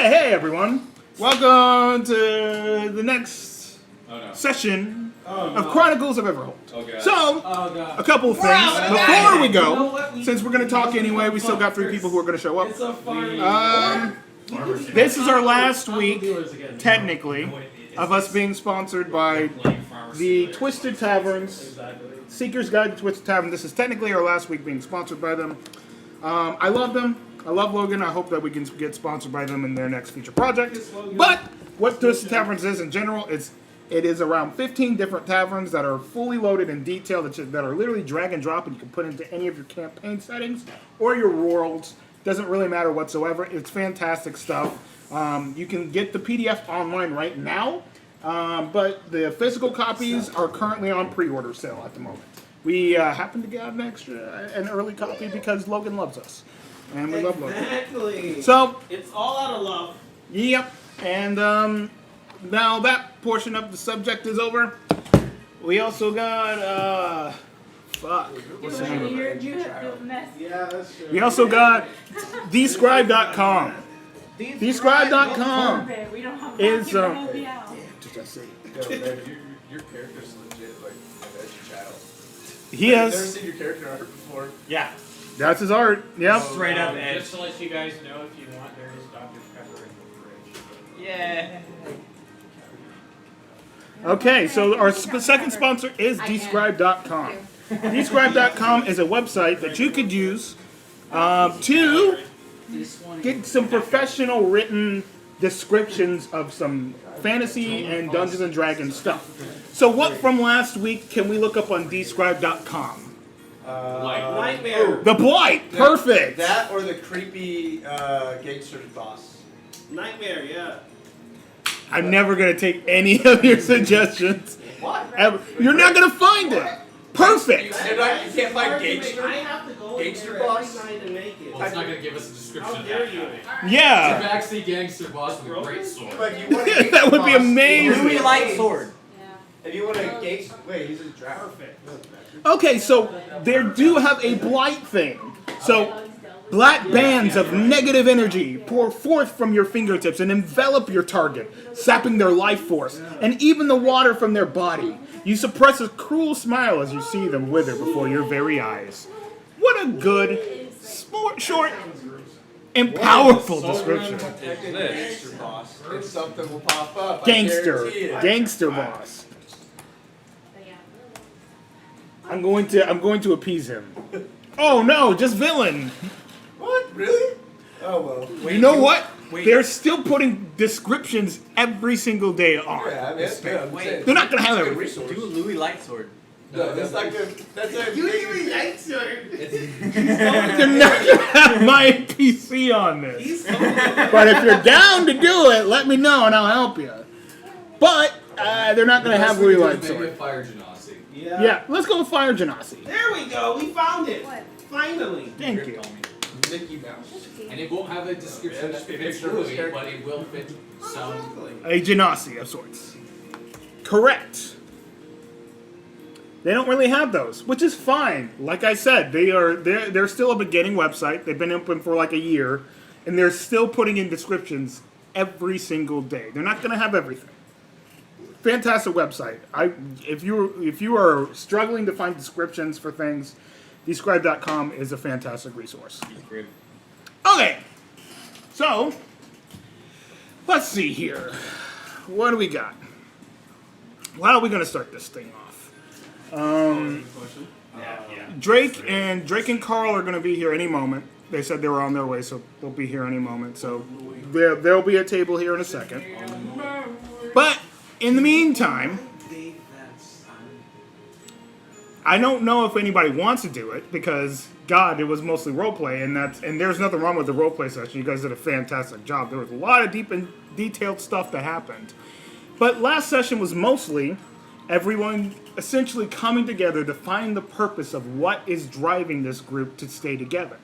Hey everyone! Welcome to the next session of Chronicles of Everhold. So, a couple of things before we go, since we're going to talk anyway, we still got 3 people who are going to show up. This is our last week, technically, of us being sponsored by the Twisted Taverns, Seeker's Guide to Twisted Tavern. This is technically our last week being sponsored by them. I love them. I love Logan. I hope that we can get sponsored by them in their next future project. But what Twisted Taverns is in general, it is around 15 different taverns that are fully loaded in detail, that are literally drag and drop, and you can put into any of your campaign settings or your worlds. Doesn't really matter whatsoever. It's fantastic stuff. You can get the PDF online right now, but the physical copies are currently on pre-order sale at the moment. We happen to get an early copy because Logan loves us. And we love Logan. Exactly. So it's all out of love. Yep. And now that portion of the subject is over. We also got what's the name of it? Yeah, that's true. We also got Describe.com. Describe.com is Your character's legit like an edgy child. He I've never is. seen your character art before. Yeah. That's his art. Yep. Straight up edge. Just to let you guys know, if you want, there is Dr. Pepper in the fridge. Yeah. Okay, so our second sponsor is Describe.com. Describe.com is a website that you could use to get some professional written descriptions of some fantasy and Dungeons and Dragons stuff. So what from last week can we look up on Describe.com? Nightmare. The Blight! Perfect! That or the creepy gangster boss. Nightmare, yeah. I'm never going to take any of your suggestions. What? Ever. You're not going to find it! Perfect! You can't find gangster? I have to go Gangster in there boss? every night and make it. Well, it's not going to give us a description How of dare that you? guy. Yeah! It's a backseat gangster boss with a great sword. But you want a gangster That would be boss, amazing. Louis Light Sword. If you want a gangster... Wait, he's a dragon. Perfect. Okay, so they do have a blight thing. So, black bands of negative energy pour forth from your fingertips and envelop your target, sapping their life force, and even the water from their body. You suppress a cruel smile as you see them wither before your very eyes. What a good, short, and powerful description. Gangster boss. And something will pop up. I Gangster. guarantee it. Gangster boss. I'm going to appease him. Oh no, just villain. What? Really? Oh, well. You know what? They're still putting descriptions every single day on. Yeah, I mean, that's good. I'm saying. They're not gonna have It's a good everything. resource. Do a Louis Light Sword. No, that's not good. That's a big... Light Sword. They're not gonna have my NPC on this. He's so But if you're down to do it, let me know and I'll help you. But they're not gonna have Louis Light Maybe a Sword. fire genasi. Yeah, let's go with Fire Genasi. There we go. We found it. Finally. Thank you. Mickey Mouse. And it won't have a description that fits Louis, but it will fit some. A Genasi of sorts. Correct. They don't really have those, which is fine. Like I said, they're still a beginning website. They've been open for like a year, and they're still putting in descriptions every single day. They're not going to have everything. Fantastic website. If you are struggling to find descriptions for things, Describe.com is a fantastic resource. Okay, so let's see here. What do we got? How are we going to start this thing off? Drake and Carl are going to be here any moment. They said they were on their way, so they'll be here any moment. So there'll be a table here in a second. But in the meantime, I don't know if anybody wants to do it because God, it was mostly roleplay, and there's nothing wrong with the roleplay session. You guys did a fantastic job. There was a lot of deep and detailed stuff that happened. But last session was mostly everyone essentially coming together to find the purpose of what is driving this group to stay together.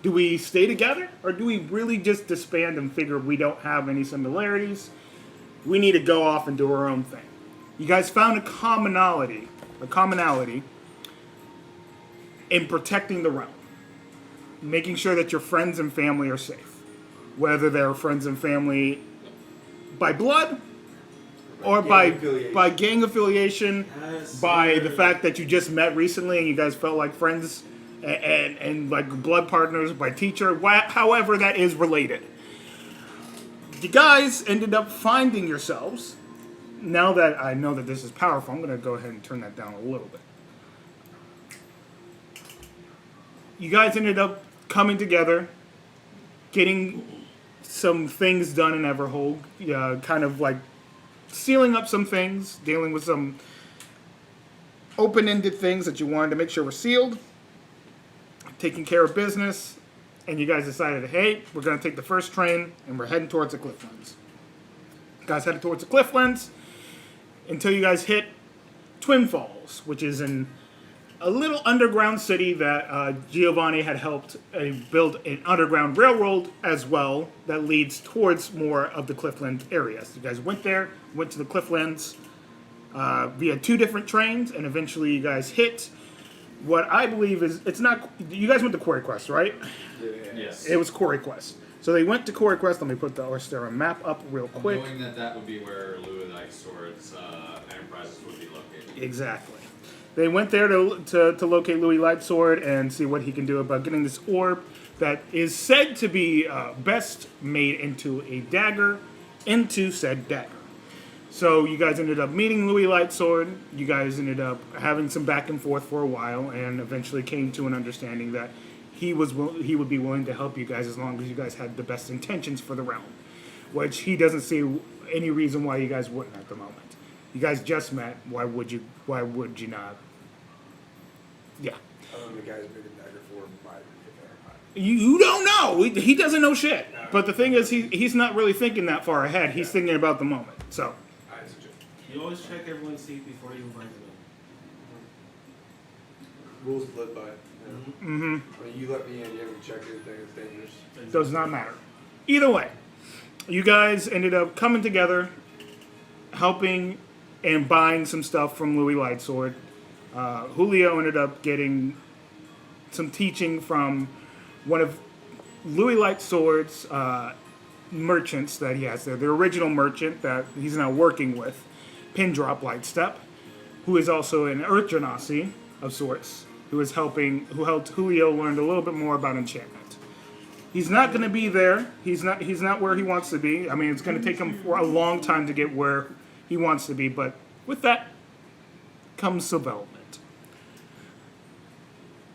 Do we stay together, or do we really just disband and figure we don't have any similarities? We need to go off and do our own thing. You guys found a commonality in protecting the realm, making sure that your friends and family are safe. whether they're friends and family by blood or affiliation. by gang affiliation, Yes, by sir. the fact that you just met recently and you guys felt like friends and like blood partners by teacher, however that is related. You guys ended up finding yourselves. Now that I know that this is powerful, I'm going to go ahead and turn that down a little bit. You guys ended up coming together, getting some things done in Everhold, kind of like sealing up some things, dealing with some open-ended things that you wanted to make sure were sealed, taking care of business, and you guys decided, hey, we're going to take the first train and we're heading towards the Clifflands. You guys headed towards the Clifflands until you guys hit Twin Falls, which is a little underground city that Giovanni had helped build an underground railroad as well that leads towards more of the Cliffland area. So you guys went there, went to the Clifflands via 2 different trains, and eventually you guys hit what I believe is, it's not, you guys went to Quarry Quest, right? Yes. It was Quarry Quest. So they went to Quarry Quest. Let me put the Orsterra map up real quick. Knowing that that would be where Louis Lightsword's enterprises would be located. Exactly. They went there to locate Louis Lightsword and see what he can do about getting this orb that is said to be best made into a dagger, into said dagger. So you guys ended up meeting Louis Lightsword. You guys ended up having some back and forth for a while, and eventually came to an understanding that he would be willing to help you guys as long as you guys had the best intentions for the realm, which he doesn't see any reason why you guys wouldn't at the moment. You guys just met. Why would you not? Yeah. The guy's big dagger for might You don't know. He doesn't know shit. But the thing is, he's not really thinking that far ahead. He's thinking about the moment. So. You always check everyone's seat before you invite them rules to live by. Mm-hmm. When you let me in, you haven't checked anything. It's dangerous. in. Does not matter. Either way, you guys ended up coming together, helping and buying some stuff from Louis Lightsword. Julio ended up getting some teaching from one of Louis Lightsword's merchants that he has there, the original merchant that he's now working with, Pindrop Lightstep, who is also an Earth Genasi of sorts, who helped Julio learn a little bit more about enchantment. He's not going to be there. He's not where he wants to be. I mean, it's going to take him for a long time to get where he wants to be, but with that comes development.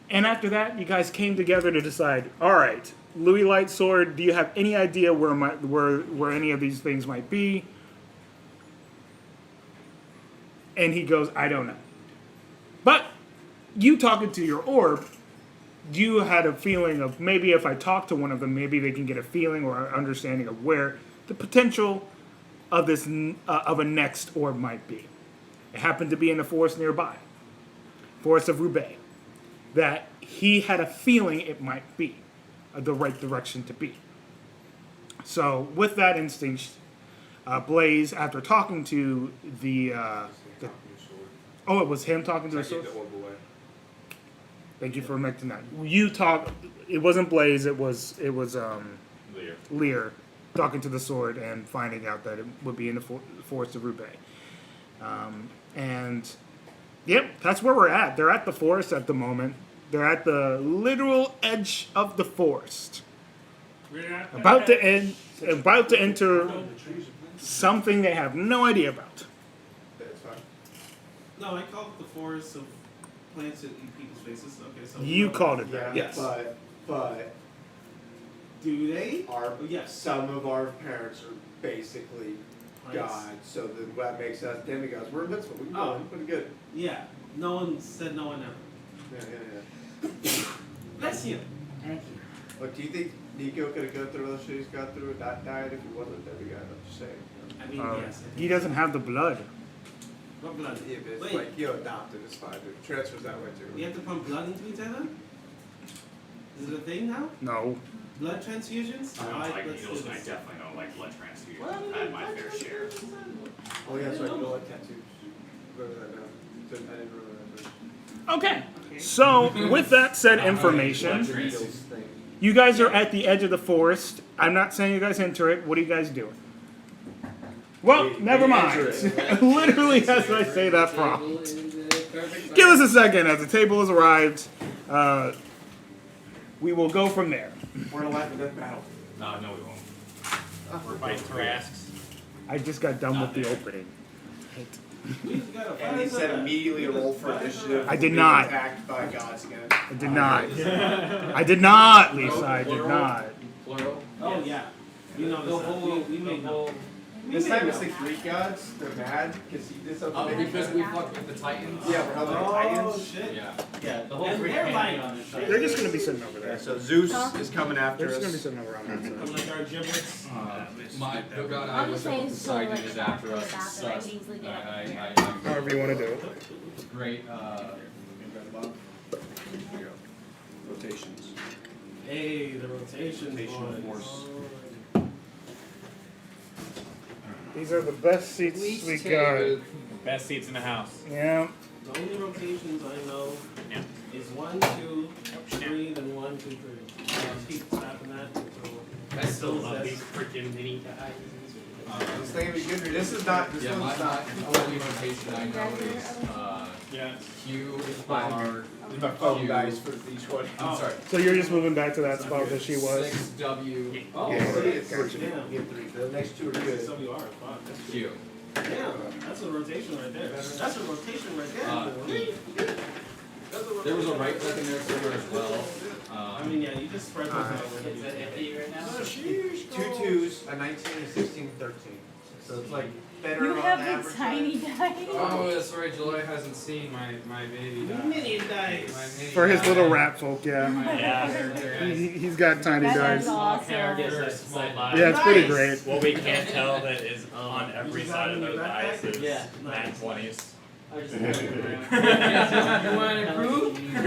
And after that, you guys came together to decide, all right, Louis Lightsword, do you have any idea where any of these things might be? And he goes, I don't know. But you talking to your orb, you had a feeling of maybe if I talk to one of them, maybe they can get a feeling or an understanding of where the potential of this of a next orb might be. It happened to be in the forest nearby, Forest of Rubeh, that he had a feeling it might be the right direction to be. So with that instinct, Blaze, after talking to it was him talking to the sword? Thank you for mentioning that. It wasn't Blaze, it was Lear talking to the sword and finding out that it would be in the Forest of Rubeh. And yep, that's where we're at. They're at the forest at the moment. They're at the literal edge of the forest. About to enter something they have no idea about. No, I call it the forest of plants that eat people's faces. Okay, so You called it that, yes. But do they? yes, some of our parents are basically Plants. God, so that makes us demigods. We're invincible. We can go in. Pretty good. Yeah. No one said no one ever. Yeah. Bless you. Thank you. Look, do you think Nico could have gone through all the shit he's got through and not died if he wasn't a demigod? I'm just saying. I mean, yes. I think He doesn't have the blood. What blood? Yeah, but it's Wait, like, adopted, it's fine. It transfers that way too. we have to pump blood into each other? Is it a thing now? No. Blood transfusions? I don't Alright, like let's do needles, and I this. definitely don't like blood transfusions. Well, I've had my fair share. Oh yeah, so I can go like tattoos. Remember that now. I didn't remember that. Okay. So with that said information, Blood Needles thing. you guys are at the edge of the forest. I'm not saying you guys enter it. What are you guys doing? Well, We never mind. enter Literally, as I say that prompt. Give us a second as the table has arrived. We will go from there. We're in a life and death battle. No, we won't. We're fighting Tarasks. I just got done with the opening. We just gotta And he said immediately roll for initiative. I did being not. Attacked by gods again. I did not. I did not, Lisa. I did not. Plural? Oh yeah. You know The whole, we made no. This time it's like Greek gods. They're mad because he did something. Because we fucked with the Titans? Yeah, we're helping the Oh Titans. shit. Yeah. Yeah, the whole And Greek they're pantheon lying. is like- They're just going to be sitting over Yeah, there. so Zeus is coming They're after just going to be us. sitting over on that Come side. like our giblets. The god I I'm was just saying, up so beside like is after after the us. bathroom, I Sus. could easily get up here. However you want to do it. Great, Rotations. Hey, the rotation. Rotational boys. force. These are the best seats we got. Best seats in the house. Yeah. The only rotations I know Yeah. is 1, 2, 3, then 1, 2, 3. Keep stopping that until. I still love these freaking mini guys. This thing would be good. This is not. This yeah, one's my not. only rotation I know is, Yeah. Q, R, This is my phone dice for each one. I'm sorry. So you're just moving back to that spot that she was. 6W, Oh, Yeah, see, it's gotcha. you get 3. The next 2 are good. SWR, fuck. That's Q. Yeah, that's a rotation right there. That's a rotation right there. That's a There was a rotation right click in there somewhere as well. I mean, yeah, you just spread those out. It's at 50 right now. 2 2s, a 19, a 16, 13. So it's like better You on have average. the tiny dice. Oh, that's right, July hasn't seen my baby die. Mini My dice. mini For his die. little rat folk, yeah. Yeah. He's got tiny That dice. is Small awesome. characters are small dice. Yeah, it's pretty Nice. great. What we can't tell that is on every You got side it of in those your backpack? dice is Yeah. nat 20s. You want to improve? I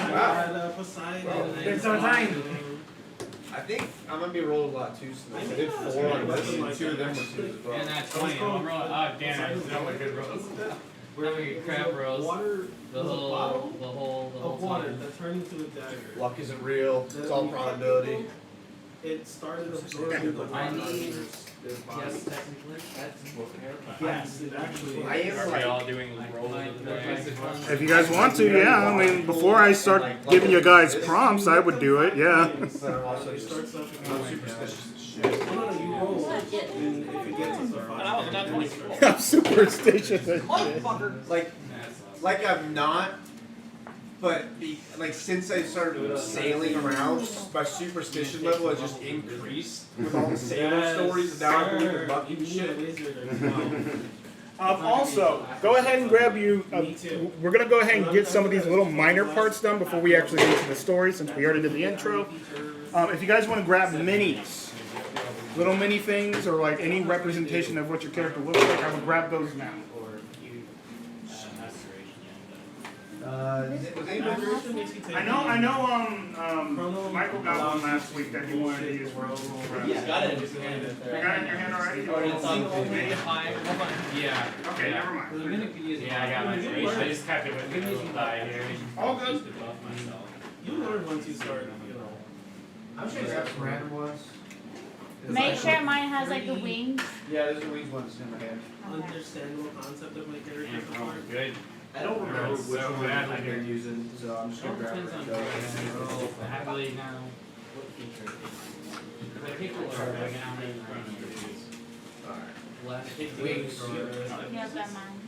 had Poseidon. Well, and there's no time. I think I'm gonna be rolling a lot too. So I did 4 on this, and 2 of them were 2s as well. And that 20, I'm rolling. Oh, damn, I just know my good rolls. How many crap rolls? Water, The whole of water time. that turned into a dagger. Luck isn't real. It's all probability. It started absorbing the I water. need- Their Yes, body. technically, that's terrifying. Yes, it actually. I am Are we like. all doing rolls of the dice? If you guys want to, yeah. I mean, before I start giving you guys prompts, I would do it, yeah. But I'm also You just start something. I'm superstitious as shit. No, you roll, and if it gets us a 5. And I was not 20. I'm superstitious as shit. Like I'm not, but like since I started sailing around, my superstition level has just increased with all the sailor stories. And now I believe in luck and shit. Also, go ahead and grab you. Me too. We're gonna go ahead and get some of these little minor parts done before we actually get into the story, since we already did the intro. If you guys want to grab minis, little mini things, or like any representation of what your character looks like, I would grab those now. Was anybody I know. Michael got one last week that he wanted to use for his little rep. He's got it in his You hand. got it in your hand already? It's on Yeah. Okay, never mind. Yeah, I got my I just kept it with me little die here. All good. You learn once you start, you know. I'm just gonna grab some random ones. Make sure mine has like the wings. Yeah, there's a wings one that's in my hand. Understandable concept of my character. Damn, so far. good. I don't remember So which one bad, I've like been using, so I'm just gonna grab it. and go. Heavily now. What feature? The people are like how many less Wings. Yeah, I've got mine.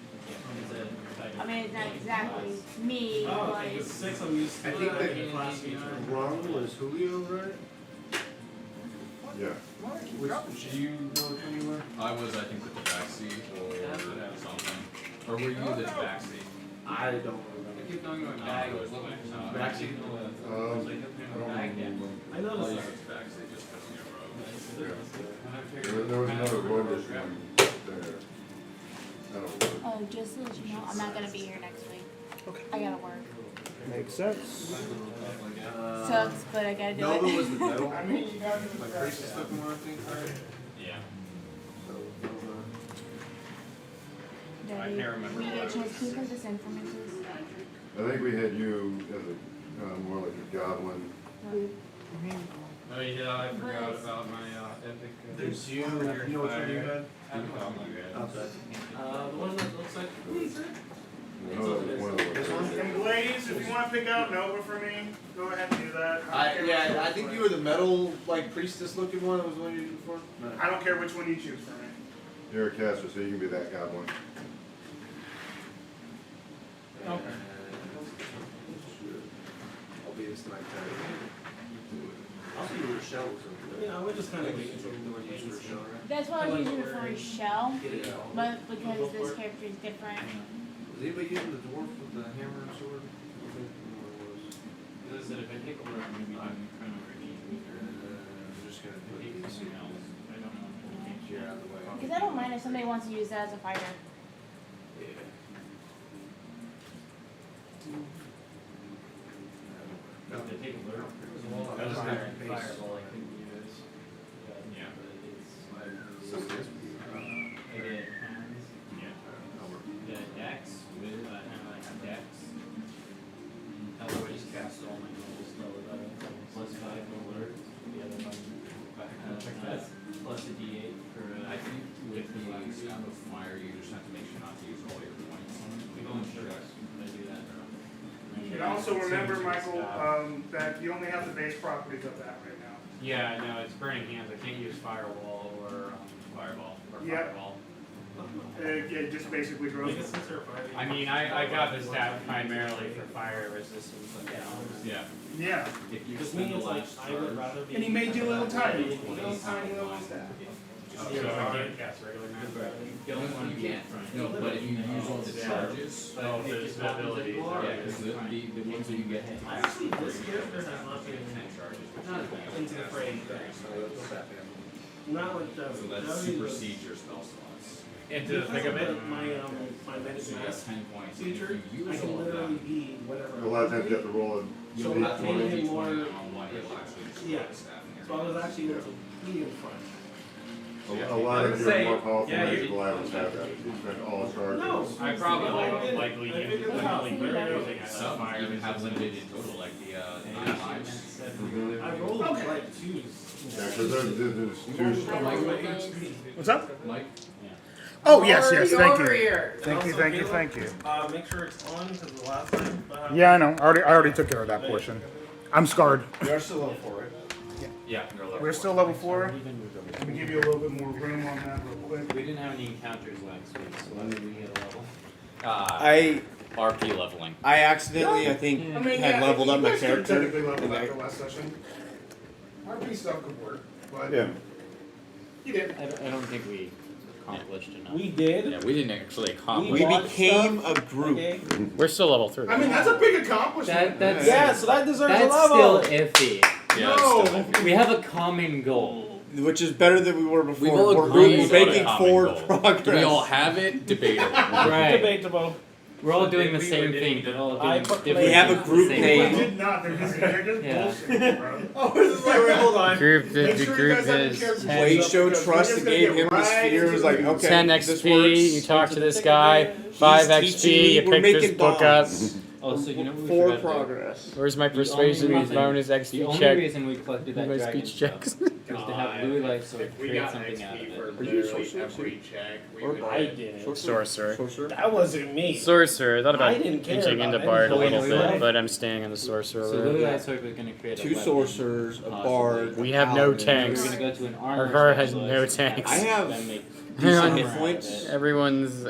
I mean, it's not exactly me, Oh, but okay, with 6 I'm used to. I think that that class feature. Rum was Julio, right? Yeah. Which, do you know which one you were? I was, I think, with the backseat or something. Or were you the backseat? I don't I remember. keep knowing my bag was Backseat? I don't remember. I I'll noticed use that. the backseat just because you road. There was another bonus one there. I don't know. oh, just to let you know, I'm not gonna be here next week. Okay. I gotta work. Makes sense. Sucks, but I gotta do Nova it. was the metal. I mean, you got to My priestess took more, I think, right? Yeah. So, Nova. Daddy, never remember will you get a what chance to put this in for me, please? I think we had you as a, more like a goblin. Oh yeah, I forgot about my epic. There's you. You know which one you had? The one that looks like Blaze, right? No, that was one of This those. one? And Blaze, if you want to pick out Nova for me, go ahead and do that. I think you were the metal, like, priestess looking one. That was the one you used before. I don't care which one you choose for me. You're a caster, so you can be that goblin. I'll be this night. I'll see you with Rochelle or something. Yeah, we're just kind of waiting for Rochelle, right? That's why I was using it for Rochelle, Get it out. but because this character is different. Was anybody using the dwarf with the hammer and sword? This is a particular I'm going to be doing chrono review. I'm just gonna put Maybe these something else. I don't know. here out of the way. Because I don't mind if somebody wants to use that as a fighter. Yeah. The particular. I just got Fireball I couldn't use. Yeah, but it's So this. I did hands. Yeah. The Dex with like Dex. Otherwise cast all my rolls plus 5 alert. The other one that's plus a D8 for I think with the Sound of Fire, you just have to make sure not to use all your points. we go in shirts. I do that. And also remember, Michael, that you only have the base properties of that right now. Yeah, no, it's burning hands. I can't use firewall or fireball or Yep. fireball. It just basically grows. Make a sensor of fire. I mean, I got this stat primarily for fire resistance. But Yeah. Yeah. If you Because me, spend the it's like, last I would charge, rather be. And he made you a little tiny. Yeah. Little tiny little staff. so I can't cast regular magic. No, you can't. No, but if you use all the charges, Oh, there's the ability. yeah, because the ones that you get. Honestly, this character has not been charges. into the fray. Not like that. So that supersedes your spell slots. Into the thick of it. My medic So you got mask 10 points. feature, If you I use can all of literally them, be whatever. A lot of times you have to roll a So D8 that's twenty. made him more. on one, you'll actually just Yeah. roll the staff in So I was actually able to be in front. A lot of your more powerful yeah, magical items have that. You spend all charges. No. I probably I likely figured it out. using Some fire even have limited in total, like the 9 lives. I rolled Okay. like twos. Yeah, because there's two. What's up? Mike? Oh, yes, yes, thank you. Thank you, thank you, thank you. Make sure it's on because the last time. Yeah, I know. I already took care of that portion. I'm scarred. You are still level 4, right? Yeah, you're level We're still level 4. Let me give you a little bit more room on that real quick. We didn't have any encounters last week, so why did we hit a level? I RP leveling. accidentally, I think, had leveled up my character. Technically leveled and after I- last session. RP stuff could work, but Yeah. you did. I don't think we accomplished enough. We did. Yeah, we didn't actually accomplish. We bought became stuff. a group. Okay. We're still level 3. I mean, that's a big accomplishment. That's Yeah, so that deserves a that's level. still iffy. Yeah, No. it's still- We have a common goal. Which is better than we were before. We've all We're agreed on a making common forward goal. progress. Do we all have it? Debatable. Right. Debatable. We're all doing the We same were thing, but all I doing put different We have a things at group the same name. They time. did not. They're just Yeah. bullshit, bro. Oh, this is like, wait, hold on. Group, Make the sure you group guys have your is characters 10, Way up show because trust we're and just gave gonna him get the right sphere. into Was the like, meat. okay, 10 this XP, works. you talk to this guy, He's 5 teaching XP, me, you we're pick this making book up. bonds. Oh, so you know what we For forgot about? progress. Where's my The only persuasion reason- bonus The XP only check? reason we collected that My dragon speech stuff checks. was to have Louis Light Sword If we create got something out of XP it. for Are you literally sorcerer? every check, we Or would I didn't. Sorcerer. Sorcerer. That wasn't me. Sorcerer. I thought I about didn't care pitching about into it. Bard a Oh, wait, little no, bit, wait. but I'm staying on the Sorcerer. So Louis Light Sword was going to create a 2 weapon. sorcerers, a Possibly. bard. We have no paladin. We were tanks. going to go to an armor Our car has specialist no and tanks. I have then make Everyone- decent hit armor points. out of it.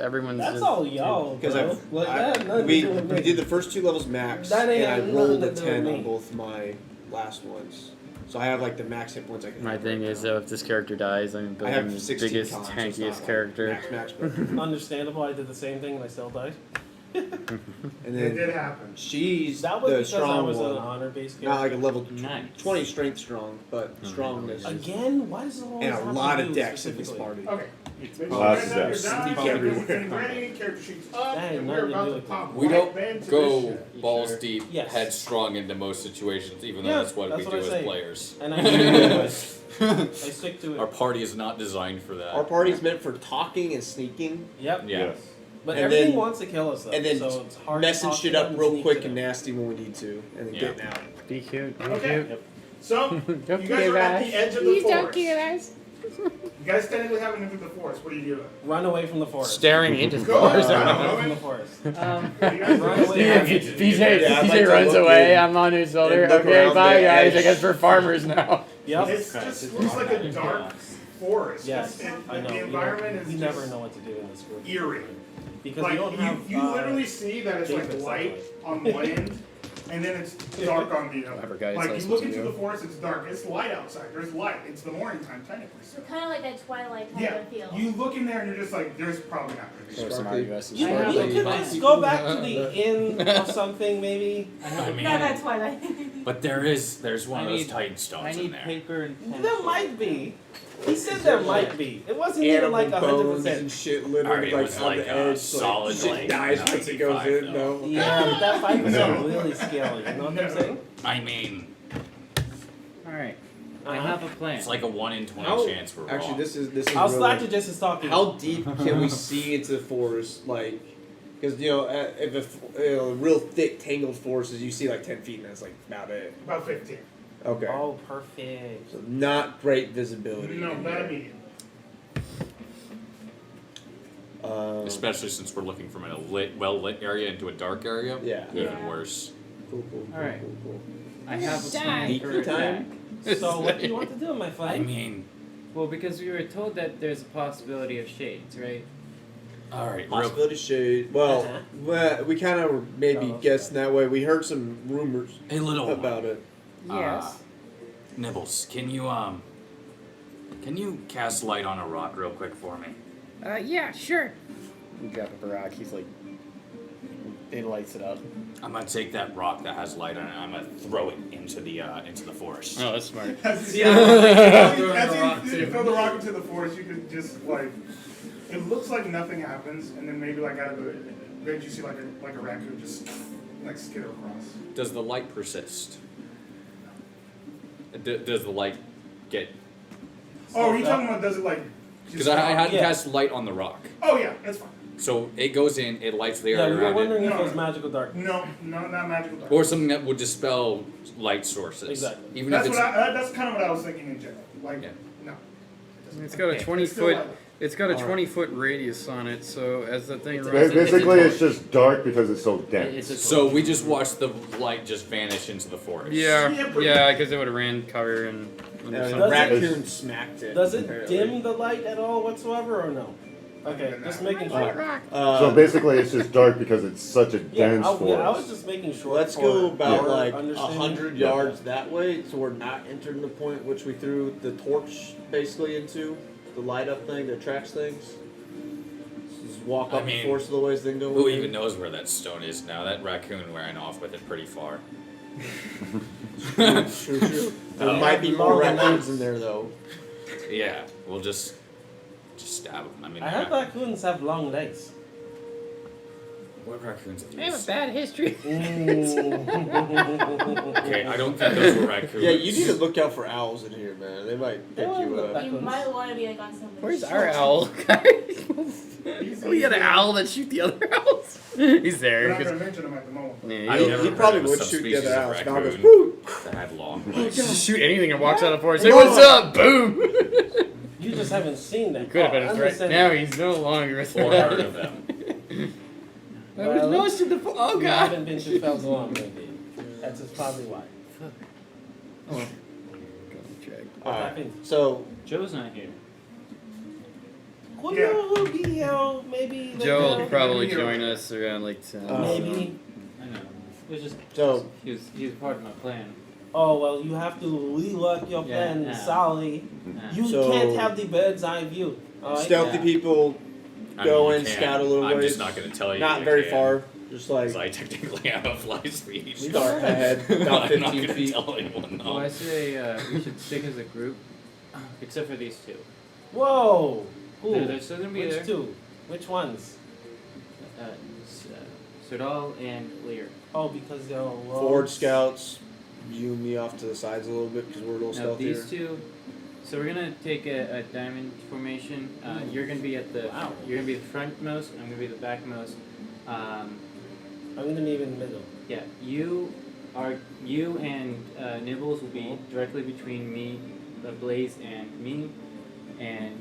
Everyone's That's just all y'all. Because bro. Like that, nothing we to do with me. did the first 2 levels max, That ain't and I got rolled a nothing to do with 10 me. on both my last ones. So I have like the max hit points I can. My have thing right is, now. if this character dies, I'm I building have the 16 biggest, cons, so it's not tankiest like character. Max, but Understandable. I did the same thing and I still died. and It then did happen. she's That was the because I strong was an one. honor-based Not like character. a level Nice. 20 strength strong, but strongness. Again, why does it always And have a to lot do of decks in this specifically? party. Okay. Make sure Lots you of guys have your steps. dice, Sneak get everywhere. everything ready, character sheets up, That ain't and we're nothing to about do to with pop We right don't into this go shit. balls deep, Yes. headstrong into most situations, even though Yeah, that's what we that's do what I as say. players. And I stick to it. I stick to Our it. party is not designed for that. Our party's meant for talking and sneaking, Yep. Yeah. Yes. But And everything then- wants to kill us though. and then so it's hard to messing talk shit to up them real sneak quick to and them. nasty when we need to, and then Yeah. getting out. Be cute, be Okay. cute. So, Don't you guys are at the edge of the You don't forest. get us. You guys technically haven't entered the forest. What are you doing? Run away from the forest. Staring into the Go forest. on, Run away Rowan. from the forest. What are you guys Run doing? away. Yeah, Yeah, PJ, Yeah, I'd like PJ to runs look away. in I'm on his shoulder. and look Okay, around bye the guys. I edge. guess we're farmers now. Yep. It just looks like a dark forest. Yes, And I know. the environment is we just never know what to do in this group. eerie. Because Like, we don't have. you literally see that it's like David's light like- on one end, and then it's dark on the other. Whatever, guys, Like, that's you what look to into do. the forest, it's dark. It's light outside. There's light. It's the morning time, technically. So kind of like that Twilight kind Yeah, of feel. you look in there and you're just like, there's probably not going to be Or some Sparkly. RUS is You sparkly. could just go back to the inn or something, maybe. I mean- Not that Twilight. But there's one I of those need- Titan I stones in need there. paper and pencil. There might be. He said there might be. It wasn't even Animal like bones 100%. and shit Alright, literally it like was on like the a edge. solid, shit like, dies once it goes 95 in. though. No. Yeah, but that 5% really scary. You know what I'm saying? I mean, Alright. I have a plan. it's like a 1 in 20 How- chance we're Actually, wrong. this is Our really, strategist is talking. how deep can we see into the forest? Like, because if a real thick tangled forest is you see like 10 feet, and that's like about it. about 15. Okay. Oh, perfect. So not great visibility. No, not immediately. Especially since we're looking from a well lit area into a dark area. Yeah. Even Yeah. worse. Cool, cool, cool, Alright. cool, cool. I have a Die. plan for Eat time? attack. So what do you want to do, my I friend? mean, Well, because we were told that there's a possibility of shades, right? alright, real Possibility shade. Well, Uh-huh. well, we kind of were maybe Oh, guessing that way. We heard some rumors Hey, little one. about it. Yes. Nibbles, can you cast light on a rock real quick for me? Yeah, sure. You drop up a rock, he's like, it lights it up. I'm gonna take that rock that has light on it. I'm gonna throw it into the forest. Oh, that's smart. As Yeah. as you throw the rock into the forest, you can just like, it looks like nothing happens, and then maybe like out of the bed you see like a raccoon just like skitter across. Does the light persist? Does the light get? Oh, are you talking about does it like? Because I hadn't Yeah. cast light on the rock, Oh yeah, that's fine. so it goes in, it lights the Yeah, area we were around it, wondering if No. it was magical dark. No, not magical dark. or something that would dispel light sources. Exactly. Even That's if what it's that's kind of what I was thinking in general. Like, Yeah. no. It's got a Okay. 20 It's still foot. light. It's got a 20-foot radius on it, so as the thing It's runs, a- Basically, it's it's just dark because it's so dense. It's a so we just watched the light just vanish into the forest. yeah, Yeah, pretty- yeah, because it would have ran cover and. And Does the it- raccoon smacked it. Does it apparently. dim the light at all whatsoever or no? Okay, just making sure. So basically, it's just dark because it's such a Yeah, dense I was forest. just making sure. Let's for go about our like understanding. 100 yards that way, so we're not entering the point which we threw the torch basically into, the light up thing that tracks things. Just walk I up mean, the forest of the ways, then go Who in. even knows where that stone is now? That raccoon ran off with it pretty far. True, true. There Oh. might be more raccoons in there though. Yeah, we'll just stab him. I mean, I heard raccoons have long legs. what raccoons have I have a these? bad history. Okay, I don't think those were raccoons. Yeah, you need to look out for owls in here, man. They might pick you up. You might want to be like on something. Where's our owl, guys? We had an owl that shoot the other owls. He's We're there. not 'cause- gonna mention him at the moment. Yeah, I've he'll- never He heard probably of a would shoot subspecies the other of owls. Now goes, raccoon woo! that had long He'll legs. just shoot anything that walks out of the forest. Hey, what's up? Boom! You just haven't seen that. Could have been Oh, a I'm threat. just saying- Now he's no longer a Or threat. heard of them. I was lost in the oh You god. haven't been to Felzalon, maybe. That's just probably why. What Alright, happened? so Joe's not here. Could Yeah. you be here, maybe? Joe will later? probably join us around like 10. Maybe. I know. It was just So- he was part of my plan. Oh, well, you have to rework your Yeah, plan, yeah. Sally. You So- can't have the bird's eye view. Alright? stealthy Yeah. people I go mean, in, you scout a can. little I'm ways. just not going to tell you. Not you very can. far. Just like 'Cause I technically have a fly speed. start ahead, about I'm not 15 going to feet. tell anyone. Well, I No. say we should stick as a group, except for these two. Whoa! Who? They're still gonna be Which there. two? Which ones? Serdal and Lear. Oh, because they're all forward scouts. You and me off to the sides a little bit because we're a little Now stealthier. these two. So we're gonna take a diamond formation. You're gonna be at the. Wow. You're gonna be the frontmost. I'm gonna be the backmost. I'm gonna be in the middle. Yeah, you you and Nibbles will be directly between me, Blaze, and me, and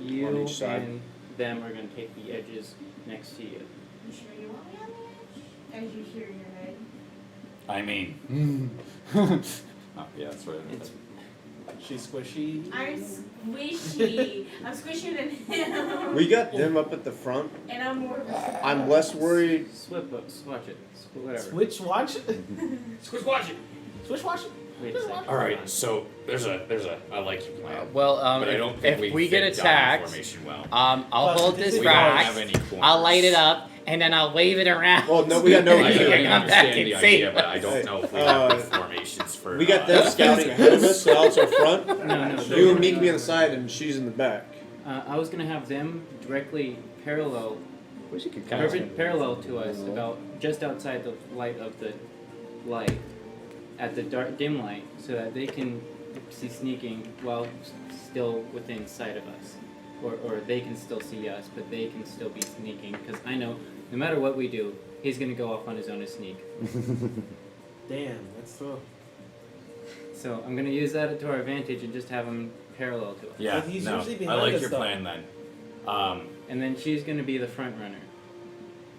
On you each side. and them are gonna take the edges next to you. You sure you want me on the edge? As you hear your head. I mean. Oh, yeah, that's right. It's She's squishy. I'm squishy. I'm squishier than him. We got them up at the front. And I'm more. I'm less worried. switch it, whatever. Switch watch it. Squish watch it. Switch watch it. Wait a second. Alright, so there's a I like your plan. Well, but I don't think if we get fit down attacked, formation well. I'll But hold this We don't rock. have any corners. I'll light it up, and then I'll wave it around. Well, no, we got no. I You can come back understand and the save idea, but I us. don't know if we have the formations for. We got them scouting ahead of us, so Alex are front. No. You and me can be on the side, and she's in the back. I was gonna have them directly parallel Wish you could parallel to us, about just outside the light of the light, at the dark dim light, so that they can see sneaking while still within sight of us, or they can still see us, but they can still be sneaking. Because I know no matter what we do, he's gonna go off on his own to sneak. Damn, that's tough. So I'm gonna use that to our advantage and just have him parallel to us. Yeah, But he's no, usually I behind like us, your though. plan then. And then she's gonna be the front runner,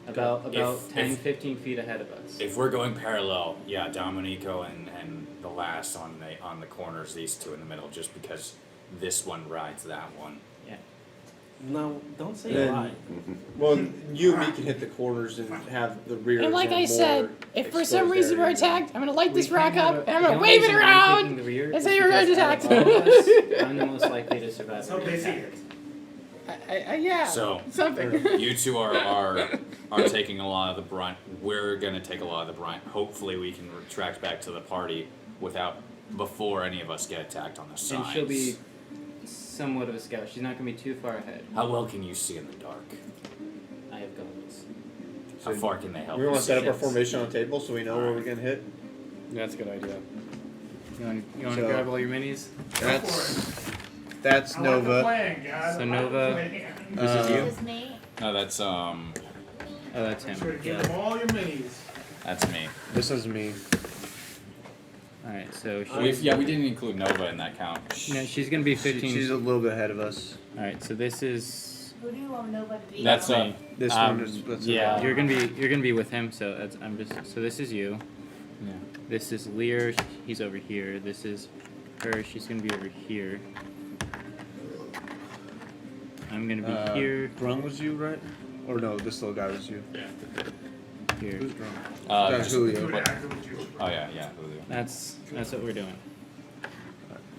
about If- 10, 15 feet ahead of us. If we're going parallel, yeah, Dominico and the last on the corners, these two in the middle, just because this one rides that one. No, don't say Then- a lie. Well, you and me can hit the corners and have the rear. And like I said, if for some exposed reason we're area. attacked, I'm gonna light We this rock can have up, a- and I'm the gonna only wave it reason I'm around. taking the rear and is say you're because attacked. out of all of us, I'm the most likely to survive. Let's hope they see it. Yeah. So Something. you two are taking a lot of the brunt. We're gonna take a lot of the brunt. Hopefully, we can retract back to the party before any of us get attacked on the sides. And she'll be somewhat of a scout. She's not gonna be too far ahead. How well can you see in the dark? I have guns. How far can they help? We want you to set up see? our formation on a table so we know where we're gonna hit. That's a good idea. You want to So- grab all your minis? That's I like the Nova. plan, guys. So I like Nova- the plan. This is you. This is me. No, that's Oh, that's him. Sure to give Yeah. them all your minis. that's me. This is me. All right. So We she's didn't include Nova in that count. she's gonna be 15. She's a little bit ahead of us. All right. So this is Who do you want Nova to be? That's me. This Um, one is. That's yeah. You're gonna be with him. So that's So this is you. Yeah. This is Lear. He's over here. This is her. She's gonna be over here. I'm gonna be here. Grung was you, right? Or no, this little guy was you. Here. Who's Grung? Just- Julio. Who acted with you? Oh yeah, Julio. That's what we're doing.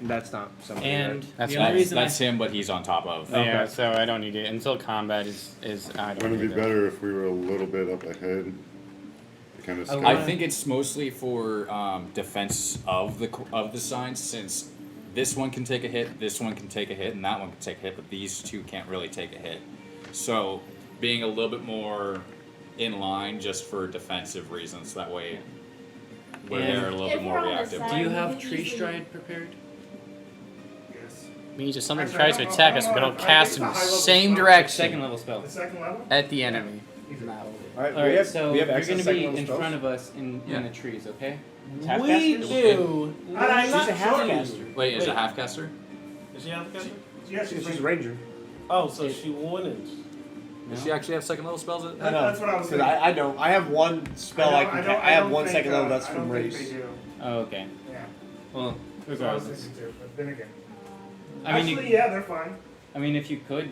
That's not somebody. And right? That's the only That's, reason that's him, but he's on top of. Yeah, so I don't need it until combat is I don't Wouldn't it need be it. better if we were a little bit up ahead? Kind of I think it's mostly for defense of the signs, since this one can take a hit, this one can take a hit, and that one can take a hit, but these two can't really take a hit. So being a little bit more in line just for defensive reasons, that way we're And there a little if bit more we're on the reactive. side- Do you we have can tree easily- stride prepared? Yes. Means if something Actually, tries I to don't know- attack I us, don't know. it'll I cast think in the it's a high-level same spell. direction Second level spell. The second level? at the enemy. All right, All we right, have, so we have you're access going to second be level in spells? front of us in the trees, okay? Half We casters? do. I Not she's a half-caster. you. Wait, is it a half caster? Is she half caster? Yeah, She's a ranger. Oh, so she wouldn't. Does she actually have second level spells? I know. That's what I was Because thinking. I don't. I have one spell I, can. I have one second level that's I from don't think race. they do. Oh, okay. Yeah. Well, That's what I was regardless. thinking too, but then again. I mean, Actually, yeah, they're fine. I mean, if you could.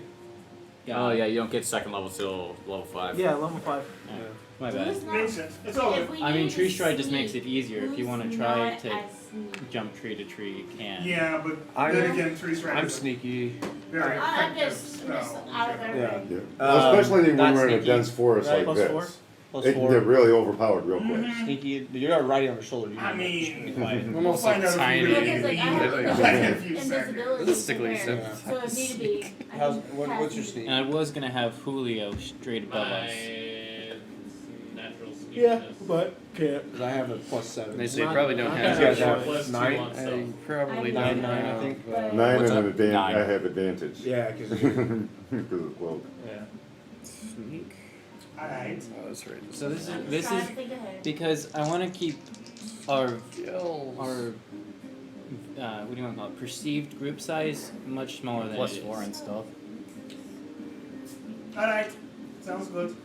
Oh yeah, you don't get second level till level 5. Yeah, level 5. My So bad. it's not- Makes sense. It's all if good. we I mean, need tree to stride just sneak, makes it easier. If you want to who's try not to as sneaky? jump tree to tree, you can. Yeah, but I'm- then again, tree strike I'm is a sneaky. very I'm effective just spell. out of Yeah. everything. Yeah. Um, Well, especially when not we're in a sneaky. dense forest Right, like plus this. 4. Plus It can 4. get really overpowered real quick. Sneaky. You're riding on the shoulder. You I know, mean, just be quiet. we'll Almost find out if tiny. we really Because, like, I have need it in a few seconds. invisibility Realistically, compared. so- So if need to be, I How's, can what's your cast sneak? And I was gonna have Julio straight above us. Natural Yeah, but can't. Because I have a plus 7. They say probably don't You have guys it. have 9? Probably I don't know. 9, I have. think. But- 9 What's and up? an advantage. 9. I have advantage. Yeah, because Because it's close. Yeah. Sneak. Alright. Oh, that's right. So this I'm is just this trying is to think ahead. because I want to keep our Skills. what do you want to call it? Perceived group size much smaller than Plus it is. 4 and stuff. Alright. Sounds good.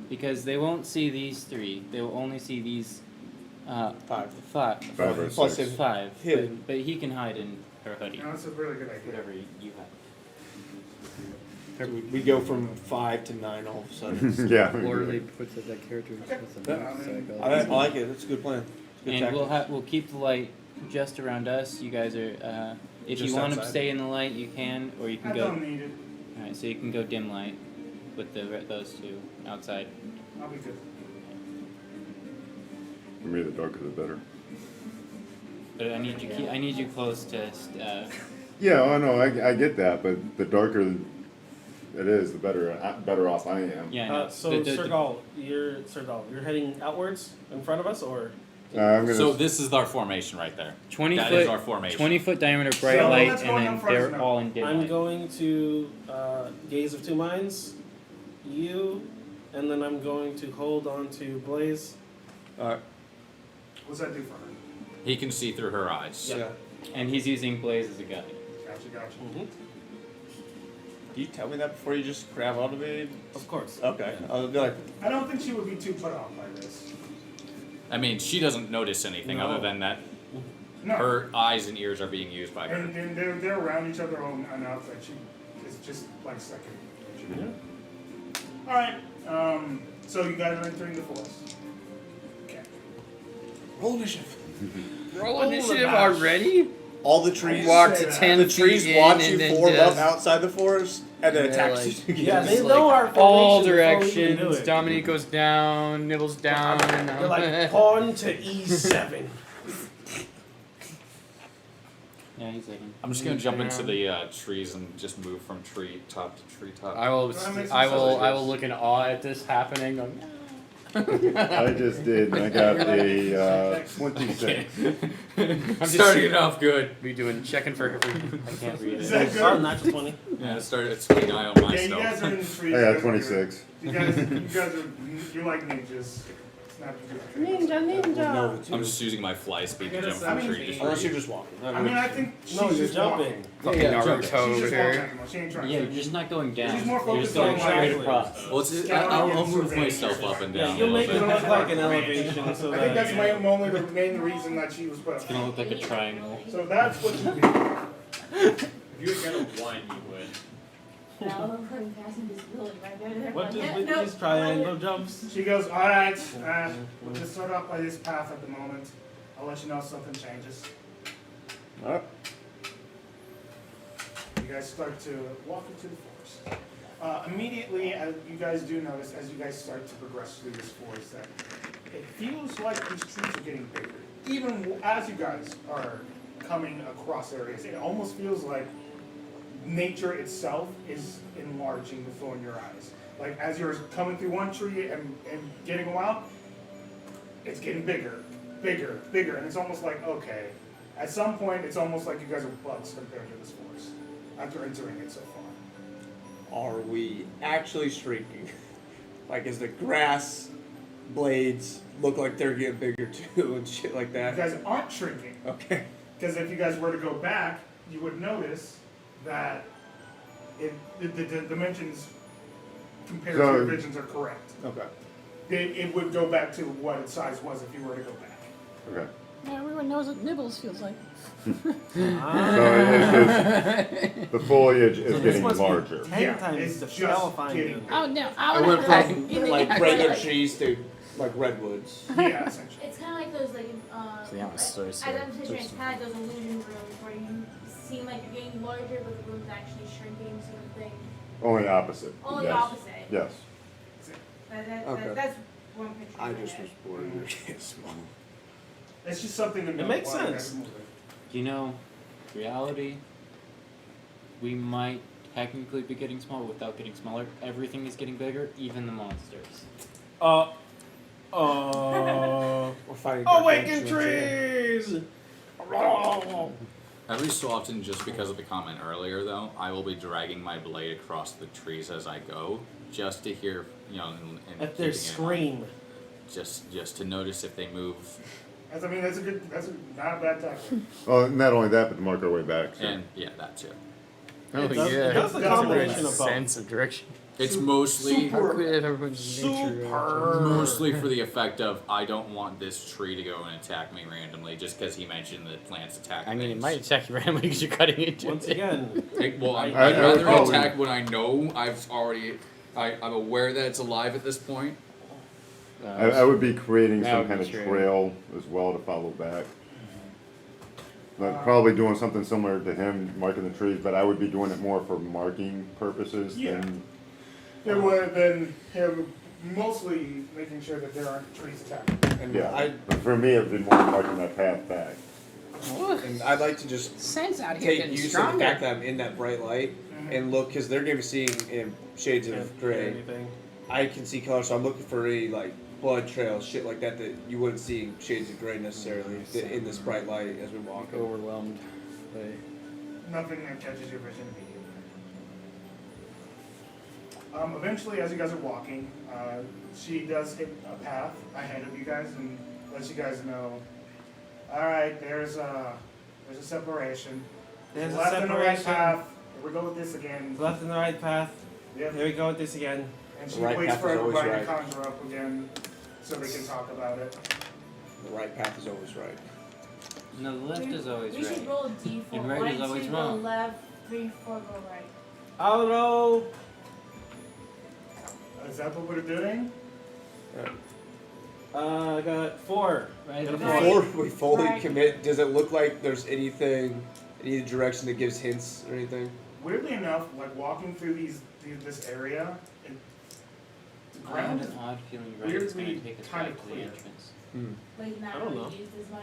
Because they won't see these 3. They will only see these 5. Five or Plus six. him. 5. Hidden. But he can hide in her hoodie. No, that's a really good idea. Whatever you have. We go from 5 to 9 all of a sudden. Yeah. Literally puts that character with a I like it. That's a good plan. Good And tactics. we'll keep the light just around us. You guys are if Just you want to outside. stay in the light, you can, or you can I go. don't need it. All right, so you can go dim light with those 2 outside. I'll be good. For me, the darker the better. But I need you close to. Yeah, I know, I get that, but the darker it is, the better off I am. Yeah. No, So Sergal, you're heading outwards in front of us, or I'm gonna. So this is our formation right there. 20 That foot. is our formation. 20-foot diameter bright So light, let's go and down then first they're now. all in dim I'm light. going to gaze of 2 minds, you, and then I'm going to hold on to Blaze. What's that do for her? He can see through her eyes. Yeah. And he's using Blaze as a guide. Gotcha. Mm-hmm. Do you tell me that before you just grab onto me? Of course. Okay. I'll be like, I don't think she would be too put off by this. I mean, she doesn't notice anything No. other than that No. her eyes and ears are being used by her. And they're around each other on outside. She is just like second. Yeah. Alright. So you guys are entering the forest. Okay. roll initiative. Roll initiative bash. already? All the trees. Walk say to that. 10 The trees feet watch in you and then form up just outside the forest and then Yeah, attack like- you. Yeah, they Just know like our formation all before we even do directions. it. Dominique goes down, Nibbles down. You're like pawn to E7. Yeah, he's like. I'm just gonna jump into the trees and just move from tree top to tree top. I will. That makes I sense. will look in awe at this happening. Going, I just did, and I got a 26. I'm just Starting it off good. be doing checking for. I can't read Is it. that Oh, good? natural 20. Yeah, it's keeping an eye on my Yeah, you guys stuff. are in the trees. I got You guys are- 26. You guys are, you're like ninjas. It's not Ninja. I'm just using my fly speed to I jump guess- from I mean, tree to Unless tree. you're just walking. I mean, I think she's No, you're just jumping. walking. Fucking Yeah, Naruto She's over just here. walking anymore. She ain't trying Yeah, to. you're just not going down. She's more You're just focused going on straight like- across. Well, I'll move myself up and Yeah, down. you'll a make little it bit. look like an elevation so I that think that's only the main reason that she was put It's up. gonna look like a triangle. So that's what you do. If you had got a 1, you would. No, I'm putting past invisibility right there. They're What like, does yeah, with no, these triangle jumps? She goes, alright, we'll just start off by this path at the moment. I'll let you know if something changes. Alright. You guys start to walk into the forest. Immediately, as you guys do notice, as you guys start to progress through this forest, that it feels like these trees are getting bigger. Even as you guys are coming across areas, it almost feels like nature itself is enlarging before your eyes. Like as you're coming through one tree and getting a while, it's getting bigger, and it's almost like, okay, at some point it's almost like you guys are bugs compared to this forest after entering it so far. Are we actually shrinking? Like, is the grass blades look like they're getting bigger too and shit like You that? guys aren't shrinking, Okay. because if you guys were to go back, you would notice that the dimensions compared to your visions are correct. Okay. It would go back to what its size was if you were to go back. Okay. Yeah, everyone knows what Nibbles feels like. So it's just, the foliage is This getting must be larger. 10 Yeah, times it's the just fine getting dude. Oh no! I went from like regular trees to like redwoods. Yeah, essentially. It's kind of like those, like, Yeah, I'm so as sorry. I'm picturing, it's kind of those illusion rooms where you seem like you're getting larger, but the room's actually shrinking, sort of thing. Only opposite. Only yes. opposite. Yes. Okay. That's one picture. I in my just head. was bored. You're getting small. It's just something to know. makes while you sense. guys are moving. You know, reality, we might technically be getting smaller without getting smaller. Everything is getting bigger, even the monsters. We're fighting. Awaken gargantuans here. trees! Every so often, just because of the comment earlier, though, I will be dragging my blade across the trees as I go, just to hear, and If they scream. just to notice if they move. That's not a bad tactic. Well, not only that, but to mark our way back. So. And yeah, that too. Oh It does- yeah, it does a that's combination great of both. sense of direction. It's mostly How could everyone's nature? mostly for the effect of I don't want this tree to go and attack me randomly, just because he mentioned that plants attack. I mean, it things. might attack you randomly because you're cutting into Once it. again, Well, I'd I would rather probably- attack when I know I'm aware that it's alive at this point. I would be creating That some would kind be of true. trail as well to follow back. But probably doing something similar to him, marking the trees, but I would be doing it more for marking purposes Yeah. than. It would have been him mostly making sure that there aren't trees attacking. And Yeah, but for me, it would be more marking that path back. and I'd like to just Sense out here take getting use of stronger. the fact that I'm in that bright light and look, because they're going to be seeing in shades of gray. anything. I can see color, so I'm looking for any like blood trails, shit like that that you wouldn't see in shades of gray necessarily in this bright light as we walk. Overwhelmed. Nothing that catches your vision immediately. Eventually, as you guys are walking, she does hit a path ahead of you guys and lets you guys know. All right, there's a separation. There's a left and the right separation. path. Here we go with this again. Left and the right path. Yep. Here we go with this again. And she The right waits path for is always everybody to right. conjure up again so they can talk about it. The right path is always right. No, the left is always We right. should roll a d4. And right is 1, always 2 wrong. go left, 3, 4 go right. I'll roll. Is that what we're doing? I got 4. Right. Got a Right. 4. Before we fully Right. commit, does it look like there's anything, any direction that gives hints or anything? Weirdly enough, like walking through this area, the I have ground an is odd feeling right is going weirdly to take us kind back of to the clear. entrance. Like not I don't really know. used as much.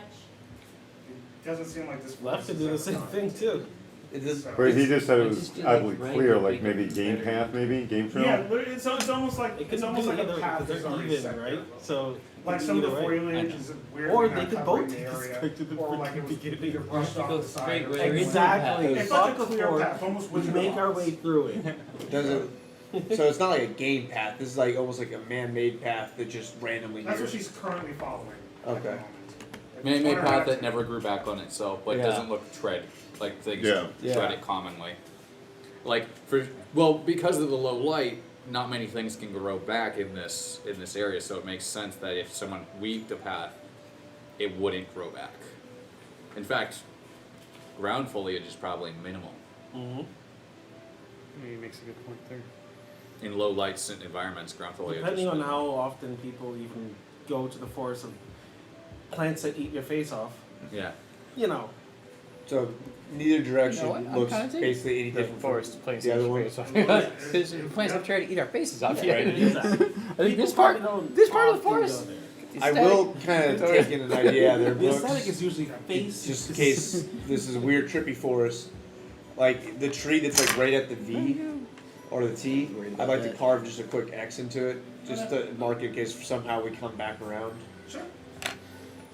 It doesn't seem like this. Left forest could is do the ever same done. thing too. It is. So- But he just said it I was just feel oddly like clear, right like would be maybe game better. path, maybe game trail. Yeah, but it's almost like It it's could almost do like a either path because is they're already even, set right? there. So Like it could some of be the either way. foliage is weird. Or not they could covering both the take us area, back to the or like it was beginning. either brushed off Go the side. straight or where something. there is no Exactly. It's Fuck like a a clear fork. path, almost We within make the our box. way through it. Does it? So it's not like a game path. This is like almost like a man-made path that just randomly. That's what here. she's currently following. at the Okay. moment. If Man-made you want her path to- that never grew back on itself, but Yeah. doesn't look tread like things Yeah. tread it commonly. Like because of the low light, not many things can grow back in this area, so it makes sense that if someone weaved a path, it wouldn't grow back. In fact, ground foliage is probably minimal Mm-hmm. He makes a good point there. in low light environments. Ground foliage. Depending is on minimal. how often people even go to the forest of plants that eat your face off, Yeah. you know. So neither direction You know what? I'm looks kinda taking basically any The different from forest plants the other eat one. face off. Because the plants have tried to eat our faces off. Yeah, Right? exactly. I think People this part probably don't of the often forest. go there. I will kind of take in an idea out of their The books, aesthetic is usually face. just in case this is a weird trippy forest. Like the tree that's like right at the V or the T, I'd like to carve just a quick X into it, just to mark it in case somehow we come back around. Sure.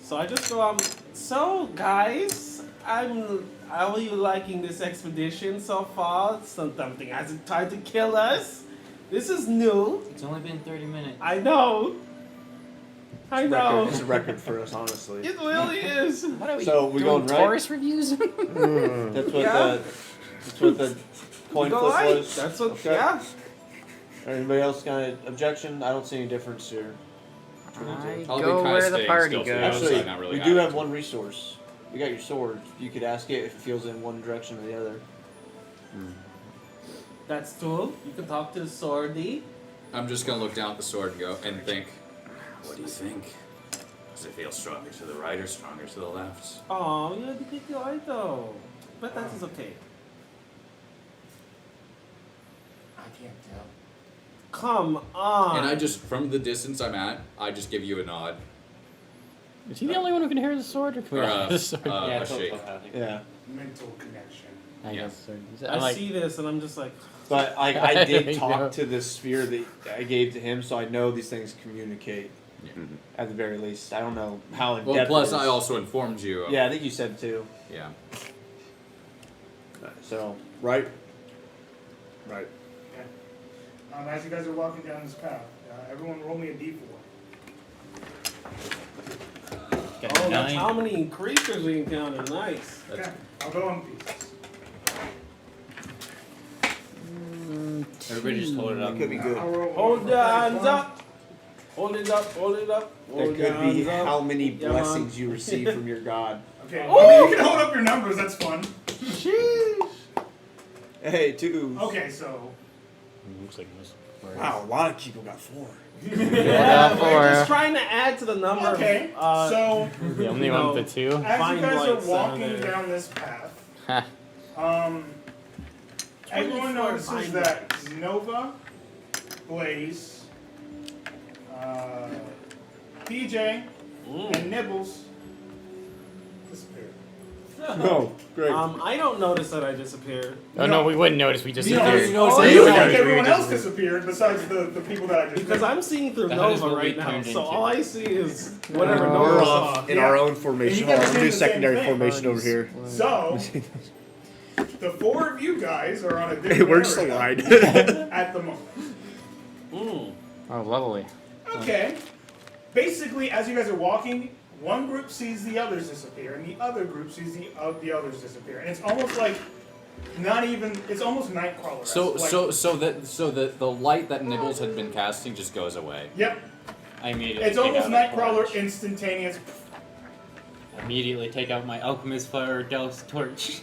So I just go, so guys, how are you liking this expedition so far? Something hasn't tried to kill us. This is new. It's only been 30 minutes. I know. I know. It's a record for us, honestly. It really is. What are we So we doing? going right? Taurus reviews? That's what Yeah. that's what the coin Go flip right. was. That's what. Okay. Yeah. Anybody else got an objection? I don't see any difference here. I I'll be go kinda where the staying party still for goes. the other Actually, side, not really we do have active. one resource. We got your sword. You could ask it if it feels in one direction or the other. That's cool. You can talk to the swordy. I'm just gonna look down at the sword and go and think. What do you think? Does it feel stronger to the right or stronger to the left? Oh, you had to pick the eye though. But that is okay. I can't tell. Come on. And I just, from the distance I'm at, I just give you a nod. Is he the only one who can hear the sword, or can we Or all hear a, the sword? a shake. Yeah. Mental connection. I yeah. guess so. I I'm like, see this and I'm just like, But I did Yeah. talk to the sphere that I gave to him, so I know these things communicate. Yeah. At the very least, I don't know how in Well, depth. plus it is. I also informed you. Of, Yeah, I think you said too. Yeah. So, right? Right. As you guys are walking down this path, everyone roll me a d4. Oh, that's how many creatures we encounter. Nice. Okay, I'll go on pieces. Everybody just hold it up. That could be good. Hold the hands up. Hold it up. Hold it up. That Hold could be hands up. how many Yeah, blessings you receive from your god. Okay, I mean, you can hold up your numbers, that's fun. Sheesh. Hey, 2. Okay, so. Looks like this. Wow, a lot of people got 4. Yeah, we're just trying to add to the number. Okay, so The only one with the 2. as Fine you guys are lights walking down there. down this path, Ha. everyone 24 notices fine that lights. Nova, Blaze, PJ, and Nibbles disappeared. No, great. I don't notice that I disappeared. Oh no, we wouldn't notice. We just You know, appeared. you Oh, You yeah. think everyone else disappeared besides the people that I just Because picked. I'm seeing through That is Nova what we right now, turned so into. all I see is whatever We're Nova off saw. in Yeah. our own And formation. you guys Hold on, are I'm doing do the same secondary thing. formation over here. So, the 4 of you guys are on a different We're just area aligned. at the moment. Mm. Oh, lovely. Okay. Basically, as you guys are walking, one group sees the others disappear, and the other group sees the others disappear, and it's almost like not even. It's almost Nightcrawler. So like, the light that Nibbles had been casting just goes away. Yep. I immediately It's take almost out a Nightcrawler torch. instantaneous. Immediately take out my alchemist fire douse torch.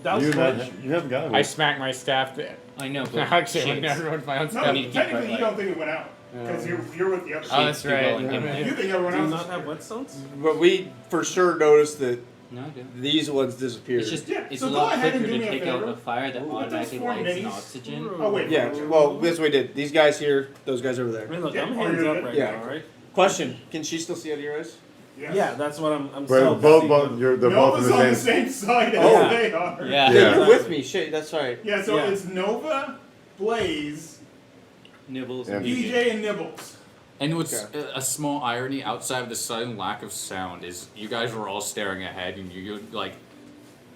That was You good. haven't got I it. smack my staff. I know, but Actually, I shit. never with my own No, staff. need to keep technically my you don't think it went out because you're with the others. Oh, that's Keep going, right. keep going. You think everyone Do you else? not is have here. whetstones? But we for sure noticed that No, I do. these ones disappeared. It's just Yeah, it's so a go lot ahead and quicker do to me a take out favor. a fire that Look at those automatically 4 lights and minis. oxygen. Oh wait. Yeah, well, that's what we did. These guys here, those guys over I there. mean, look, Yeah, I'm oh, hands you're up good. right Yeah. now, right? Question: can she still see out of your eyes? Yes. Yeah, that's what I'm Wait, so both, seeing. they're both Nova's in on the the same. same side as Oh. they are. Yeah. Yeah. You're with me. Shit, that's right. Yeah, so Yeah. it's Nova, Blaze, Nibbles Yeah. and PJ, and Nibbles. And what's a small irony outside of the sudden lack of sound is you guys were all staring ahead and you're like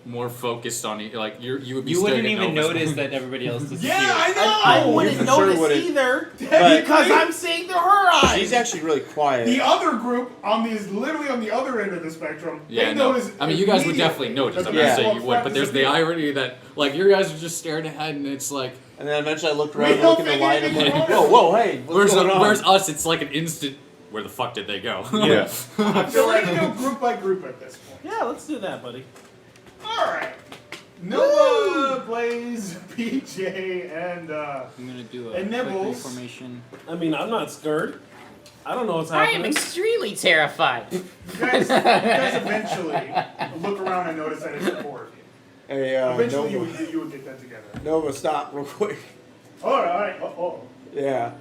more focused on it. Like you would be. You staring wouldn't at even Nova's- notice that everybody else disappeared. Yeah, I know. I wouldn't You for sure notice wouldn't. either But- because I'm seeing through her eyes. She's actually really quiet. The other group literally on the other end of the spectrum. Yeah, they no. notice I mean, you guys would immediately definitely notice. that I'm the not Yeah. saying smoke you would, but there's the disappeared. irony that like you guys are just staring ahead and it's like and then eventually I looked We around, don't looking at the think light. I'm anything's like, wrong. whoa, hey, what's going on? where's us? It's like an instant. Where the fuck did they go? Yeah. So we're gonna go group by group at this point. Yeah, let's do that, buddy. All right. Nova, Blaze, PJ, and I'm gonna do a And quick Nibbles. reformation. I mean, I'm not scared. I don't know what's I am happening. extremely terrified. you guys eventually look around and notice that it's the 4 of you. Hey, Eventually, Nova, you would get that together. Nova, stop real quick. All right. Oh. Yeah.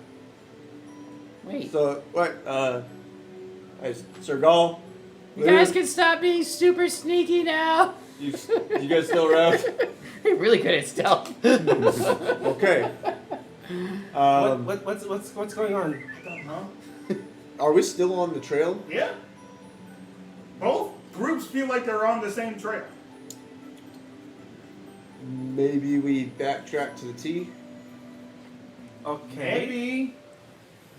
Wait. So what? Hey, Sir Gall. You guys can stop being super sneaky now. You guys still around? We're really good at stealth. Okay. What's going on? I don't know. Are we still on the trail? Yeah. Both groups feel like they're on the same trail. Maybe we backtrack to the T. Okay. Maybe.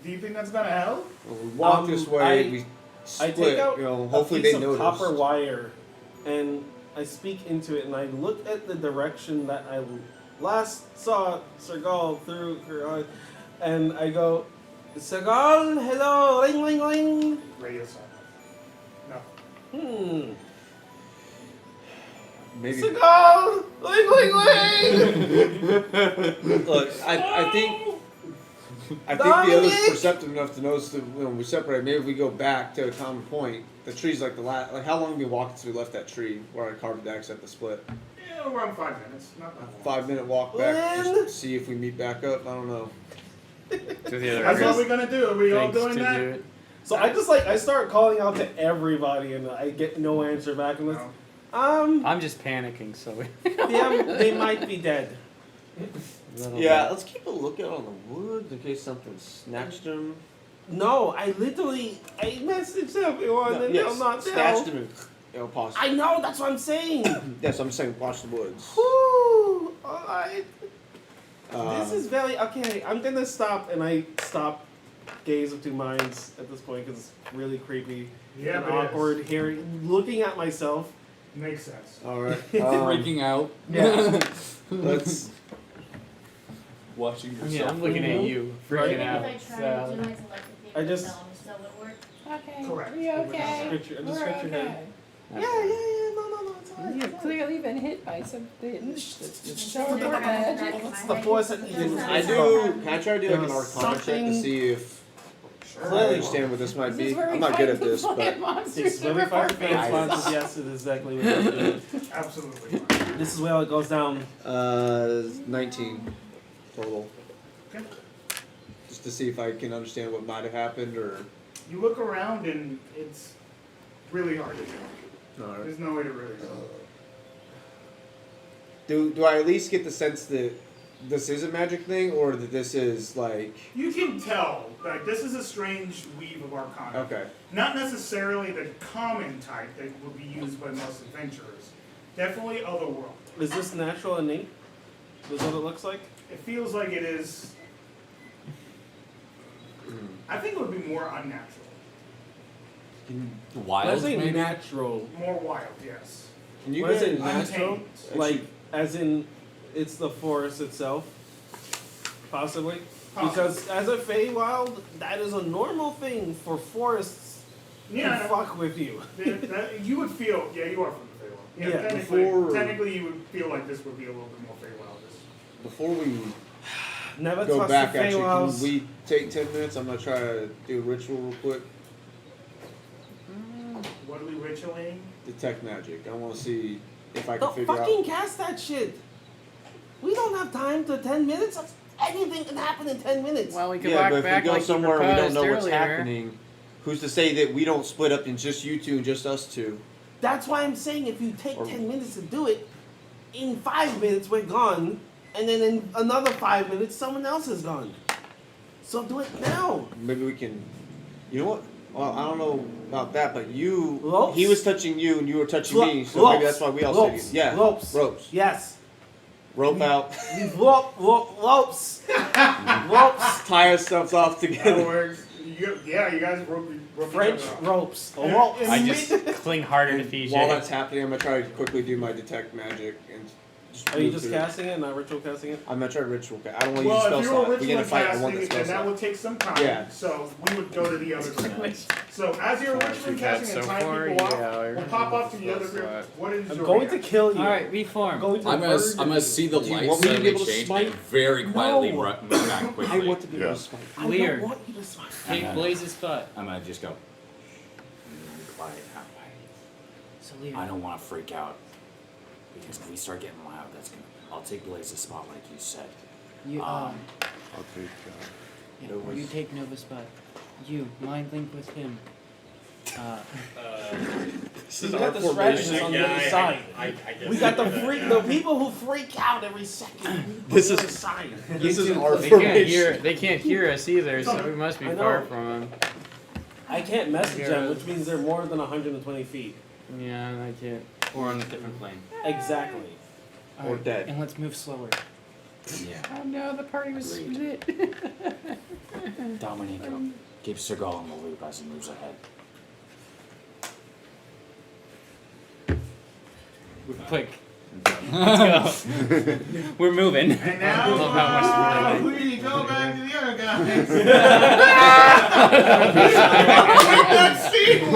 Do you think that's gonna help? We walk this way. We I split. take out You know, a hopefully piece they of notice. copper wire, and I speak into it, and I look at the direction that I last saw Sergal through her eyes, and I go, Sergal, hello, ring, ring, ring. Radio silence. No. Maybe. Sergal, ring, ring, ring. Look, I think the other's perceptive enough to notice that when we separate, maybe if we go back to a common point, the tree's like the last. Like, how long have we walked since we left that tree where I carved the axe at the split? Yeah, around 5 minutes. Not that long. 5-minute walk back, just When? to see if we meet back up. I don't know. To the other That's what guys. we're gonna do. Are we all Thanks doing to that? do it. So I start calling out to everybody, and I get no answer back. And No. I'm just panicking, so. they might be dead. Yeah, let's keep a lookout on the woods in case something snatched him. No, I messaged everyone, and yes, they'll not snatched tell. him and possible. I know, that's what I'm saying. Yes, I'm saying watch the woods. Whew, alright. This Um, is very okay. I'm gonna stop, and I stop Gaze of Two Minds at this point because it's really creepy Yeah, and but it is. awkward. Hearing, looking at myself. Makes sense. all right. Freaking out. Yeah. Let's. Watching yourself. Yeah, I'm looking at you, Right. freaking out. If I try to So. do my telepathy, I just- so it work. Okay. Correct. We okay? Scratch your We're head. okay. No, it's alright. You've clearly been hit by something. So Never we're happened magic. in What's my the head. force that It you doesn't did? I have do. Can I try to do like an There was arcana check to something- see if I Clearly. understand what this might This be? is where we I'm not fight good at the this, plant but monsters It's that really were far for from I- responses. Yes, it is exactly what it is. Absolutely fine. This is where it goes down. 19 total. Okay. Just to see if I can understand what might have happened, or You look around and it's really hard to tell. all right. There's no way to really tell. Do I at least get the sense that this is a magic thing, or that this is like You can tell, like, this is a strange weave of arcana. okay? Not necessarily the common type that would be used by most adventurers. Definitely otherworld. Is this natural innate? Is what it looks like? It feels like it is. I think it would be more unnatural. When I Wild, say maybe? natural, More wild, yes. Can you when I say get natural, untamed. like as in it's the forest itself, possibly. Because as a Feywild, that is a normal thing for forests Yeah, to fuck with you. You would feel, yeah, you are from the Feywild. Yeah, Yeah, technically you would feel like this would be a little bit more Feywildish. before we Never go trust back? the Actually, can Feywilds. we take 10 minutes? I'm gonna try to do a ritual real quick. What are we ritualing? Detect magic. I want to see if I can Don't figure fucking out. cast that shit. We don't have time to 10 minutes. Anything can happen in 10 minutes. Well, we could Yeah, walk but if we back go like you somewhere and we don't proposed know what's earlier. happening, who's to say that we don't split up in just you two and just us two? That's why I'm saying if you take Or- 10 minutes to do it, in 5 minutes we're gone, and then in another 5 minutes someone else is gone. So do it now. Maybe we can. You know what? Well, I don't know about that, but you. Ropes? He was touching you and you were touching Ro- me, so ropes. maybe that's why we all Ropes. said yeah. Ropes. Ropes. Yes. Rope out. Ropes. Ropes. Tie ourselves off In other together. words, you guys rope each French other up. ropes. And- Ropes. and I just cling harder to PJ. While that's happening, I'm gonna try to quickly do my detect magic and. Are you move just through. casting it, not ritual casting it? I'm gonna try ritual. I don't want to use Well, spell if you slot. were If we get ritual a fight, I want casting, the spell then that slot. would take some time. Yeah. So we would go to the other side. So as you're ritually We've had casting and so tying far, people yeah, off, we'll pop off to the other group. What is I'm your going to reaction? kill you. Alright, reform. I'm going to I'm murder gonna you. see the Do you light want me to be suddenly able to change smite? and very quietly No. move back quickly. I want to be able Yeah. to smite. I Lear. don't want you to smite. Take Blaze's spot. I'm gonna just go. Quiet. So Lear. I don't want to freak out because if we start getting loud, that's gonna. I'll take Blaze's spot like you said. You I'll take. yeah, Nova's. you take Nova's spot. You mind link with him. We got the strategist on the other side. We got the people who freak out every second. This on is- the other side. This is our They can't formation. hear. They can't hear us either, so we must be I far know. from them. I can't message Hear them, us. which means they're more than 120 feet. Yeah, I can't. Or on a different plane. Exactly. Or Alright, dead. And let's move slower. Yeah. Oh no, the party was Agreed. split. Dominico, keep Seagal in the loop as he moves ahead. Quick. Let's go. We're moving. And now, I love how much we're moving. we go back to the other guys.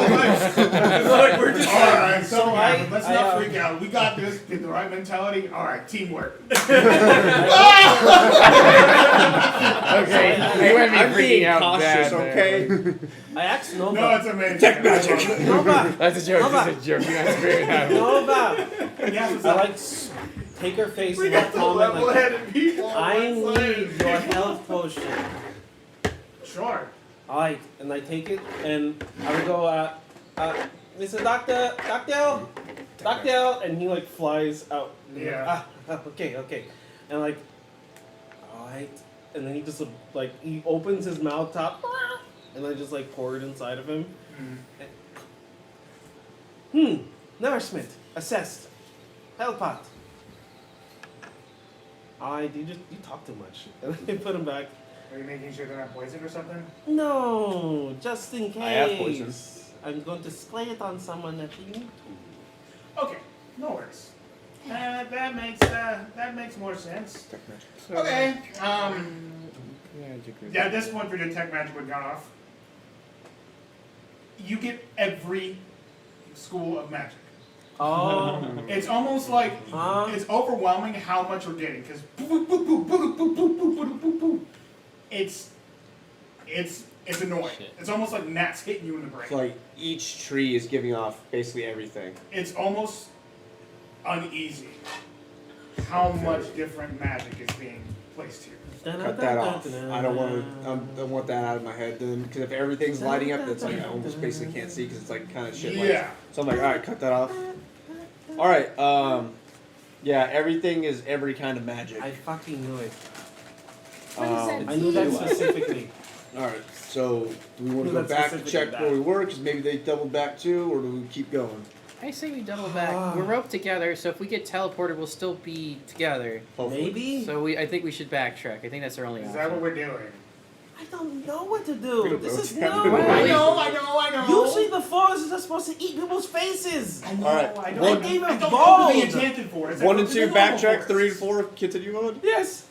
Look, we're just all right. So let's not freak out. We got this. Get the right mentality. All right, teamwork. Okay, you wouldn't be I'm freaking being out cautious, bad there. okay? I asked Nova. No, it's amazing. Tech magic. Nova. That's a joke. That's a joke. You guys figured it out. Nova. Yes, it's I like, like take her face we and got the comment like, level-headed people. on I one side. need your health potion. Sure. Alright, and I take it and I would go, Mr. Doctor, and he like flies out. Yeah. Okay. And like, alright. And then he just like, he opens his mouth top and I just like pour it inside of him. Nourishment. Assessed. Health pot. You talk too much. Put them back. Are you making sure they're not poisoned or something? No, just in case. I have poison. I'm going to spray it on someone that you need to. Okay, no worries. That makes more sense. Okay. Yeah, at this point, for detect magic would gone off. You get every school of magic. Oh. It's almost like it's overwhelming how much we're getting because it's annoying. Shit. It's almost like gnats hitting you in the brain. It's like each tree is giving off basically everything. It's almost uneasy how much different magic is being placed here. Cut that off. I don't want that out of my head then, because if everything's lighting up, that's like I almost basically can't see because it's like kind of shit. Yeah. So I'm like, all right, cut that off. All right. Yeah, everything is every kind of magic. I fucking knew it. Um, I knew that specifically. all right. So do we want to No, go that's back, specifically check that. where we were, because maybe they doubled back too, or do we keep going? I say we double back. We're roped together, so if we get teleported, we'll still be together. Hopefully. Maybe? So I think we should backtrack. I think that's our only Is option. that what we're doing? I don't know what to do. This is new. I know. Usually the forests are supposed to eat people's faces. I know. All right. I I don't. gave I him don't know what gold. we enchanted for. Is that 1 and for 2 the normal backtrack, forest? 3 and 4 continue on. Yes.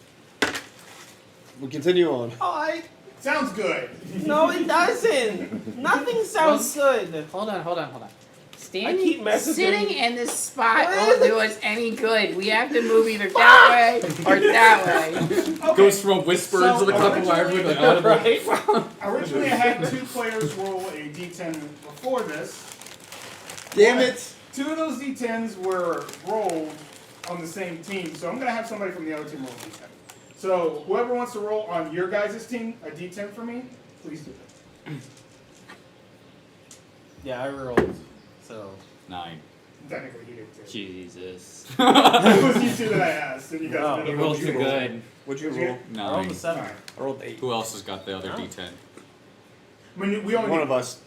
We continue on. Alright. Sounds good. No, it doesn't. Nothing sounds good. Hold on. I keep messaging. Sitting in this spot won't do us any good. We have to move either that way or that way. Okay. Goes from whisper So, to the cup of originally- like audible. Right? Originally, I had 2 players roll a d10 before this. Damn it! 2 of those d10s were rolled on the same team, so I'm going to have somebody from the other team roll a d10. So whoever wants to roll on your guys' team a d10 for me, please do that. Yeah, I rolled. So 9. Technically, he did too. Jesus. It was you 2 that I asked, and you guys No. did You it. rolled too good. What'd you Did you? roll? I rolled a 9. 7. Alright. I rolled 8. Who else has got the other Oh. D10? I mean, we only One need- of us.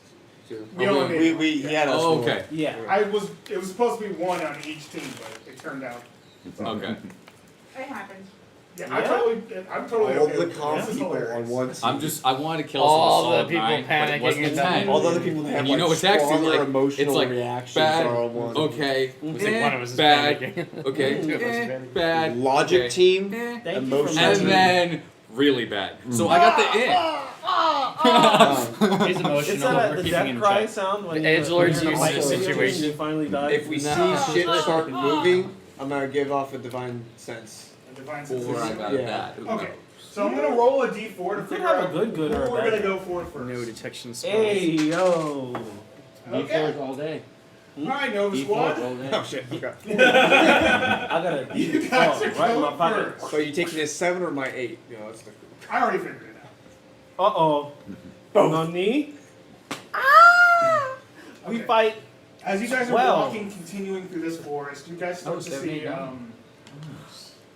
Two. We only need- He had us. Oh, roll. okay. Yeah. It was supposed to be 1 on each team, but it turned out. Okay. It happened. Yeah, Yeah? I'm totally All okay the with calm this. This is people hilarious. on one team. I wanted to kill All some the solid people 9, but it wasn't a panicking and 10. All the other people that have And you like know, it's actually stronger like- emotional it's like reactions bad, are on one. Okay. It's like one of us is bad. panicking. Okay. Two of us is panicking. Bad. Logic okay. team. Thank you Emotional for And mentioning. then really bad. So I got the He's It's emotional. that We're the keeping death him cry checked. sound when The edgelords you're use like, this and situation. you finally die. If we see shit start moving, I'm gonna give off a divine sense. A divine in. Or I sensation. got Yeah. that. Who Okay, knows? so I'm gonna roll a d4 to You could figure have a out good or who a we're bad. gonna go for first. No detection spells. Hey yo. Okay. D4s all day. All right, Nova D4s Squad. all day. Oh shit. Okay. I got a You D4 guys are right in my going pocket. first. So you taking this 7 or my 8? You know, that's the. I already figured it out. Uh-oh. Nani? We Okay. fight. As you guys are Well. walking, continuing through this forest, you guys start Oh, to 78 see. down.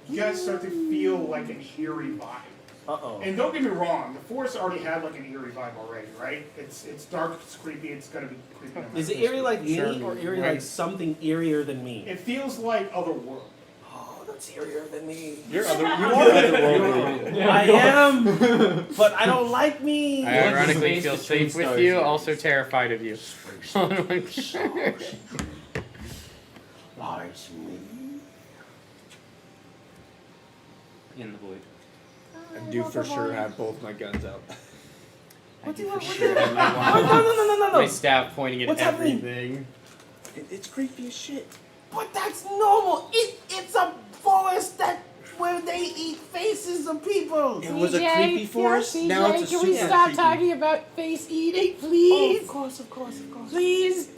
You guys start to feel like an eerie vibe. Uh-oh. And don't get me wrong, the forest already had like an eerie vibe already, right? It's dark, it's creepy, it's gonna be creepy. no matter Is it what. eerie like me or eerie Right. like something eerier than me? It feels like otherworld. Oh, that's eerier than me. You're otherworldly. I am, but I don't like me. I ironically Space feel between safe with stars. you, also terrified of you. In the void. I do for sure have both my guns out. What do you want? Sure, have No. my staff pointing at What's happening? everything. It's creepy as shit. But that's normal. It's a forest where they eat faces of people. It was a creepy forest. Now it's a can super we stop creepy. talking about face eating, Oh, please? of course. Please.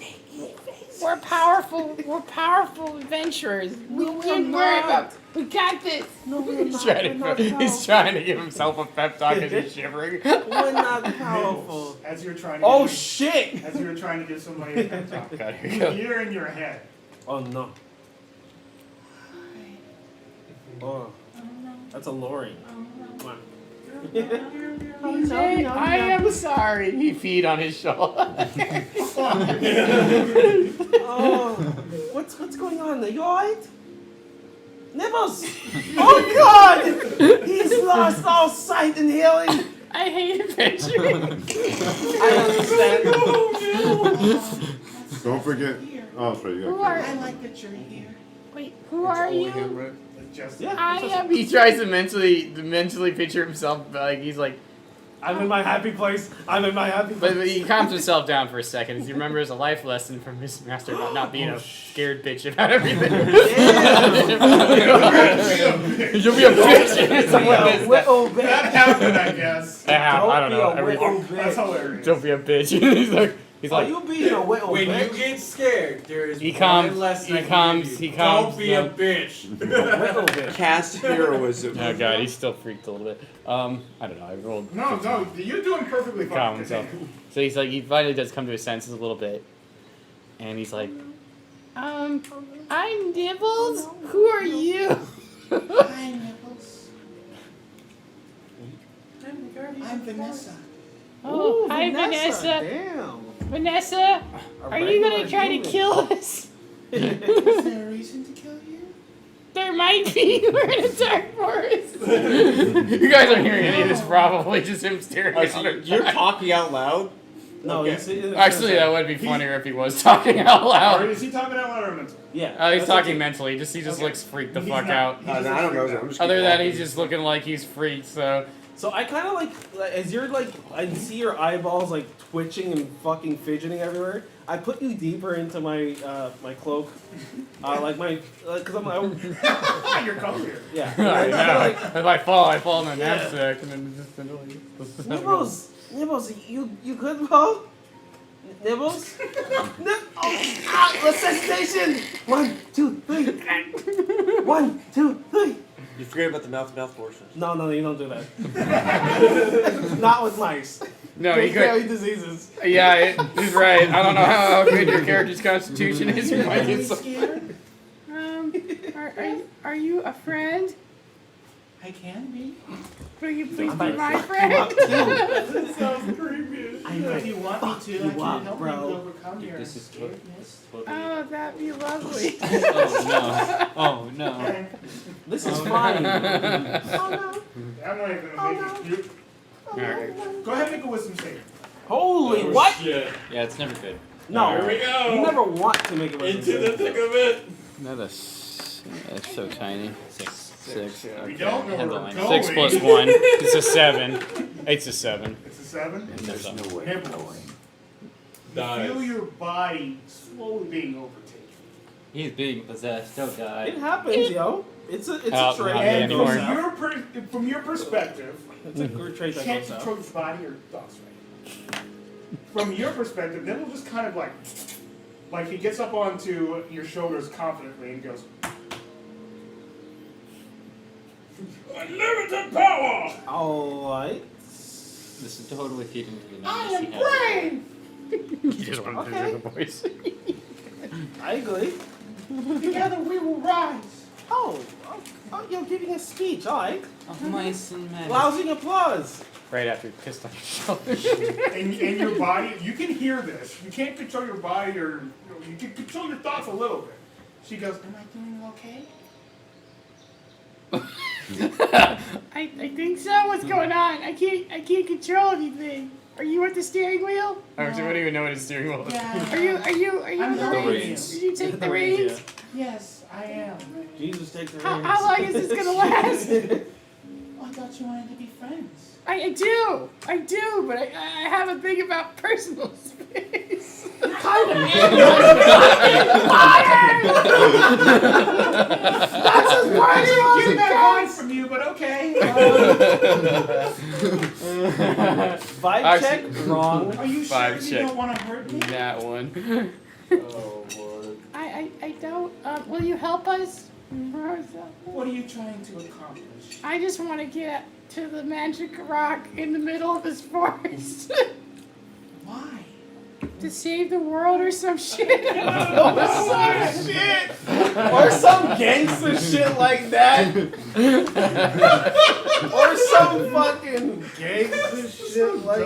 We're powerful. We're powerful adventurers. We No, can't we're worry not. about. We got this. No, we're not. He's trying to give himself a pep talk as he's shivering. We're not powerful. Nibbles, as you're trying to Oh give, shit! as you were trying to give somebody a pep talk. God, here You we go. hear in your head. Oh no. Oh, Oh no. that's a Lori. Oh no. Come on. PJ, I am sorry. He peed on his shoulder. Oh, what's going on? Are you alright? Nibbles! Oh God! He's lost all sight and hearing. I hate adventuring. I understand. Don't forget. Oh, sorry. You Who got are? I like that you're here. Wait, who are Only you? him, right? Just I am. He tries to mentally picture himself like he's like. I'm in my happy place. I'm in my happy place. But he calms himself down for a second. He remembers a life lesson from his master about not being a scared bitch about everything. You'll be a bitch. That happened, I guess. I don't know. That's hilarious. Don't be a bitch. he's Are like, you being a little When bitch? you get scared, there is He one calms- lesson he I can calms- give he you. calms Don't be a them. bitch. Little bitch. Cast heroism. oh god, he's still freaked a little bit. I don't know. I rolled. No, you're doing perfectly fine. Calm himself. So he's like, he finally does come to his senses a little bit, and he's like, I'm Nibbles. Who are you? Hi, Nichols. I'm Vanessa. Oh, Ooh, hi, Vanessa. Damn. Vanessa, are you gonna try to kill us? Is there a reason to kill you? There might be. We're in a dark forest. you guys aren't hearing any of this probably, just him staring Oh, so at you're talking out loud? No, Okay. Actually, that would be funnier if he was talking out Or loud. is he talking out loud or mental? Yeah. Oh, he's that's talking what mentally. He just Okay. looks freaked the He's fuck not- out. he I just don't know. freaked I'm just Other keep than that, walking. he's just looking like he's freaked. So So I kind of like as you're like, I see your eyeballs like twitching and fucking fidgeting everywhere. I put you deeper into my my cloak, like my, cause I'm You're cozier. yeah. I know. Like, If I fall in the Yeah. knapsack and then just Nibbles, you good, bro? Nibbles? Resuscitation! 1, 2, 3. 1, 2, 3. You forget about the mouth portion. No, you don't do that. Not with mice. No, They he carry could. diseases. Yeah, he's right. I don't know how good your character's constitution is. You might Are you get some. scared? Are you a friend? I can be. Will you please I'm be about my to- friend? That sounds creepy. I know if you want me to, I can want, help bro. you overcome your This is scaredness. Oh, that'd be lovely. Oh no. This is fine. I'm not even gonna make you. Alright. Go ahead and make a wisdom save. Holy what? Shit. Yeah, it's never good. No, Here we go. you never want to make a Into the thick of it. No, that's so tiny. Six. We don't know where we're going. 6 plus 1. It's a 7. It's a 7. It's a 7. There's no way. Nibbles. You Nice. feel your body slowly being overtaken. He's being possessed. Don't It die. happens, yo. It's a Oh, trait not that And anymore. goes out. from your perspective, It's a good trait you that can't goes out. control his body or thoughts, right? From your perspective, Nibble just kind of like he gets up onto your shoulders confidently and goes, "Unlimited power! Alright. This is totally feeding to the I numbness am he has. brave! You just wanted to Okay. hear the voice. I agree. Together we will rise. Oh, you're giving a speech, alright. Of mice and men. Lousing applause. Right after he pissed on your shoulder. And your body, you can hear this. You can't control your body or you can control your thoughts a little bit. She goes, Am I doing okay? I think so. What's going on? I can't control anything. Are you at the steering wheel? I don't even know what his steering wheel is. Yeah. Are you I'm on the helping reins? you. Did you take the reins? Yes, I am. Jesus takes the How, reins. how long is this gonna last? I thought you wanted to be friends. I do, but I have a thing about personal space. Kind of. That's as far as "Get it that goes. line from you, but okay." Vibe check, wrong. Are you sure Vibe you check. don't want to hurt me? That one. Oh, Lord. I don't. Will you help us? What are you trying to accomplish? I just want to get to the magic rock in the middle of this forest Why? to save the world or some shit. Shit! Or some gangster shit like that. Or some don't fucking gangster shit like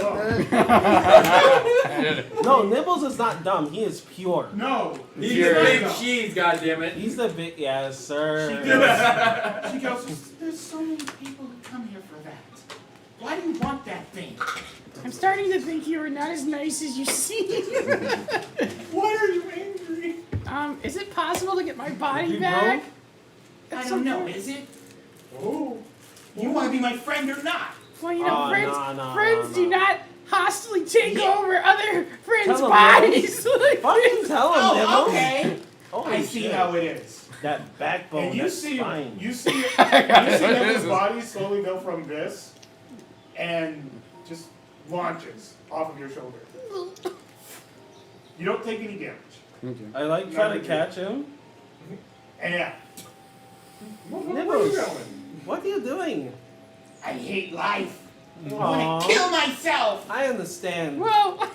that. No, Nibbles is not dumb. He is pure. No. He's the big cheese, goddammit. He's the big, yes, sir. She goes, there's so many people who come here for that. Why do you want that thing? I'm starting to think you are not as nice as you seem. Why are you angry? Is it possible to get my body You back? I don't know, is it? Oh. You want to be my friend or not? Well, you know, Oh, friends, no, friends do no. not hostily take over other friends' Tell 'em, bodies. Fucking tell him, Oh, Nibbles. okay. Holy I see shit. how it is. That backbone, And you that's see, fine. you see Nimble's body slowly go from this and just launches off of your shoulder. You don't take any damage. I like trying to catch him. And yeah. Where are you Nibbles, going? what are you doing? I hate life. I Aw. want to kill myself. I understand. Well,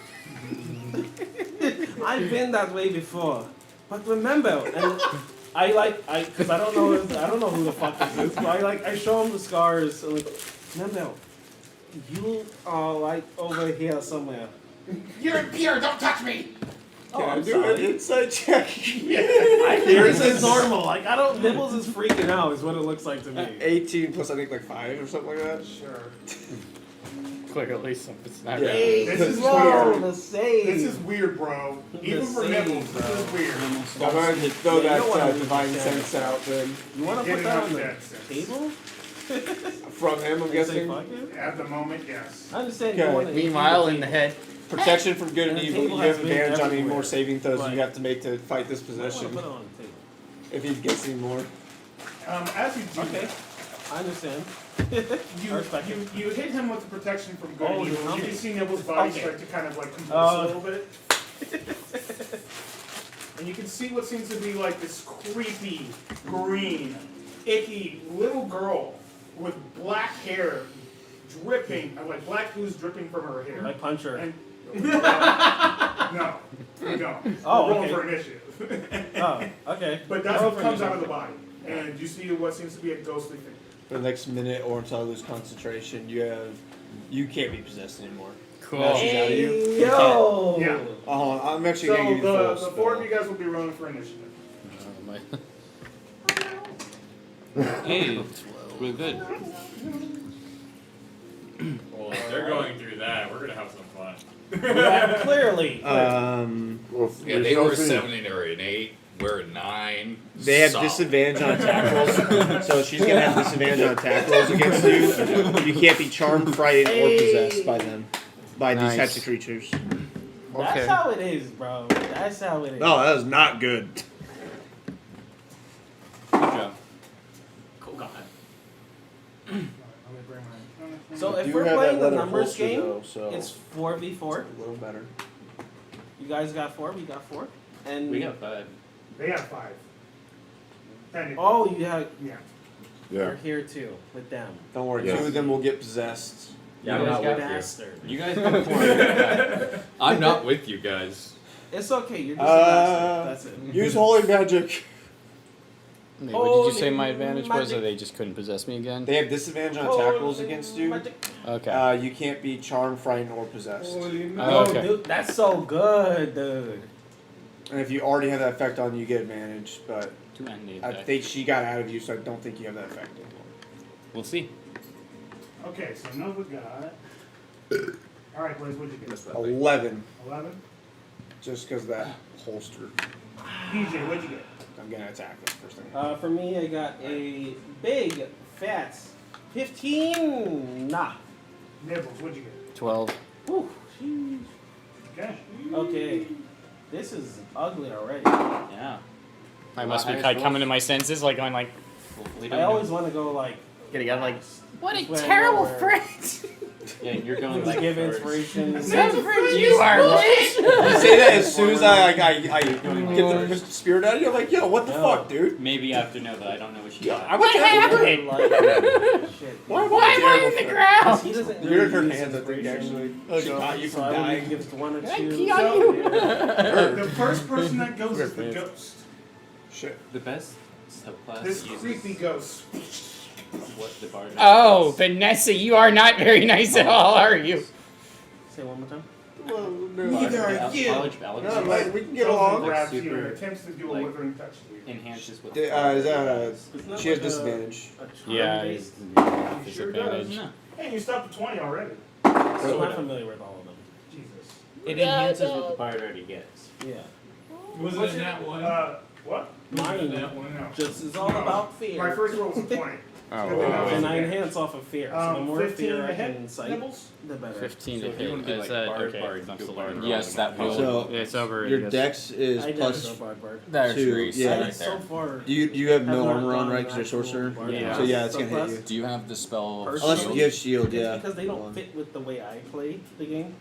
I've been that way before. But remember, and because I don't know who the fuck this is, but I show him the scars, and remember, you are over here somewhere. You're impure. Don't touch me. Oh, Can I I'm do sorry. an insight check? I think this is normal. Nibbles is freaking out, is what it looks like to me. 18 plus I think like 5 or something like that. Sure. Clearly something's not Yeah. right. This is Whoa, weird. the save. This is weird, bro. Even for same, Nibbles, bro. this is weird. I'm going to throw Yeah, you don't wanna that lose divine the sense out then. You want to Get put it that out on the that sense. table? From him, I'm Say guessing. fuck it? At the moment, yes. I understand Okay. you want to Meanwhile, in the head. Protection from good and And the evil. You table have has been advantage on any everywhere. more saving throws Right. you have to make to fight this I want to possession. put it on the table. If he gets any more. As you do Okay. that, I understand. you hit him with the protection from good Oh, and you're evil. You humming. can see Nibble's body Okay. start to kind of like convulse Oh. a little bit. And you can see what seems to be like this creepy, green, icky little girl with black hair dripping, like black ooze dripping from her hair. I punch her. And no, you don't. Oh, We're rolling okay. for initiative. Oh, okay. But that's Roll what for comes out initiative. of the body. And you see what seems to be a ghostly thing. For the next minute or until I lose concentration, you can't be possessed anymore. Cool. Now she's out of you. Hey, yo! Yeah. Oh, I'm actually So gonna give you the the full four of spell. you guys will be rolling for initiative. Hey, really good. Well, if they're going through that, we're gonna have some fun. Yeah, clearly. Well, Yeah, they were 7 or an 8. We're a 9. They have Solid. disadvantage on attack rolls, so she's gonna have disadvantage on attack rolls against you. You can't be charmed, frightened, or possessed by them, by these Nice. types of creatures. That's how it is, bro. That's how it is. No, that is not good. Good job. Cool God. So if You we're have playing that the letter numbers holster, game, though, so it's 4v4. a little better. You guys got 4, we got 4. And We got 5. They have 5. Technically. oh, you have Yeah. Yeah. you're here too with them. Don't worry, Yes. 2 of them will get possessed. Yeah, I'm You not guys with got you. Bastard. You guys come forward. I'm not with you guys. It's okay. You're just a bastard. That's it. Use holy magic. What did you say my Holy advantage was, or magic. they just couldn't possess me again? They have disadvantage on attack rolls against you. Okay. You can't be charmed, frightened, or possessed. Oh, No, okay. dude, that's so good, dude. And if you already have that effect on you, you get advantage. But To end the I attack. think she got out of you, so I don't think you have that effect anymore. We'll see. Okay, so Nova got. Alright, Blaze, what'd you get? 11, 11? just because that holster. PJ, what'd you get? I'm gonna attack that first thing. For me, I got a big, fat 15. Nah. Nibbles, what'd you get? 12. Whew, sheesh. Okay. Okay. This is ugly already. Yeah. I must be highest coming to my senses, like going like. I always want to go like. Gotta get like. what a That's where I know terrible where- friend. Yeah, you're going Just like. give first. inspiration. You are bullshit. You say that as soon as I get the spirit out of you, I'm like, yo, what the No. fuck, dude? Maybe after Nova, I don't know what she got. I'm What a terrible happened? friend. Shit. Why am Why I am I terrible in the friend? ground? He doesn't really You're in her use hands, I think, inspiration. actually. She So- got you so from I would dying. give one or Can I two. key on So, you? the first person that goes is the ghost. Shit. The best subclass This uses creepy ghost what the bard. Oh, Vanessa, you are not very nice at all, are you? Say it one more time. Well, Neither are you. Knowledge No, balance. like, we can get Goes and along. grabs you Super, and attempts to do a like, withering touch to you. enhances with. Is that Isn't that she has like a- disadvantage. a charm Yeah, based? it's You sure does. disadvantage. Hey, you stopped at 20 already. So I'm not familiar with all of them. Jesus. It enhances what the bard already gets. Yeah. Was What's it in your- that one? What? Mine that one? No. just is all No. about fear. My first roll was a 20. Oh, Good thing that was And I advantage. enhance off of fear. So the more 15 fear I to hit, can incite, Nibbles? the better. 15 So to if you hit. want to be Is like that bard, okay? bard, That's do the bard. Lord. Yes, that will. So It's over. your I guess. dex is I never plus go bard. There's two, Reese yeah. right So there. far. you have no have not armor on, gone right? Because you're actual sorcerer. bard. Yeah. So yeah, it's gonna hit you. Do you have the spell? Personally, Unless you have shield, It's yeah. because they don't fit with the way I play the game.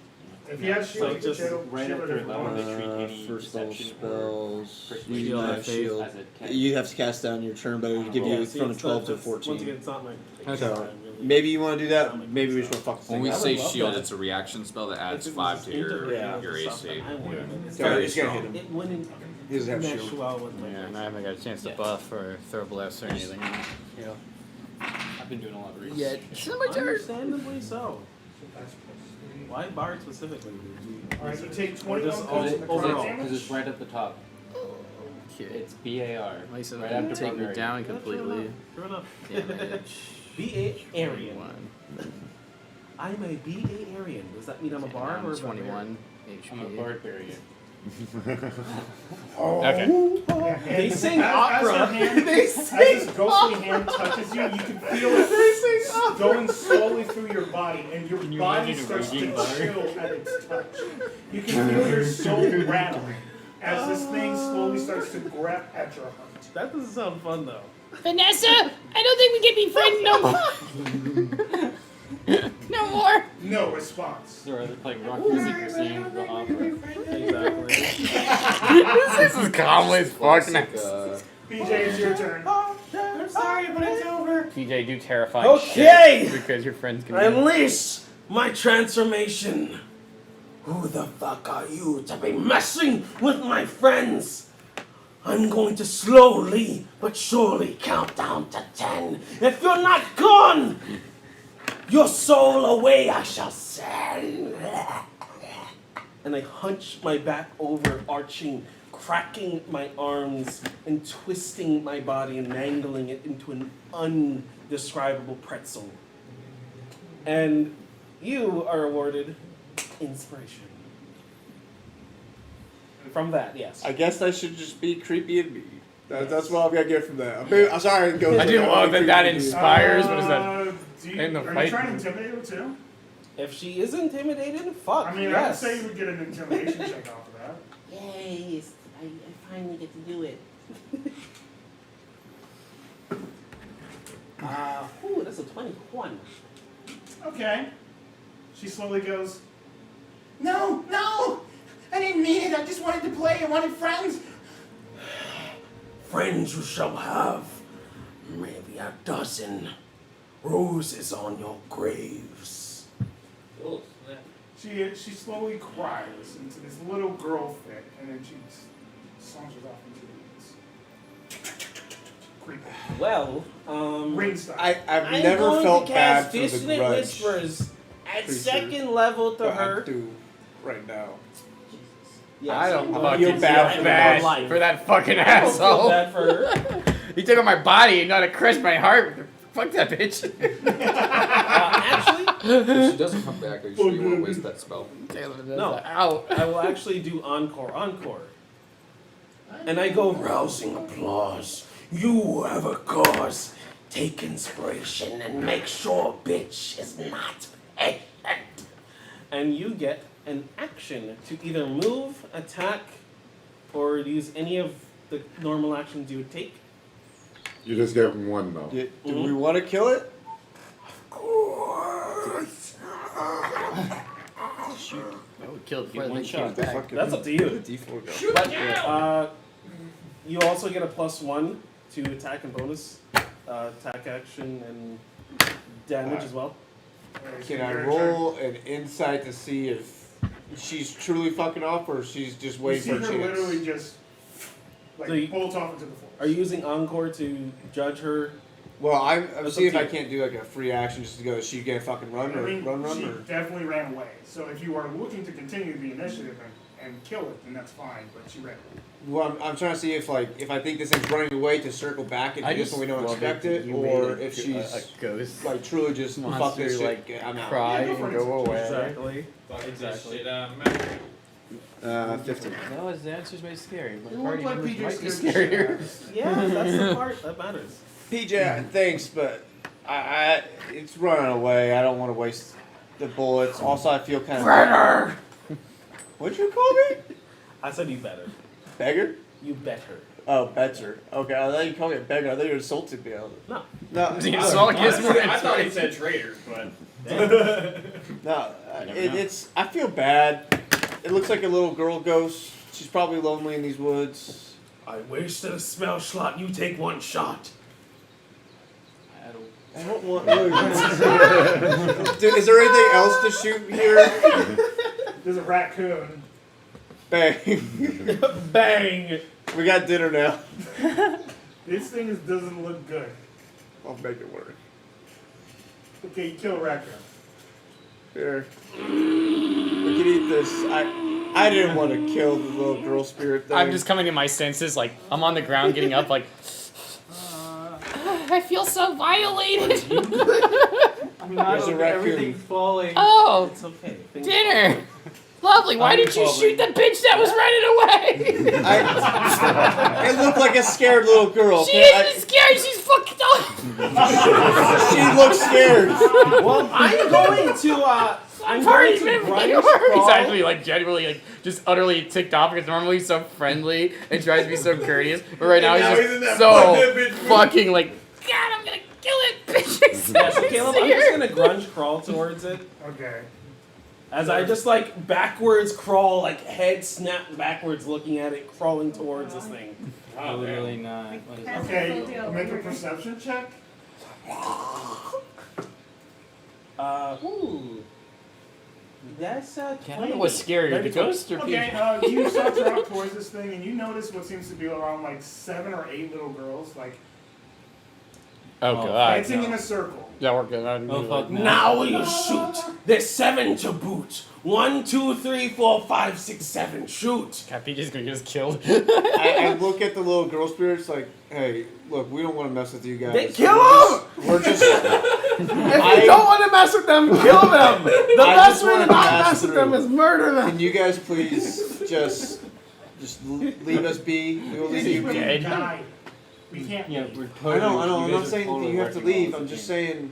If you have shield, So you just can shield right shield after it level, if they treat any First level deception spells. or You do persuasion not have shield. as a can- You have to cast down your turn, but it would give you see, from a it's 12 not- to it's- 14. Once again, it's not my. Okay. So maybe you want to do that. Maybe we just want to fuck the When thing we up. say love shield, that. it's a reaction spell that adds If it 5 was to your integrated Yeah. with AC. something I wanted, it's Sorry, Very it's gonna hit strong. him. It wouldn't He doesn't have mesh shield. well with my Yeah, face. and I haven't got a chance to Yeah. buff or throw blast or anything. Yeah. I've been doing a lot of research. Yeah, it's my turn. Understandably so. Why Bard specifically? Alright, you take 21 Just points all- of overall, necrotic Because damage. it's right at the top. It's BAR. Lisa Right didn't after take me barbarian. down completely. True enough. Damage. Be a Aryan. 21. I'm a BA Aryan. Does that mean I'm a bard or a 21 I'm a HP. barbarian. Okay. They sing As opera. your hand- They as this ghostly hand touches you, you can feel it going slowly through your body, and your you body imagine a starts to raging bar? chill at its touch. You can feel your soul rattle as this thing slowly starts to grab at your heart. That doesn't sound fun though. Vanessa, I don't think we can be friends no more. No more. No response. They're either playing rock music or singing the opera. Exactly. This is calmly as fuck now. BJ, it's your turn. I'm sorry, but it's over. TJ, do terrifying Okay. shit because your friends can I be. unleash my transformation. Who the fuck are you to be messing with my friends? I'm going to slowly but surely count down to 10. If you're not gone, your soul away I shall send. And I hunch my back over, arching, cracking my arms, and twisting my body and mangling it into an undescribable pretzel. And you are awarded inspiration. From that, yes. I guess I should just be creepy and mean. That's what I'm gonna get from that. I'm sorry, go. I do love that that inspires. What is that? Do you, In the are you fight? trying to intimidate her too? If she is intimidated, fuck I mean, I would yes. say you would get an intimidation check off of that. Yes, I finally get to do it. Ooh, that's a 21. Okay. She slowly goes, No, no! I didn't mean it. I just wanted to play. I wanted friends. Friends you shall have, maybe a dozen roses on your graves. She slowly cries into this little girl fit, and then she saunters off into the woods. Creepy. Well, Ring style. I've I'm never going felt to bad cast for the Dissonant grudge. Whispers at Creature. second level to But her. I do right now. Yes, I don't I'm going fucking to bad feel for her bad life. for that fucking I don't feel asshole. bad for her. He took on my body and not to crush my heart. Fuck that bitch. Actually, If she doesn't come back, are you sure you want to waste that spell? No. Ow. I will actually do encore. And I go, rousing applause. You have a cause. Take inspiration and make sure bitch is not patient. And you get an action to either move, attack, or use any of the normal actions you would take. You just get one though. Do we want to kill it? I would kill it Get one before they shot. came back. That's up to you. D4 go. But you also get a +1 to attack and bonus attack action and damage as well. Can I roll an insight to see if she's truly fucking off or she's just You waiting see for her a chance? literally just So you- bolt off into the floor. Are you using encore to judge her Well, I'm That's seeing if up I to you. can't do like a free action just to go. Is she gonna fucking run or I mean, run she or? definitely ran away. So if you are looking to continue the initiative and kill it, then that's fine. But she ran away. Well, I'm trying to see if if I think this thing's running away to circle back and do this when we don't expect it, or if she's a ghost like truly just fuck monster this like shit. I'm out. cry Yeah, and go for go it. away. Exactly. Fuck this shit, 15. No, his answer's very scary. My It looked party like members PJ might be scared the shit out scarier. of us. Yeah, that's the part that matters. PJ, thanks, but I it's running away. I don't want to waste the bullets. Also, I feel kind of. What'd you call me? I said you better. Beggar? You better. Oh, better. Okay, I thought you called me a beggar. I thought you insulted me. No. No. The insult gives more I thought he said traitors, but. No, it's. I feel bad. It looks like a little girl ghost. She's probably lonely in these woods. I wasted a spell slot. You take one shot. I don't want. Dude, is there anything else to shoot here? There's a raccoon. Bang. Bang. We got dinner now. This thing doesn't look good. I'll make it work. Okay, you kill a raccoon. Here. We can eat this. I didn't want to kill the little girl spirit thing. I'm just coming to my senses, like I'm on the ground getting up, like I feel so violated. There's a raccoon. Everything's falling. Oh, It's okay. Things dinner. Lovely. Why didn't you shoot the bitch that was running away? It looked like a scared little girl. She Okay? isn't scared. She's fucked up. She looks scared. Well, I'm going to. I'm going to grunge He's crawl. actually like genuinely like just utterly ticked off because normally he's so friendly and tries to be so courteous, but right now Now he's he's in just that so fucking bitch mood. fucking like God, I'm gonna kill it, bitch. Yeah, so Caleb, I'm just gonna grunge crawl towards it. Okay. As I just like backwards crawl, like head snap backwards, looking at it, crawling towards this thing. Literally not. What is that? Okay, make a perception check. Ooh. That's I don't know 20. what's scarier, the Maybe ghost or Okay, people? you start to walk towards this thing, and you notice what seems to be around like 7 or 8 little girls, like Oh god. dancing in a circle. Yeah, we're good. Oh fuck no. Now will you shoot? There's 7 to boot. 1, 2, 3, 4, 5, 6, 7. Shoot. Capi's gonna get us killed. I look at the little girl spirits like, hey, look, we don't want to mess with you guys. They kill them! We're just. If you don't want to mess with them, kill them. The I best just way to wanna not pass mess with them through. is murder them. Can you guys please just leave us be? We will This leave is you where be. you dead. die. We can't. Yeah, we're I totally. know. I'm you not guys are saying totally that you have to working all leave. the I'm just same. saying.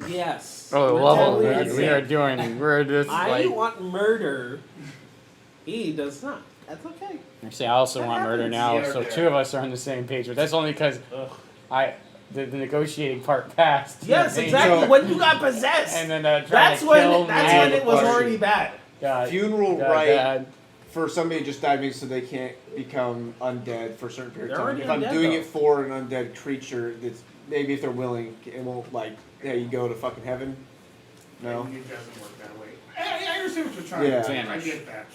Yes. Oh, We're level, totally man. the We are same. doing. We're just I like. want murder. He does not. That's okay. Actually, I also That want murder happens. now, Yeah, so okay. 2 of us are on the same page. But that's only because Ugh. the negotiating part passed. Yes, And- exactly. So- when you got possessed, And then trying that's to when kill that's me. when it was Question. already bad. God, Funeral God, rite God. for somebody who just died means so they can't become undead for a certain period of They're time. already If I'm undead, doing though. it for an undead creature, that's maybe if they're willing, it won't like, yeah, you go to fucking heaven. No. It doesn't work that way. I understand what you're trying Yeah. to do. I Vanish. get that.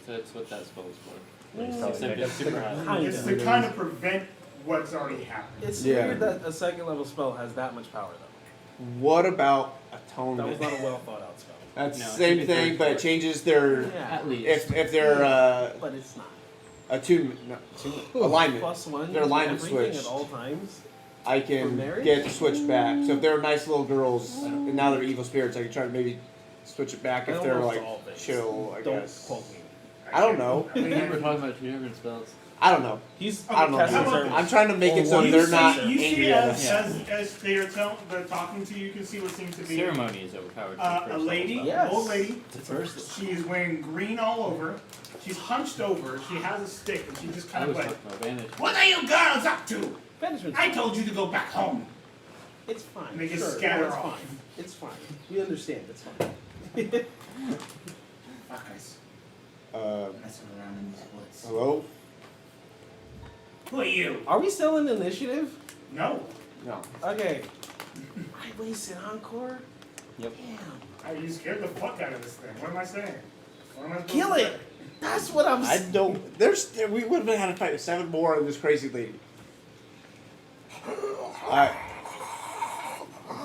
So that's what that spell is for. Mm. Except it's super high. Kind It's of. to kind of prevent what's already happened. It's Yeah. weird that a second level spell has that much power, though. What about That atonement? was not a well thought out spell. That's No, the it same should be thing, third but it force. changes their Yeah, At least. if they're but it's not. attunement, no, attunement, alignment. +1 Their to alignment everything switched. at all times. I For can marriage? get it switched back. So if they're nice little girls and now they're evil spirits, I can try to maybe switch it back I if don't they're know if like it's all things. chill. I Don't guess. quote me. I don't know. I mean, We're talking about 2 different spells. I don't know. He's I don't know. casting How about certain- I'm trying to make it so You they're see- not you see angry at as, us. as they're talking to you, you can see what seems to be Ceremony is overpowered. for a first lady, level Yes. an old lady. spell. First. She is wearing green all over. She's hunched over. She has a stick, and she just I kind of was like, talking about bandage. "What are you girls up to? Banishment's I fine. told you to go back home." It's fine. And they just sure, scatter it's off. fine. It's fine. We understand. It's fine. Fuckers. Messing around in these woods. Hello? Who are you? Are we still in initiative? No. No. Okay. I wasted encore. Yep. Damn. You scared the fuck out of this thing. What am I saying? What am I supposed Kill to it. That's what I'm. I don't. There's. We would have had to fight with 7 more of this crazy lady. Alright.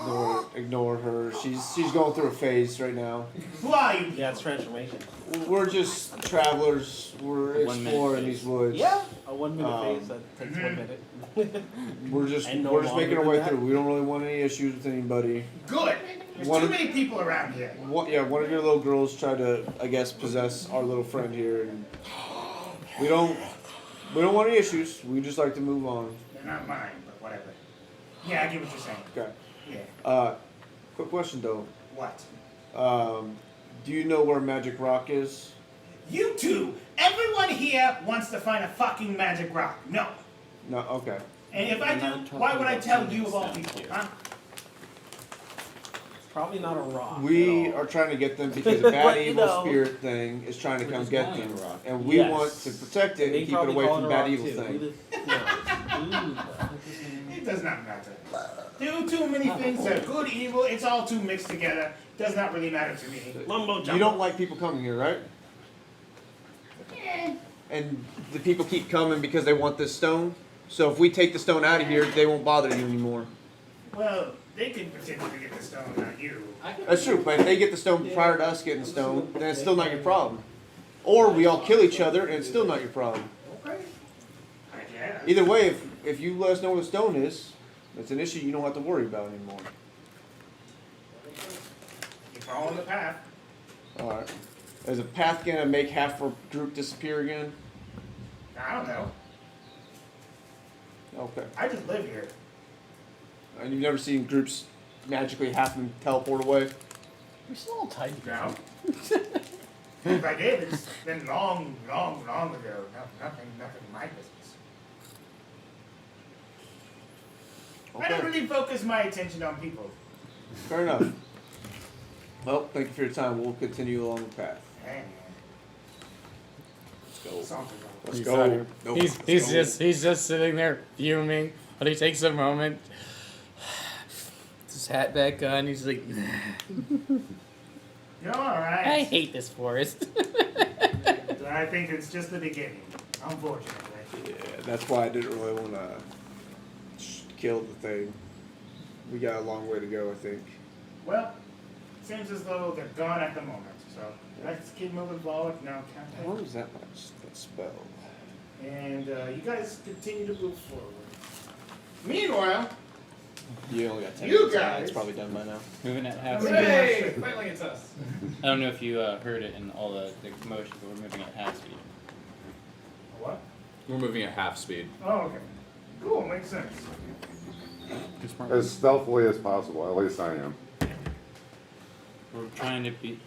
Ignore her. She's going through a phase right now. Who are you? Yeah, it's transformation. We're just travelers. We're 1 minute exploring phase. these woods. Yeah, a 1 minute phase that takes 1 minute. We're just And no we're just making our longer way than through. that. We don't really want any issues with anybody. Good. There's One too of- many people around here. One of your little girls tried to, I guess, possess our little friend here, and we don't want any issues. We just like to move on. They're not mine, but whatever. Yeah, I get what you're saying. Okay. Yeah. Quick question though. What? Do you know where Magic Rock is? You two, everyone here wants to find a fucking magic rock. No. No. Okay. And if I I'm do, not talking why would I about tell something you of all down people, here. huh? It's probably not a rock. We at all. are trying to get them because a bad But, you evil know. spirit thing is trying to We're come just get calling it them, a rock. and we Yes. want to protect it They and keep it probably away call from it a bad rock, evil too. thing. It does not matter. Too many things that are good, evil, it's all too mixed together. Does not really matter to me. Mumbo jumbo. You don't like people coming here, right? Eh, And the people keep coming because they want this stone. So if we take the stone out of here, they won't bother you anymore. well, they can pretend to get the stone, not you. That's true, but if they get the stone prior to us getting the stone, then it's still not your problem. Or we all kill each other and it's still not your problem. Okay. I guess. Either way, if you let us know where the stone is, it's an issue you don't have to worry about anymore. You're following the path. Alright. Is a path gonna make half our group disappear again? I don't know. Okay. I just live here. And you've never seen groups magically half them teleport away? We're still all tied No. together. If I did, it's been long, long, long ago. No, nothing my business. I don't Okay. really focus my attention on people. Fair enough. Well, thank you for your time. We'll continue along the path. Hey, Let's go. something wrong. Let's He's go. not here. Nope, He's let's go. just sitting there fuming, but he takes a moment. His hat back on. He's like, You're alright. I hate this forest. I think it's just the beginning, unfortunately. Yeah, that's why I didn't really want to kill the thing. We got a long way to go, I think. Well, seems as though they're gone at the moment, so let's keep moving forward now, How Captain. is that much? That spell? And you guys continue to move forward. Meanwhile, You only got 10 You minutes. guys- It's probably done by now. Moving at half Hooray! speed. Finally it's us. I don't know if you heard it in all the commotion, but we're moving at half speed. what? We're moving at half speed. Oh, okay. Cool, makes sense. As stealthily as possible, at least I am. We're trying to be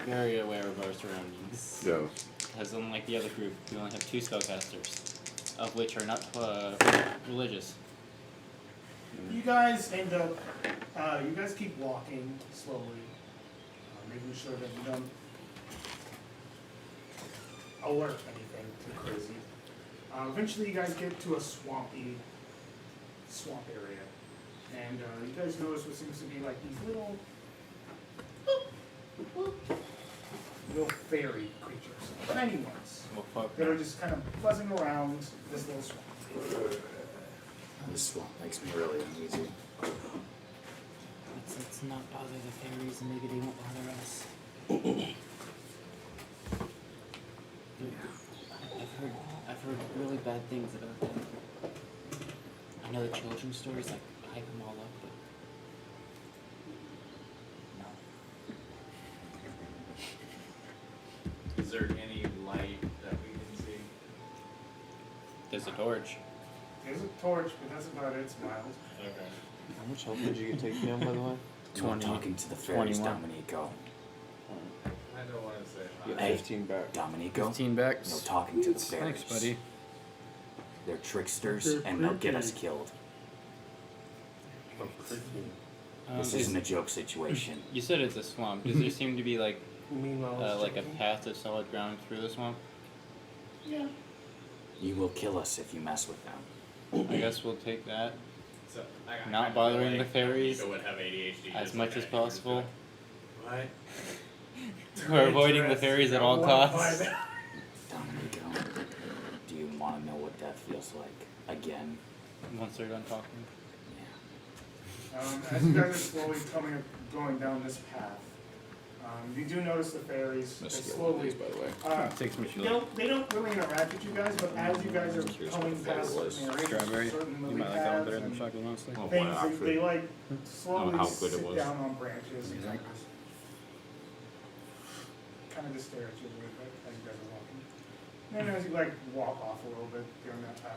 very aware of our surroundings. Yes. Because unlike the other group, we only have 2 spellcasters, of which are not religious. You guys end up, you guys keep walking slowly, making sure that you don't alert anything too crazy. Eventually you guys get to a swamp area. And you guys notice what seems to be like these little fairy creatures, tiny ones, Well, fuck. that are just kind of buzzing around this little swamp. This swamp makes me really uneasy. Let's not bother the fairies and maybe they won't bother us. I've heard really bad things about them. I know the children's stories like hype them all up, but no. Is there any light that we can see? There's a torch. There's a torch, but that's about it. It's mild. Okay. How much health did you get taken down, by the way? I'm talking to the fairies, 21. Dominico. I don't want to say You hi. got Hey. 15 back. Dominico, 15 backs. no talking to the fairies. Thanks, buddy. They're tricksters and they'll get us killed. This isn't a joke situation. You said it's a swamp. Does there seem to be like Meanwhile, it's like a checking. path of solid ground through the swamp? Yeah. You will kill us if you mess with them. I guess we'll take that. So, I Not kinda bothering feel the like fairies Nico would have ADHD as just much like as that. possible. What? We're avoiding the fairies at all costs. Dominico, do you want to know what that feels like? Again? Once they're done talking. Yeah. As you guys are slowly going down this path, you do notice the fairies. They Must get one of slowly. these, by the way. Takes me They don't really interact with you guys, but as you guys are Here's coming what the flavor past was. certain areas, Strawberry. certain You lily might like that one paths better than and chocolate, honestly. Oh, things, wow. they like slowly how good it sit was. down on branches and kind of just stare at you a little bit as you guys are walking. And then as you like walk off a little bit down that path,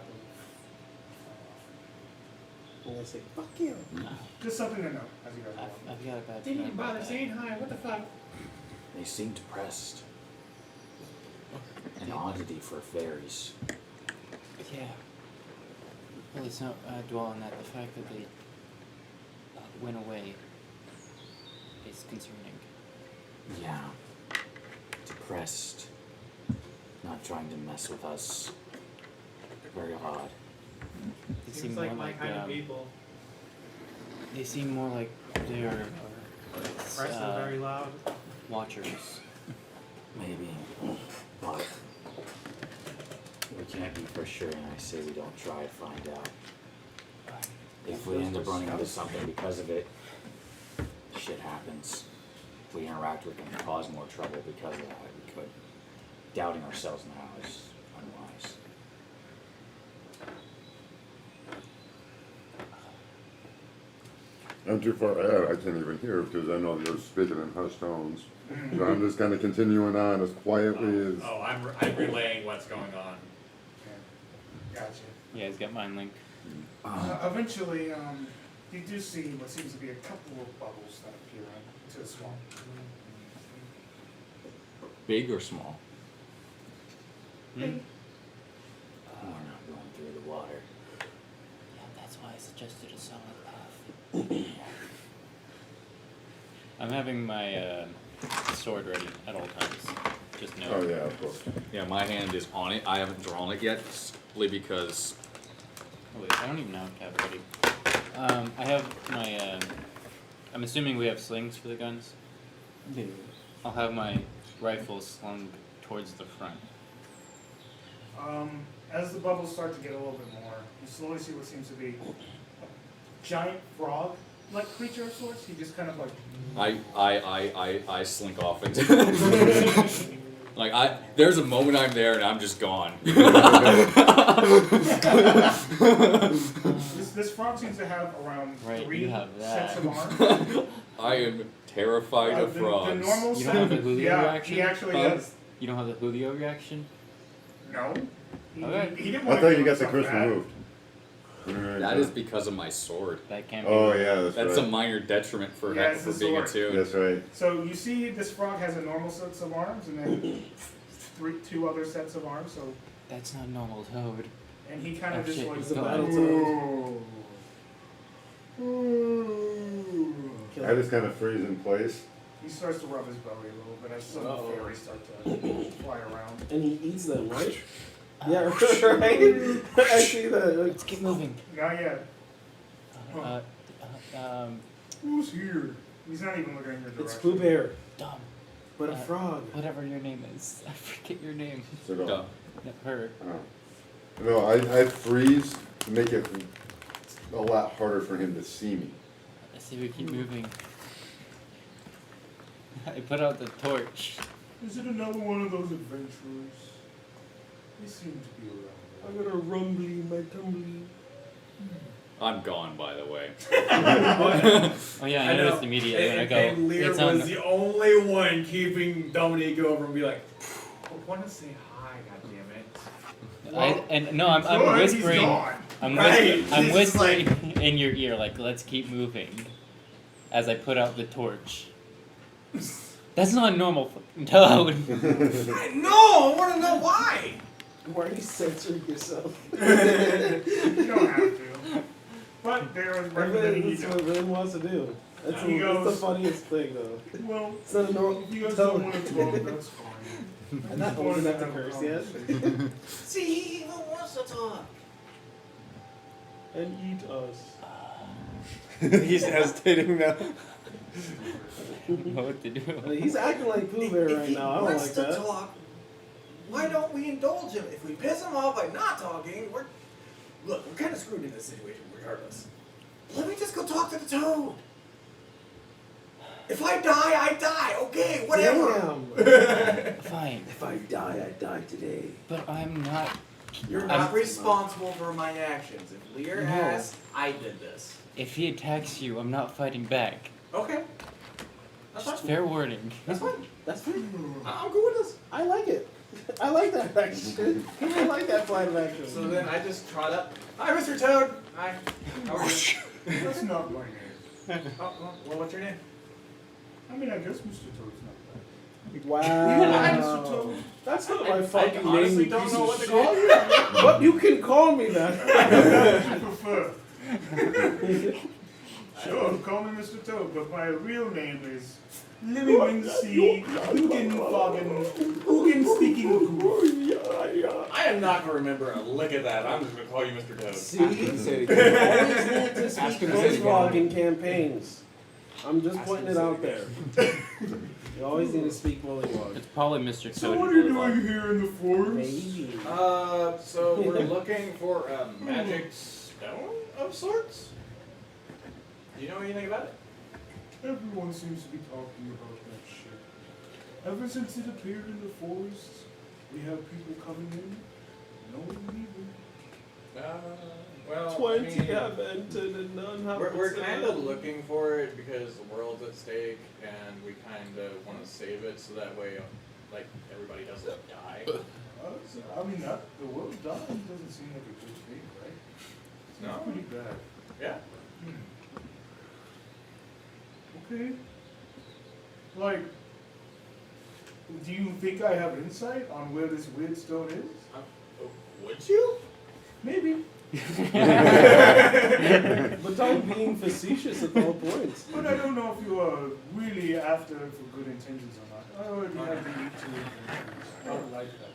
And I say, fuck you. just something to know as you guys are walking. I've got a bad Didn't feeling even bother about that. saying hi. What the fuck? They seem depressed. An oddity for fairies. Yeah. Well, let's not dwell on that. The fact that they went away is concerning. Yeah. Depressed. Not trying to mess with us. Very odd. They Seems seem like more my like kind of people. they seem more like they're Press them very loud. watchers. Maybe. But we can't be for sure, and I say we don't try to find out. If we end up running into something because of it, shit happens. If we interact with them and cause more trouble because of that, we could. Doubting ourselves now is unwise. I'm too far ahead, I can't even hear because I know you're speaking in hushed tones. So I'm just kind of continuing on as quietly as. Oh, I'm relaying what's going on. Gotcha. Yeah, he's got mind link. Eventually, you do see what seems to be a couple of bubbles that appear into the swamp. Big or small? Hmm? We're not going through the water. Yeah, that's why I suggested a solid path. I'm having my sword ready at all times. Just know. Oh yeah, of course. Yeah, my hand is on it. I haven't drawn it yet, simply because. Oh, wait, I don't even know if I have it ready. I have my. I'm assuming we have slings for the guns. Yeah. I'll have my rifle slung towards the front. As the bubbles start to get a little bit more, you slowly see what seems to be a giant frog-like creature of sorts. He just kind of like. I slink off into like there's a moment I'm there and I'm just gone. This frog seems to have around Right, 3 you have that. sets of arms. I am terrified of The frogs. normal You set, don't have the Julio yeah, reaction? he actually does. You don't have the Julio reaction? No. He, Okay. he didn't I want thought to you give got the himself curse that. removed. That is because of my sword. That can be. Oh yeah, that's That's right. a minor detriment for Yeah, it's for a being sword. attuned. That's right. So you see this frog has a normal sets of arms and then 2 other sets of arms. So That's not normal toad. and he kind Oh, of just shit, like he's a battle "Ooh." I just kind of freeze in place. He starts to rub his belly a little bit as some Uh-oh. fairies start to fly around. And he eats them, right? Yeah, right? I see that. Let's keep moving. Not yet. Who's here? He's not even looking in your direction. It's Pooh Bear, dumb. but a frog. Whatever your name is. I forget your name. So go. Duh. No, her. Oh. No, I freeze to make it a lot harder for him to see me. I say we keep moving. I put out the torch. Is it another one of those adventurers? They seem to be around. I got a rumbly in my tumbly. I'm gone, by the way. Oh yeah, I noticed immediately when I go. And Lear It's on. was the only one keeping Dominique over and be like, I want to say hi, goddammit. I'm whispering. I'm Right, whispering. I'm he's whispering in your ear, like, let's keep moving. As I put out the torch. That's not normal fucking toad. I know! I want to know why! Why are you censoring yourself? You don't have to. But they're recommending you That's don't. what Lynn wants to do. That's, He that's the goes- funniest thing, though. Well, It's not a normal. if you guys don't want to talk, that's fine. I'm not old enough to curse yet. See, he even wants to talk. And eat us. He's hesitating now. Know what to do. I mean, he's acting like Pooh Bear If right he now. I don't wants like to that. talk, why don't we indulge him? If we piss him off by not talking, we're kind of screwed in this situation regardless. Let me just go talk to the toad. If I die, I die. Okay, whatever. Damn. Fine, If I die, I die today. but I'm not. You're not responsible for my actions. If Lear No. asked, I did this. If he attacks you, I'm not fighting back. Okay. That's Just fine. fair warning. That's fine. That's fine. I'm good with this. I like it. I like that action. I like that plan of action. So then I just trot up. Hi, Mr. Toad. Hi. How are you? That's not my name. Oh, well, what's your name? I mean, I guess Mr. Toad's not bad. Wow. Mr. Toad. That's not my fucking name. honestly you don't piece know of what to shit. call you. But you can call me that. What you prefer? Sure, call me Mr. Toad, but my real name is Living Sea Hugen Speaking Goose. I am not going to remember a lick of that. I'm just going to call you Mr. Toad. See? You always need to speak bullywog in campaigns. I'm just putting it out there. You always need to speak bullywog. It's probably Mr. So Cody what are you Bullywog. doing here in the forest? Maybe. So we're looking for a magic stone of sorts? Do you know anything about it? Everyone seems to be talking about that shit. Ever since it appeared in the forest, we have people coming in, no one leaving. Well, 20 I mean, have entered and none have we're returned. kind of looking for it because the world's at stake and we kind of want to save it so that way, like, everybody doesn't die. I mean, the world dying doesn't seem like a good thing, right? It's No. pretty bad. Yeah. Okay. Like, do you think I have insight on where this weird stone is? Would you? Maybe. But I'm being facetious at all points. But I don't know if you are really after it for good intentions or not. I already have the need to intentions. I don't like that.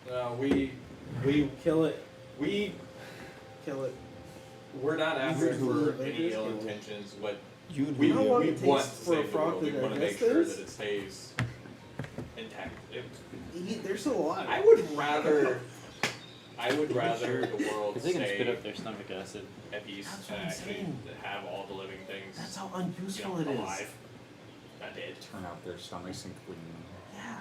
No, we Kill it. we're Kill it. not after it for Lakers any ill kill it. intentions. What You we know what we it want to takes for a save the frog world. to We want to make digest sure this? that it stays intact. They're still alive. I would rather the world Because they can spit stay up their stomach acid. at peace That's what and I'm actually saying. have all the living things That's how unuseful it is. alive. That did. Turn out their stomachs and clean them. Yeah.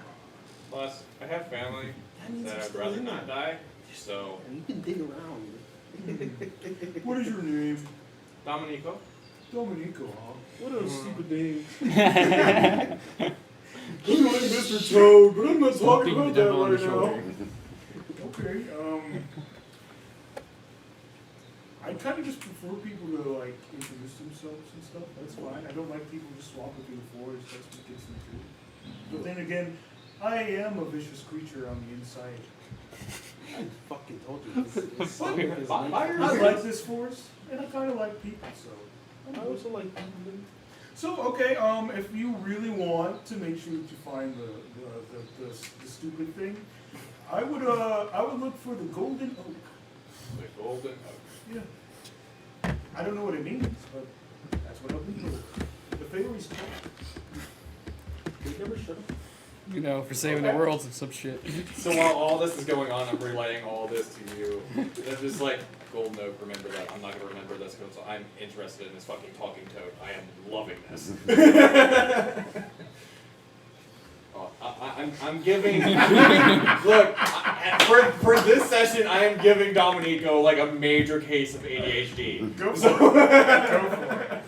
Plus, I have family That means that it's I'd still rather in not there. die. So, And you can dig around. What is your name? Dominico. Dominico, huh? What a stupid name. Slapping I'm like Mr. Toad, but I'm not talking the about that devil on the right now. shoulder. Okay, I kind of just prefer people to, like, introduce themselves and stuff. That's fine. I don't like people just swapping through the forest. That's what gets them too. But then again, I am a vicious creature on the inside. I fucking told you. This song Here, is buy like- your- I like this forest, and I kind of like people, so. I also like people. So, okay, if you really want to make sure that you find the stupid thing, I would look for the golden oak. The golden oak. Yeah. I don't know what it means, but that's what I've been told. The fairies talk. They never shut up. You know, for saving the world and some shit. So while all this is going on, I'm relaying all this to you. It's just like, golden oak, remember that. I'm not going to remember this because I'm interested in this fucking talking toad. I am loving this. I'm giving. Look, for this session, I am giving Dominico like a major case of ADHD. Go for it. Go for it.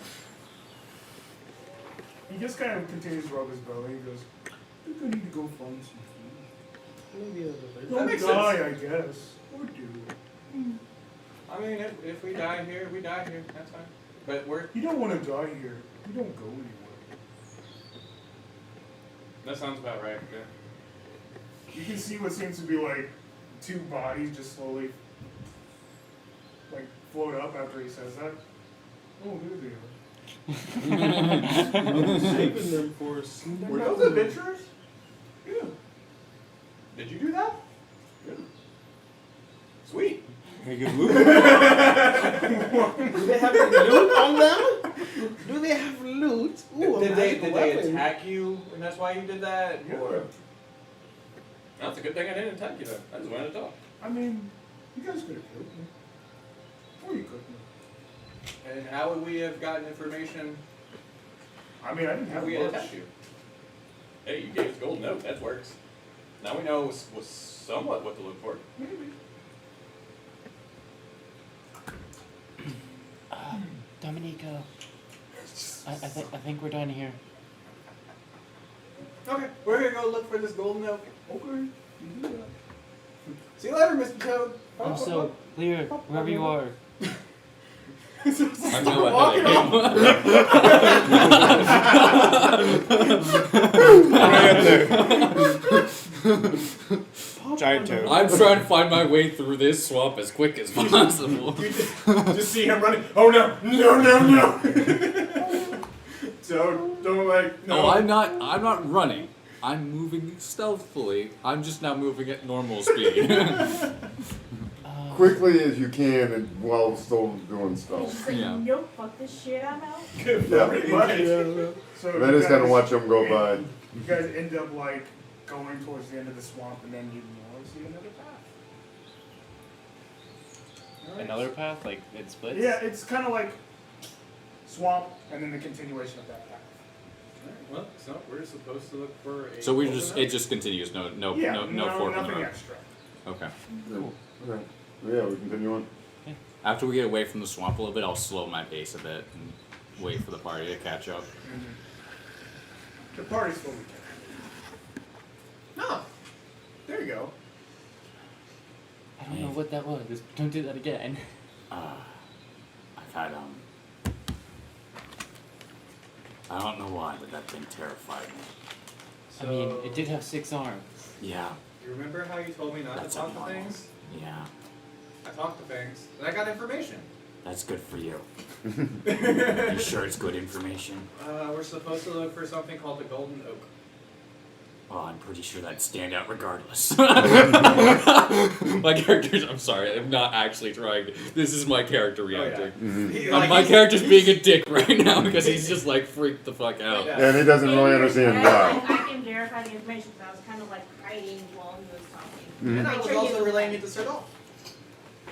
He just kind of continues to rub his belly and goes, I think I need to go find some food. Maybe a little bit. Don't makes die, sense. I guess. Or do. I mean, if we die here, we die here. That's fine. But we're. You don't want to die here. You don't go anywhere. That sounds about right. Yeah. You can see what seems to be like two bodies just slowly like float up after he says that. Oh, there they are. I'm saving them for Were those adventurers? Yeah. Did you do that? Yeah. Sweet. Very good loot. Do they have any loot on them? Do they have loot? Ooh, Did a they magical weapon. attack you and that's why you did that? Yeah. Or that's a good thing I didn't attack you though. I just wanted to talk. I mean, you guys could have killed me. Or you couldn't have. And how would we have gotten information? I mean, I didn't How have we much. attacked you? Hey, you gave us gold note. That works. Now we know was somewhat what to look for. Maybe. Dominico, I think we're done here. Okay, we're gonna go look for this golden note. Okay. See you later, Mr. Toad. Also, Lear, wherever you are, I know Walking ahead of him. Giant toad. I'm trying to find my way through this swamp as quick as possible. Just see him running. Oh no! No! No! No! So don't like. No. No, I'm not running. I'm moving stealthily. I'm just now moving at normal speed. Quickly as you can and while still doing It's stuff. just like, Yeah. nope, fuck this shit, I'm out. Yeah. Pretty much. So Then you just gotta guys- watch them go by. You guys end up like going towards the end of the swamp, and then you see another path. Alright. Another path, like it splits. Yeah, it's kind of like swamp, and then the continuation of that path. Well, so we're supposed to look for a. So we golden just note? it just continues. No Yeah, fork in the nothing road. extra. Okay. Cool. Okay. Yeah, we continue on. After we get away from the swamp a little bit, I'll slow my pace a bit and wait for the party to catch up. The party's fully carried. No. There you go. I don't know what that was. Don't do that again. I've had I don't know why, but that thing terrified me. I mean, it did have 6 arms. Yeah, You remember how you told me not That's to talk to abnormal. things? yeah, I talked to things, and I got information. that's good for you. You sure it's good information? We're supposed to look for something called the golden oak. Well, I'm pretty sure that'd stand out regardless. My character's. I'm sorry. I'm not actually trying to. This is my character reacting. My character's being a dick right now because he's just like freaked the fuck out. Yeah. And he doesn't really understand why. I can verify the information because I was kind of like hiding while he was talking. And I Make was sure also you- relaying it to Sir Dolph.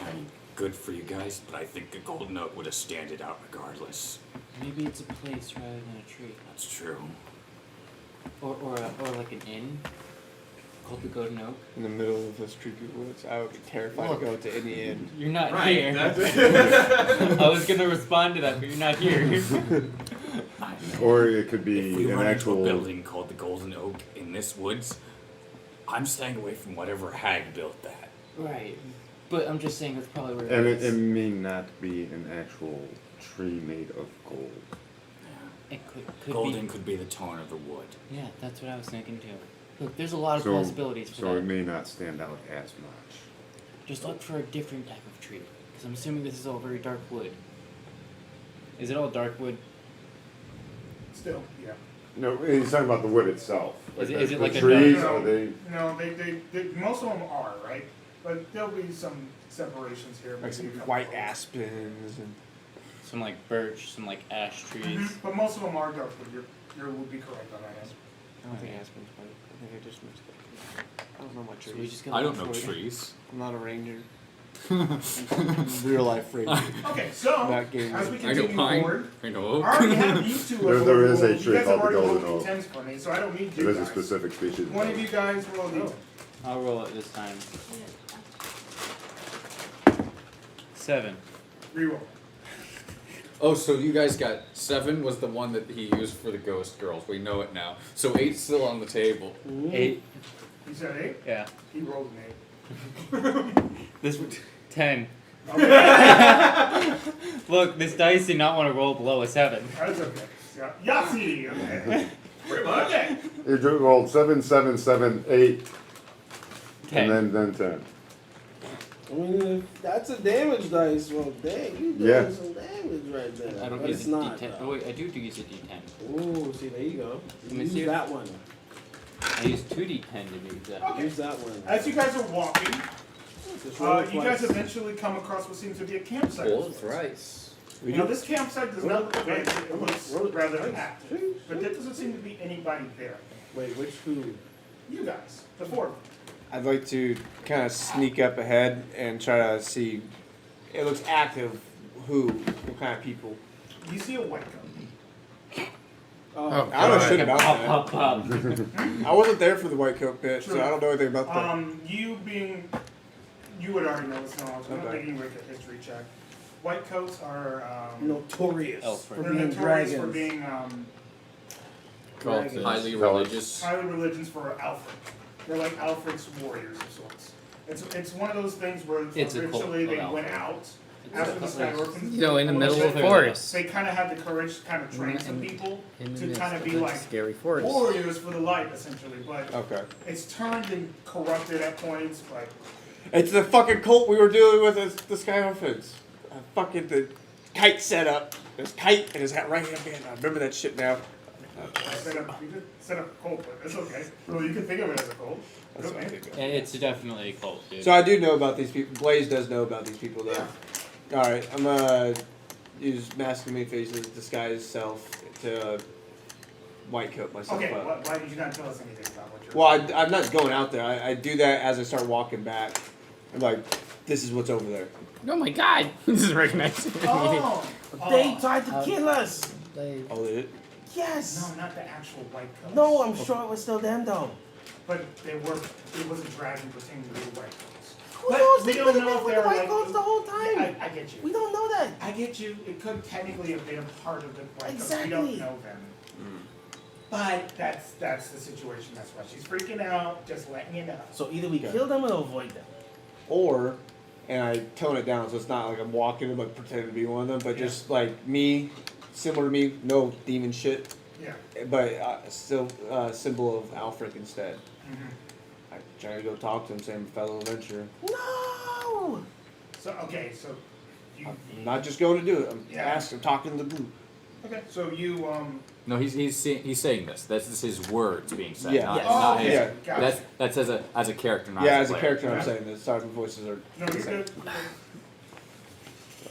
I mean, good for you guys, but I think the golden oak would have standed out regardless. Maybe it's a place rather than a tree. That's true. Or like an inn called the Golden Oak. In the middle of those creepy woods, I would be terrified to go to any inn. You're not Right, here. that's I was gonna respond to that, but you're not here. I know. Or it could If be we an run into a actual. building called the Golden Oak in this woods, I'm staying away from whatever hag built that. Right. But I'm just saying that's probably where And it it is. may not be an actual tree made of gold. It could Golden be. could be the tone of the wood. Yeah, that's what I was thinking too. Look, there's a lot of So- possibilities for So that. it may not stand out as much. Just look for a different type of tree. Because I'm assuming this is all very dark wood. Is it all dark wood? Still, yeah. No, he's talking about the wood itself. Is it- the- is it the like a trees? No, Are they? No, they most of them are, right? But there'll be some separations here. Like maybe some a couple white of- aspens and Some like birch, some like ash trees. But most of them are dark wood. You would be correct on that end. I don't think aspens, but I think I just missed it. I don't know my trees. So we just gotta I don't look know for it. trees. I'm not a ranger. Real life ranger. Okay, so Not game. as we I know continue pine. forward, I know I oak. already have you two. There is a rolled. tree You guys have called the already golden rolled oak. d10s for me, so I don't need It you is a guys. specific species. One of you guys roll a d10. I'll roll it this time. 7. Reroll. Oh, so you guys got 7 was the one that he used for the ghost girls. We know it now. So 8's still on the table. 8. You said 8? Yeah. He rolled an 8. This was 10. Okay. Look, this dice did not want to roll below a 7. That's okay. Yeah. Yahtzee! Okay. Pretty much. Okay. You rolled 7, 7, 7, 8, 10. and then 10. I mean, if that's a damage dice. Well, dang, you doing Yeah. some damage right there. I don't but use it's a not. D10. Oh wait, I do use a D10. Ooh, see, there you go. Let me Use see. that one. I use 2 D10 to do that. Okay. Use that one. As you guys are walking, Just roll it you guys twice. eventually come across what seems to be a campsite. Roll thrice. Now, this campsite does not look fancy. It looks Roll it rather twice. active. But there doesn't seem to be anybody there. Wait, which who? You guys, the 4 of you. I'd like to kind of sneak up ahead and try to see. It looks active. who? What kind of people? You see a white coat. I don't know shit about Pop, pop, pop. that. I wasn't there for the white coat pit, so I don't know anything about that. You would already know this knowledge. I'm not Okay. making you make a history check. White coats are Notorious Alfred. for they're being notorious dragons. for being Highly religious. highly religions for Alfred. They're like Alfred's warriors of sorts. It's one of those things where It's a cult eventually they of went Alfred. out after the Sky Orphans. You know, in the middle of the They- forest. They kind of had the courage to kind of train some people In the to midst kind of of be the like scary forest. warriors for the light, essentially. But Okay. it's turned and corrupted at points. But It's the fucking cult we were dealing with as the Sky Orphans. Fucking the kite setup. His kite and his right hand man. I remember that shit now. you could set up a cult, but it's okay. Well, you can think of it as a cult. That's what I think of. It's definitely a cult, dude. So I do know about these people. Blaze does know about these people, though. All right, I'm gonna use masculine faces, disguise self to white coat myself Okay, up. why did you not tell us anything about what you're Well, I'm not going out there. I do that as I start walking back. I'm like, this is what's over there. Oh my god! This is recognizing me. Oh! They tried to kill us. Oh, they did? Yes. No, not the actual white coats. No, I'm sure it was still them though. But it was a dragon pretending to be white coats. Who But knows? we They don't could have know been if with they the were white like- coats the whole time. I get you. We don't know that. I get you. It could technically have been a part of the white coats. We Exactly. don't know them. But that's the situation. That's why she's freaking out. Just letting you know. So either we Okay. kill them or avoid them. Or, and I tone it down so it's not like I'm walking and like pretending to be one of them, but just like me, similar to me, no demon shit, Yeah. but still symbol of Alfred instead. Mm-hmm. I try to go talk to him, say I'm a fellow adventurer. No. So okay. So you. I'm not just going to do it. I'm Yeah. I'm talking to the group. Okay. So you No, he's saying this. That's his words being said. Yeah. Not, Yes. not Oh, his. yeah. Gotcha. That's as a character, not Yeah, as as a player. character, I'm Yeah. saying this. Sorry, my voices are. no, the you're same.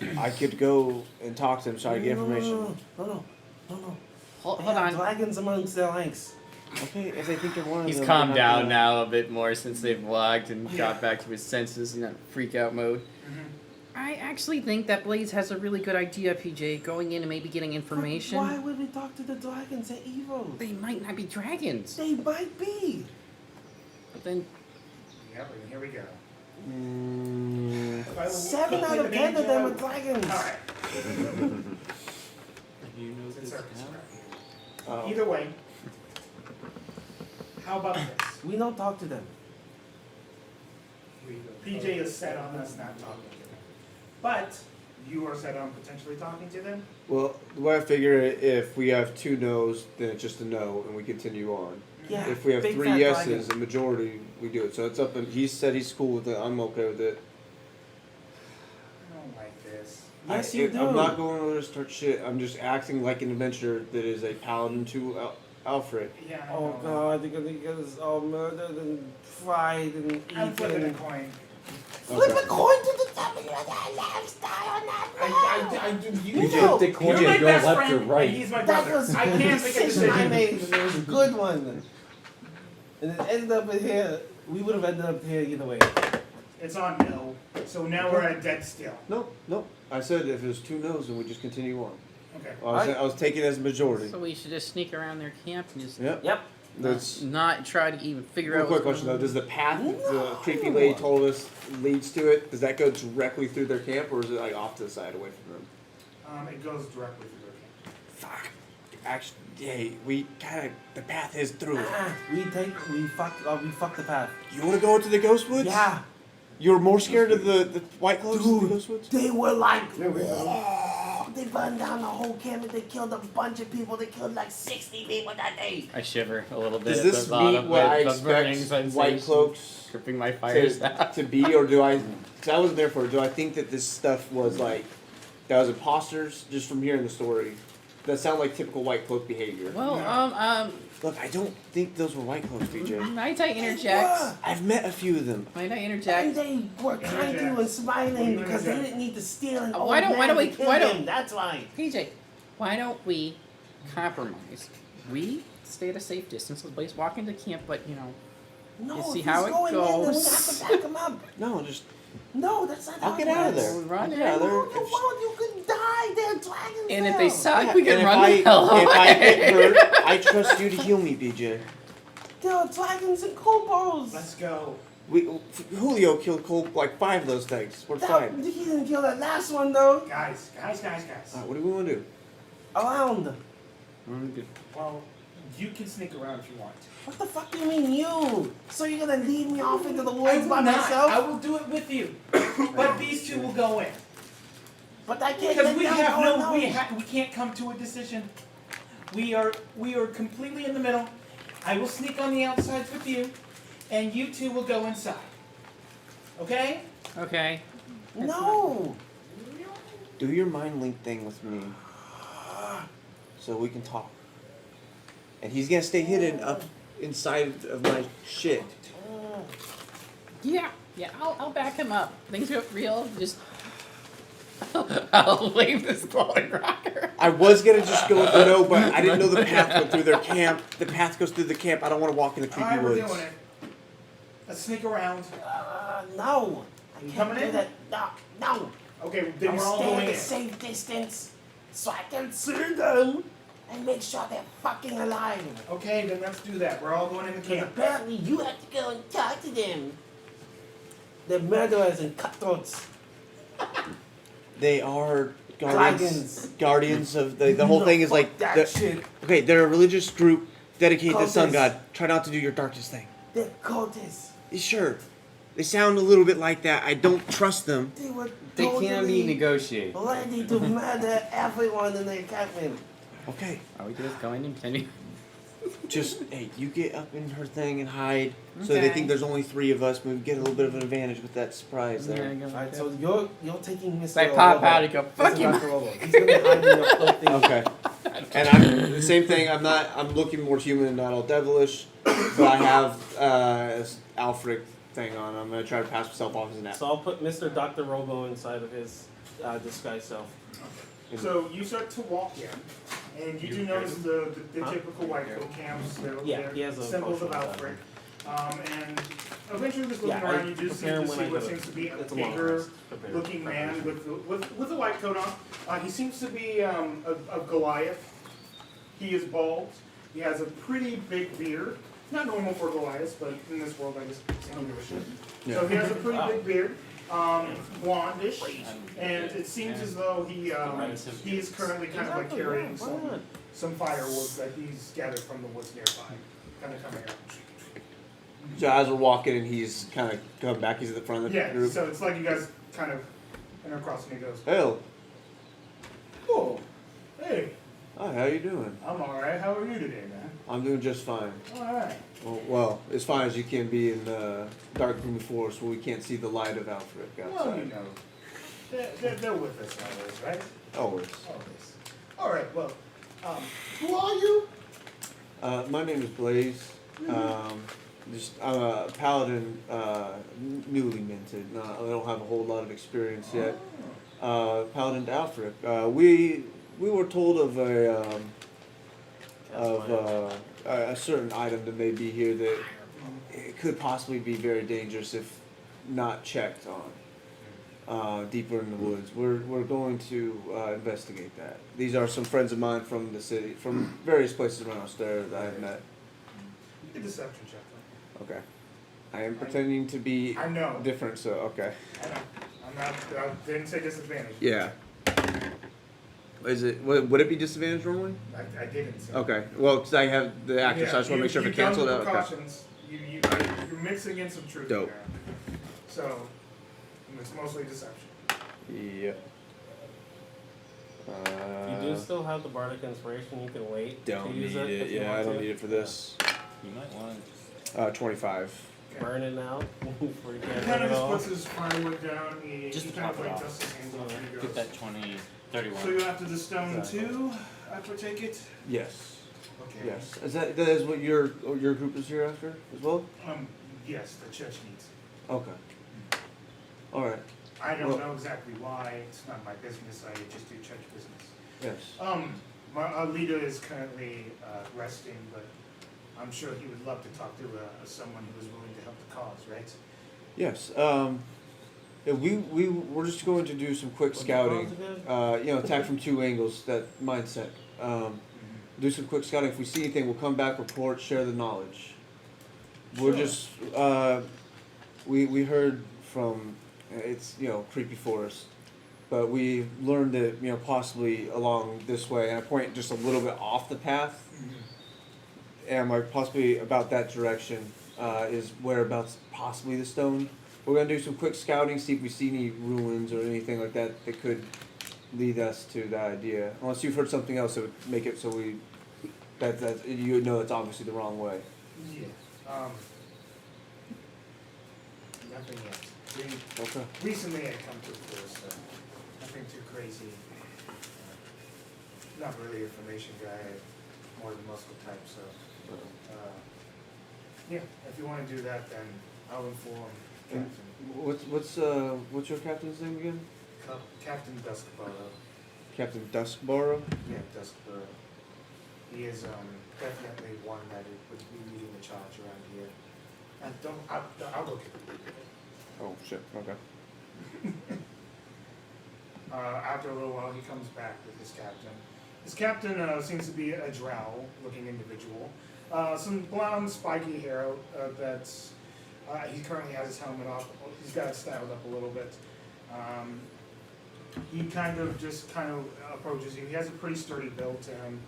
good. I could go and talk to him, try to get information. No. Hold They have on. dragons amongst their ranks. Okay, if they think you're one of He's them. calmed they're not down gonna- now a bit more since they've vlogged and Yeah. got back to his senses in that freak out mode. I actually think that Blaze has a really good idea, PJ. Going in and maybe getting information. Why would we talk to the dragons? They're evil. They might not be dragons. They might be. But then Yep. And here we go. Mm, 7 out of 10 of them are dragons. All right. You know It's this circus now? right here. oh. Either way, how about this? We don't talk to them. PJ is set on us not talking to them, but you are set on potentially talking to them. Well, the way I figure it, if we have 2 no's, then it's just a no, and we continue on. Yeah. If we have big 3 fat yeses, dragon. a majority, we do it. So it's up, and he said he's cool with it. I'm okay with it. I don't like this. Yes, you do. I'm not going over to start shit. I'm just acting like an adventurer that is a paladin to Alfred. Yeah. I Oh know. god, they're gonna get us all murdered and fried and I'm flipping a eaten. coin. Flip a coin to the top of your lifestyle, not You know. the You're coin my go best left friend, or right. and he's my That brother. was I can't make a decision I decision. made, and it was a good one. And it ended up in here. We would have ended up here either way. It's on no. So now we're at dead still. No. I said if it was 2 no's, then we just continue on. Okay. I was taking it as a majority. So we should just sneak around their camp and just Yep. Yep. That's. not try to even figure Real out. quick what's question going though: on. does the path the creepy lady told us leads to it? Does that go directly through their camp, or is it like off to the side, away from them? It goes directly through their camp. Fuck. Actually, yeah, we kind of the path is through it. We fuck the path. You want to go into the ghost woods? Yeah. You were more scared of the white cloaks than the ghost woods? They were like, they burned down the whole camp and they killed a bunch of people. They killed like 60 people that day. I shiver a little bit. Does at this the thought meet of what it, I the burning expect white sensation cloaks gripping my fires out. to be, or do I? Because I wasn't there for it. Do I think that this stuff was like that was imposters just from hearing the story? That sound like typical white cloak behavior. Well, Look, I don't think those were white cloaks, BJ. might I interject? I've met a few of them. Might I And interject? they were kind to you and smiling because they didn't need to steal an old why don't man we- to kill why don't- him. That's why. PJ, why don't we compromise? We stay at a safe distance. Let Blaze walk into camp, but you know, No, You see if how he's it going in, then we have goes. to back him up. No, just No, that's not how I'll get it out of works. there. Run I'll get in. out of there. No, you won't. You could die, they're dragons. And if they suck, Yeah, we can and run the if hell away. If I get hurt, I trust you to heal me, BJ. There are dragons and kobolds. Let's go. Julio killed like 5 of those things. We're fine. He didn't kill that last one though. Guys. What do we want to do? Around. Well, you can sneak around if you want. What the fuck do you mean you? So you're gonna lead me off into the I woods will by not. myself? I will do it with you. But these two will go in. But I can't Because let we them have go no, alone. we can't come to a decision. We are completely in the middle. I will sneak on the outsides with you, and you two will go inside. Okay? Okay. No. Do your mind link thing with me, so we can talk. And he's gonna stay hidden up inside of my shit. Yeah, I'll back him up. Things get real. Just I'll leave this glowing rocker. I was gonna just go with the no, but I didn't know the path went through their camp. The path goes through the camp. I don't want to walk in the creepy Alright, we're woods. doing it. Let's sneak around. No. I You can't coming do in? that. No. Okay, then I'll we're all stay going at a in. safe distance so I can see them and make sure they're fucking alive. Okay, then let's do that. We're all going in the Because camp. apparently you have to go and talk to them. They're murderers and cutthroats. They are guardians. Dragons. Guardians of the whole No, thing is fuck like that shit. okay. They're a religious group dedicated to the sun Cultists. god. Try not to do your darkest thing. They're cultists. Sure, they sound a little bit like that. I don't trust them. They were They can be totally negotiated. ready to murder everyone in the encampment. Okay, Are we just going to continue? just hey, you get up in her thing and hide, so they Okay. think there's only 3 of us. But we get a little bit of an advantage with that surprise there. Alright, so you're taking Mr. So I pop Robo. out and go, fuck Mr. you. Dr. Robo. He's gonna hide in your cloak thing. Okay. And I'm the same thing. I'm looking more human and not all devilish, but I have this Alfred thing on. I'm gonna try to pass myself off as an So I'll put Mr. Dr. Robo inside of his disguise self. So you start to walk in, and you do notice the typical white coat camps. Yeah, They're he has a symbols of potion of Alfred. And eventually, just looking Yeah, around, you do see prepare him when I what do it. seems to be a It's a long bigger rest. Prepare. looking man with a white coat on. He seems to be of Goliath. He is bald. He has a pretty big beard. Not normal for Goliath, but in this world, I just don't give a shit. So he has a pretty big beard, blondish, and it seems as though he is currently kind of like carrying some firewood that he's gathered from the woods nearby, kind of coming up. So as we're walking and he's kind of coming back, he's at the front of the Yeah, group. so it's like you guys kind of intercross, and he goes, Hell, "Oh, hey, hi, how you doing? I'm all right. How are you today, man?" I'm doing just fine. All right. Well, as fine as you can be in the dark gloomy forest where we can't see the light of Alfred outside. Well, you know, they're with us always, right? Always. Always. All right. Well, who are you? My name is Blaze. I'm a paladin, newly minted. I don't have a whole lot of experience yet. Paladin to Alfred. We were told of a certain item that may be here that it could possibly be very dangerous if not checked on. Deeper in the woods. We're going to investigate that. These are some friends of mine from the city, from various places around Orsterra that I have met. A deception check. Okay. I am pretending to be I know. different, so okay. I know. I didn't say disadvantage. Yeah. Is it? Would it be disadvantage normally? I didn't say. Okay. Well, because I have the actor, so I just want to make sure if it canceled out. Okay. Precautions. You're mixing in some truth Dope. there. So it's mostly deception. Yep. You do still have the bardic inspiration. You can wait Don't to use need it. it. if you Yeah, I want don't to. need it for this. You might want 25. Burn it now before you He can't kind burn of it just all. puts his firewood down. He Just he to kind of top it like off. dusts his hands off and he to goes. get that 20, 31. So you after the stone Exactly. too? After take it? Yes. Okay. Yes. That is what your group is here after as well? Yes, the church needs. Okay. All right. I don't Well- know exactly why. It's not my business. I just do church business. Yes. My leader is currently resting, but I'm sure he would love to talk to someone who is willing to help the cause, right? Yes. Yeah, we're just going to do some quick scouting. Attack from two angles. That mindset. Do some quick scouting. If we see anything, we'll come back, report, share the knowledge. We're just we heard from it's creepy forest, but we learned that possibly along this way, and I point just a little bit off the path. And like possibly about that direction is whereabouts possibly the stone. We're gonna do some quick scouting, see if we see any ruins or anything like that that could lead us to that idea. Unless you've heard something else that would make it so that you know it's obviously the wrong way. Yeah. Nothing yet. Okay. Recently I come to the forest, so nothing too crazy. Not really information guy, more the muscle type, so. Yeah, if you want to do that, then I'll inform Captain. What's your captain's name again? Captain Duskborough. Captain Duskborough? Yeah, Duskborough. He is definitely one that would be leading the charge around here. And I'll look at it. Oh shit. Okay. After a little while, he comes back with his captain. His captain seems to be a drow-looking individual. Some blonde, spiky hair that's... he currently has his helmet off. He's got it styled up a little bit. He kind of approaches you. He has a pretty sturdy build to him.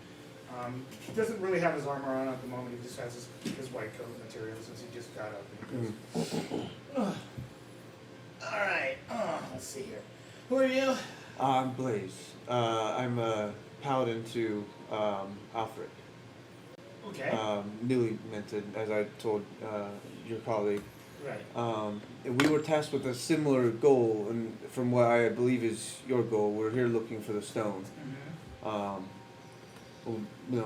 He doesn't really have his armor on at the moment. He just has his white coat material since he just got up. And he goes, all right, let's see here. Who are you? I'm Blaze. I'm a paladin to Alfred. Okay. Newly minted, as I told your colleague. Right. And we were tasked with a similar goal, and from what I believe is your goal, we're here looking for the stone. Mm-hmm. We're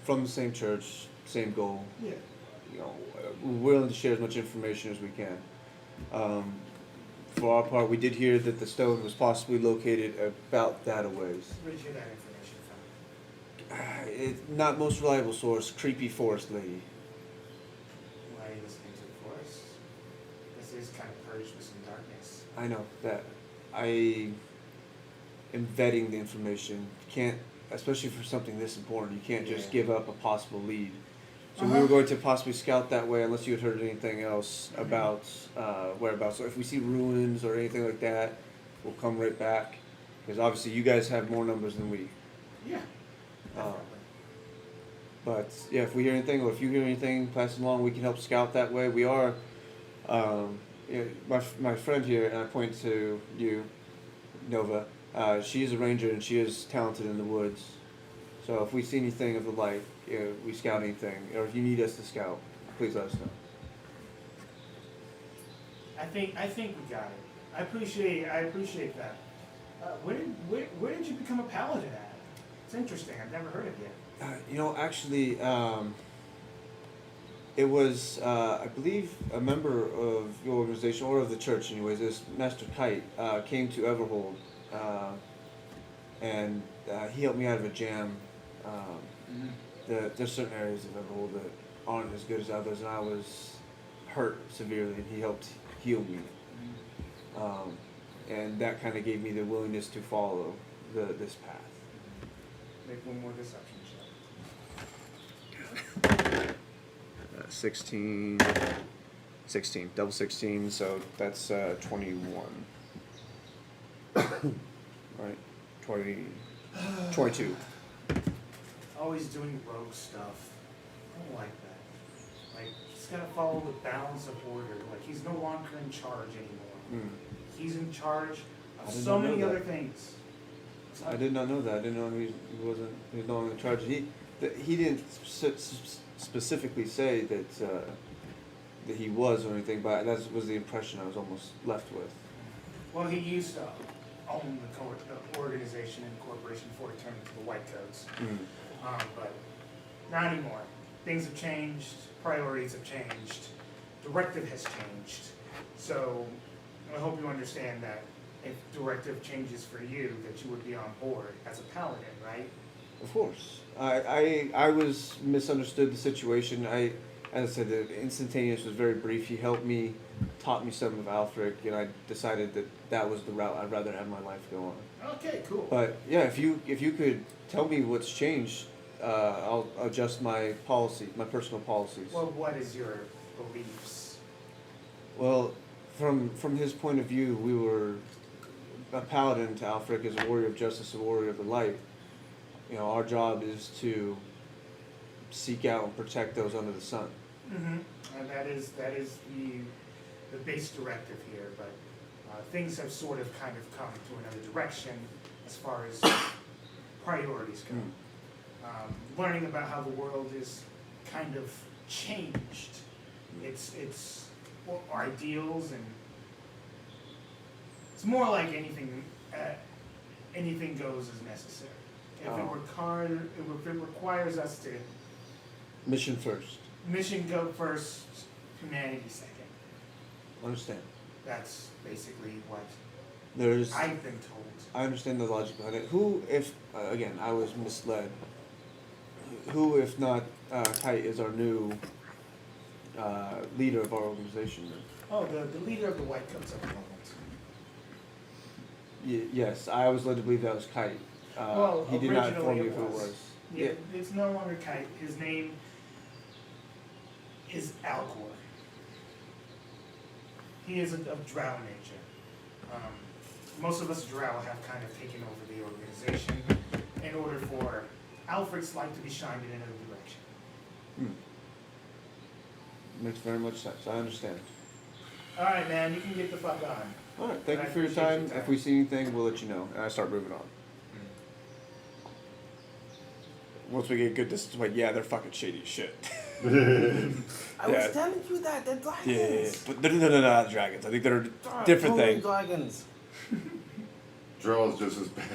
from the same church, same goal. Yeah. We're willing to share as much information as we can. For our part, we did hear that the stone was possibly located about that a ways. Where did you get that information from? It's not most reliable source, creepy forest lady. Why are you listening to the forest? This is kind of purged with some darkness. I know that. I am vetting the information. Can't, especially for something this important, you can't just give up a possible lead. So we were going to possibly scout that way unless you had heard anything else about whereabouts. So if we see ruins or anything like that, we'll come right back. Because obviously you guys have more numbers than we. Yeah. But yeah, if we hear anything or if you hear anything, pass it along. We can help scout that way. We are, my friend here, and I point to you, Nova. She is a ranger and she is talented in the woods. So if we see anything of the light, we scout anything, or if you need us to scout, please let us know. I think we got it. I appreciate that. Where did you become a paladin at? It's interesting. I've never heard of it. Actually, it was I believe a member of your organization or of the church, anyways. This Master Kite came to Everhold, and he helped me out of a jam. There's certain areas of Everhold that aren't as good as others, and I was hurt severely, and he helped heal me. And that kind of gave me the willingness to follow this path. Make one more deception check. 16, double 16, so that's 21. Right, 22. Always doing rogue stuff. I don't like that. Like, he's got to follow the balance of order. Like, he's no longer in charge anymore. He's in charge of so many other things. I did not know that. I didn't know he was no longer in charge. He didn't specifically say that he was or anything, but that was the impression I was almost left with. Well, he used to own the organization and corporation before he turned into the White Coats. But not anymore. Things have changed, priorities have changed, directive has changed. So I hope you understand that if directive changes for you, that you would be on board as a paladin, right? Of course. I was misunderstood the situation. as I said, the instantaneous was very brief. He helped me, taught me some of Alfric, and I decided that was the route I'd rather have my life go on. Okay, cool. But yeah, if you could tell me what's changed, I'll adjust my policy, my personal policies. Well, what is your beliefs? Well, from his point of view, we were a paladin to Alfric as a warrior of justice, a warrior of the light. You know, our job is to seek out and protect those under the sun. Mm-hmm. And that is the base directive here, but things have sort of kind of come to another direction as far as priorities go. Learning about how the world is kind of changed. It's well, ideals, and it's more like anything goes as necessary. If it requires us to Mission first. mission go first, humanity second. Understand. That's basically what There's. I've been told. I understand the logic behind it. Who, if again, I was misled. Who, if not Kite, is our new leader of our organization? Then? Oh, the leader of the White Coats at the moment. Yes, I was led to believe that was Kite. Well, he did not originally inform me it who it was. was. Yeah, it's no longer Kite. His name is Alcor. He is of Drow nature. Most of us Drow have kind of taken over the organization in order for Alfred's light to be shined in another direction. Makes very much sense. I understand. All right, man, you can get the fuck on. All right, thank I you for your appreciate time. your time. If we see anything, we'll let you know, and I start moving on. Once we get a good distance away, yeah, they're fucking shady as shit. I was telling you that they're dragons. Yeah, but they're not dragons. I think they're different Totally things. dragons. Drill's just as bad.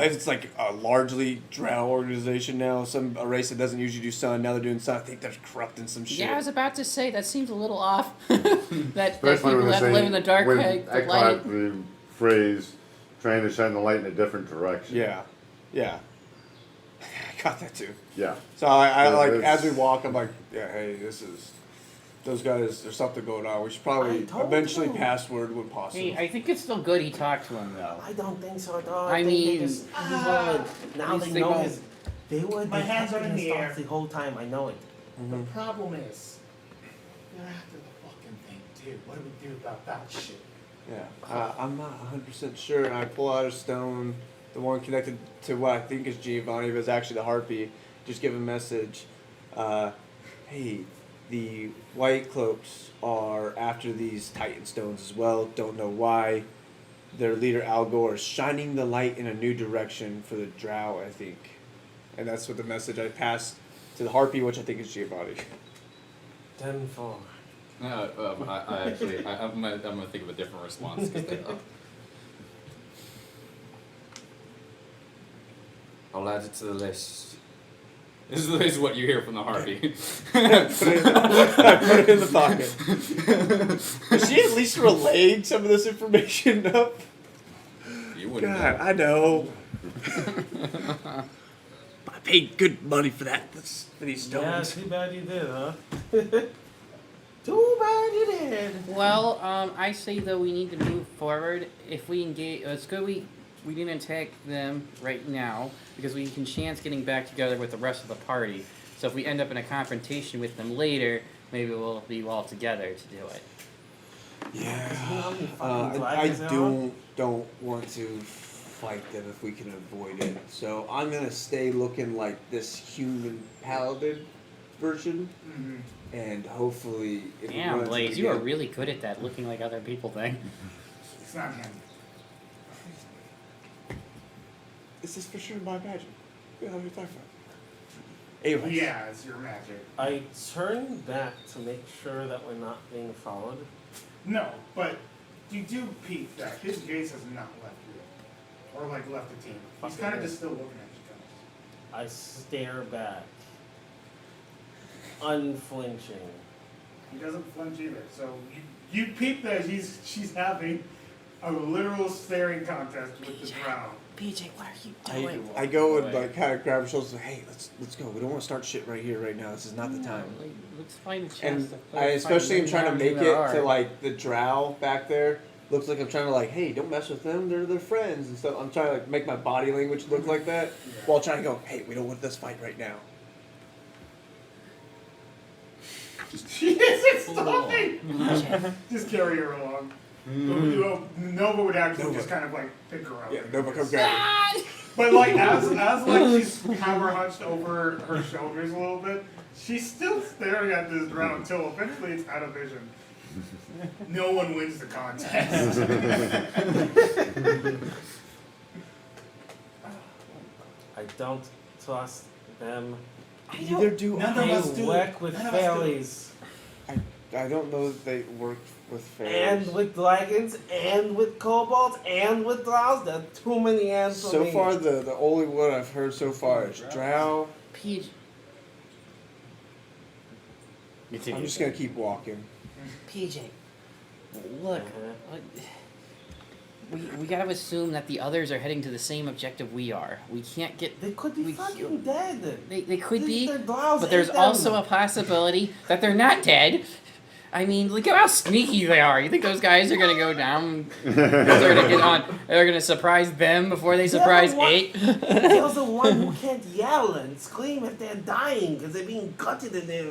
It's like a largely drow organization now. A race that doesn't usually do sun, now they're doing sun. I think they're corrupting some shit. Yeah, I was about to say that seems a little off. that Especially people when have to live in the dark. when The I light. caught the phrase, trying to shine the light in a different direction. Yeah. I got that too. Yeah. So I Yeah, like, it's- as we walk, I'm like, yeah, hey, those guys, there's something going on. We should probably I told eventually you. pass word when possible. Hey, I think it's still good he talked to him though. I don't think so at all. I think they mean, just, now at least they they know don't- his. They were My hands are in detecting the his air. thoughts the whole time. I know it. The problem is, you're after the fucking thing too. What do we do about that shit? Yeah, I'm not 100% sure. And I pull out a stone, the one connected to what I think is Giovanni, but it's actually the harpy. Just give a message. Hey, the White Cloaks are after these Titan stones as well. Don't know why. Their leader Al Gore is shining the light in a new direction for the Drow, I think. And that's what the message I passed to the harpy, which I think is Giovanni. 10-4. I'm gonna think of a different response. 'Cause I'll add it to the list. This is what you hear from the harpy. Put it in the pocket. Has she at least relayed some of this information up? You wouldn't God, know. I know. I paid good money for that. For these Yeah, stones. too bad you did, huh? Too bad you did. Well, I say though we need to move forward. If we engage, it's good we didn't attack them right now because we can chance getting back together with the rest of the party. So if we end up in a confrontation with them later, maybe we'll be all together to do it. Yeah. fucking I dragons they don't want to fight them if we can avoid it. So I'm gonna stay looking like this human paladin version, and hopefully, if it Damn, runs Blaze, you are again- really good at that looking like other people thing. It's not him. Is this for sure my magic? What are you talking about? Anyways. Yeah, it's your magic. I turned back to make sure that we're not being followed. No, but you do peep that his gaze has not left you. Or like left the team. He's Fucking kind of is. just still looking at you guys. I stare back. Unflinching. He doesn't flinch either. So you peep that she's having a literal staring contest with the drow. PJ, what are you doing? I go and like kind of grab her shoulders. Like, hey, let's go. We don't want to start shit right here, right now. This is not the time. Like, let's find a chance. And to I especially am trying to make it are. to like the drow back there. Looks like I'm trying to like, hey, don't mess with them. They're friends and stuff. I'm trying to like make my body language look like that, while trying to go, hey, we don't want this fight right now. She isn't stopping! Just carry her along. Nova would actually just kind of like pick her up. Yeah, Nova, come grab her. But like as like she's have her hunched over her shoulders a little bit, she's still staring at this drow until eventually it's out of vision. No one wins the contest. I don't trust them. Neither do None of They us do. work with None of us do. fairies. I don't know that they work with fairies. And with dragons, and with kobolds, and with drows. There are too many hands for So me. far, the only one I've heard so far is drow. PJ. I'm just gonna keep walking. PJ, look, we gotta assume that the others are heading to the same objective we are. We can't get. They could be fucking dead. They could be, Their drows but there's ate them. also a possibility that they're not dead. I mean, look at how sneaky they are. You think those guys are gonna go down? They're gonna get on. They're gonna surprise them before they surprise eight. They're the one who can't yell and scream if they're dying because they're being gutted and their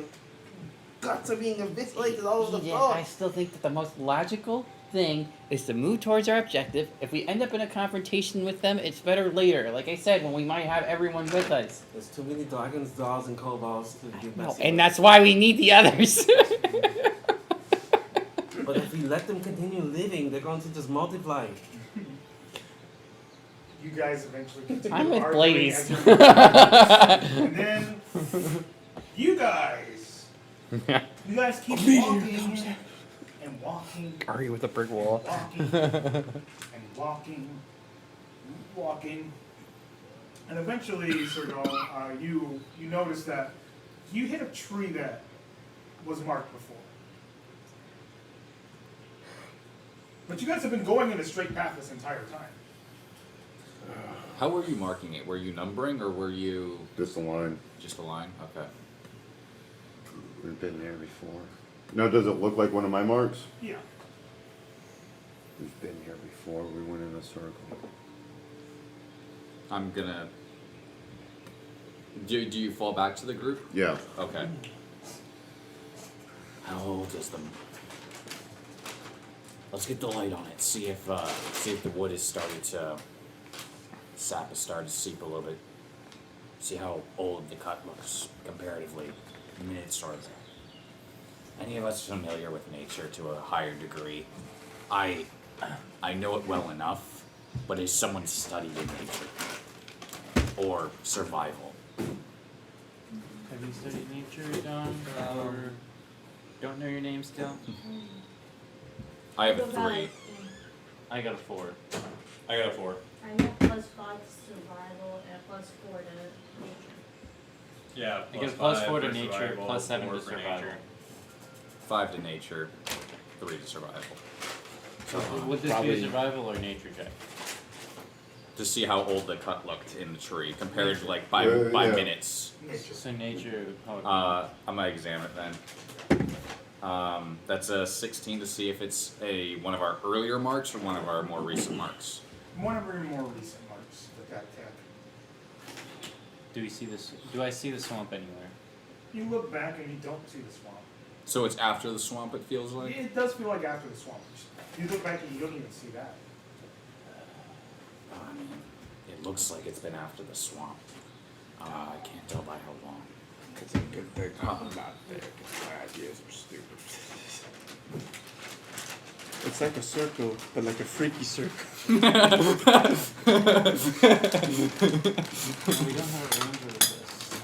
guts are being eviscerated all over the floor. I still think that the most logical thing is to move towards our objective. If we end up in a confrontation with them, it's better later. Like I said, when we might have everyone with us. There's too many dragons, dolls, and kobolds to do No, best. and that's why we need the others. But if we let them continue living, they're going to just multiply. You guys eventually continue I'm with arguing Blaze. as you're- And then you guys keep walking and walking. Argue with a brick wall. Walking. And eventually, Sergal, you notice that you hit a tree that was marked before. But you guys have been going in a straight path this entire time. How were you marking it? Were you numbering or were you Just a line. just a line? Okay. We've been there before. Now, does it look like one of my marks? Yeah. We've been here before. We went in a circle. I'm gonna. Do you fall back to the group? Yeah. Okay. How old is them? Let's get the light on it. See if the wood has started to sap has started to seep a little bit. See how old the cut looks comparatively. Mid-sort. Any of us familiar with nature to a higher degree? I know it well enough, but is someone studied in nature or survival? Have you studied nature, Don? Or don't know your name still? I have a Go 3. back. I got a 4. I got a 4. I have +5 to survival and +4 to nature. Yeah. I get +4 to nature, +7 to survival. 5 to nature, 3 to survival. So would this be a survival or nature check? To see how old the cut looked in the tree compared to like by Yeah. minutes. So nature would probably I'm gonna examine it then. That's a 16 to see if it's one of our earlier marks or one of our more recent marks. One of your more recent marks with that tech. Do we see this? Do I see the swamp anywhere? You look back and you don't see the swamp. So it's after the swamp, it feels like? It does feel like after the swamp. You look back and you don't even see that. I mean, it looks like it's been after the swamp. I can't tell by how long. It's a good thing I'm not there, because my ideas are stupid. It's like a circle, but like a freaky circle. No, we don't have a ranger with this.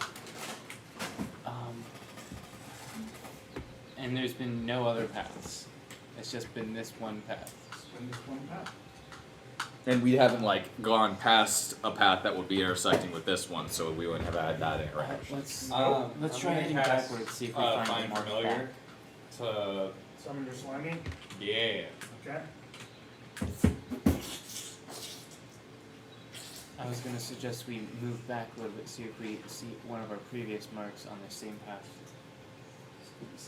And there's been no other paths. It's just been this one path. When this one path. And we haven't like gone past a path that would be intersecting with this one, so we wouldn't have had that interaction. Let's I'm try gonna heading cast, backwards, see if we find find more familiar back. to Summon your slimy. yeah. Okay. I was gonna suggest we move back a little bit, see if we see one of our previous marks on the same path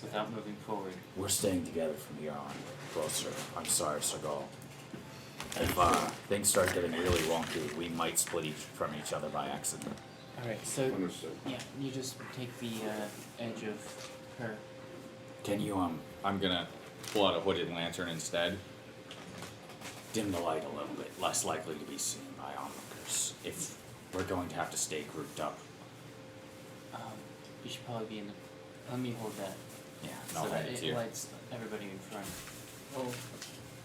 without moving forward. We're staying together from here on, closer. I'm sorry, Sergal. If things start getting really wonky, we might split from each other by accident. Alright, so Understood. yeah, you just take the edge of her. Can you I'm gonna pull out a hooded lantern instead. Dim the light a little bit, less likely to be seen by onlookers. If we're going to have to stay grouped up. You should probably be in the. Let me hold that. Yeah, So no, that it's it here. lights everybody in front. Well,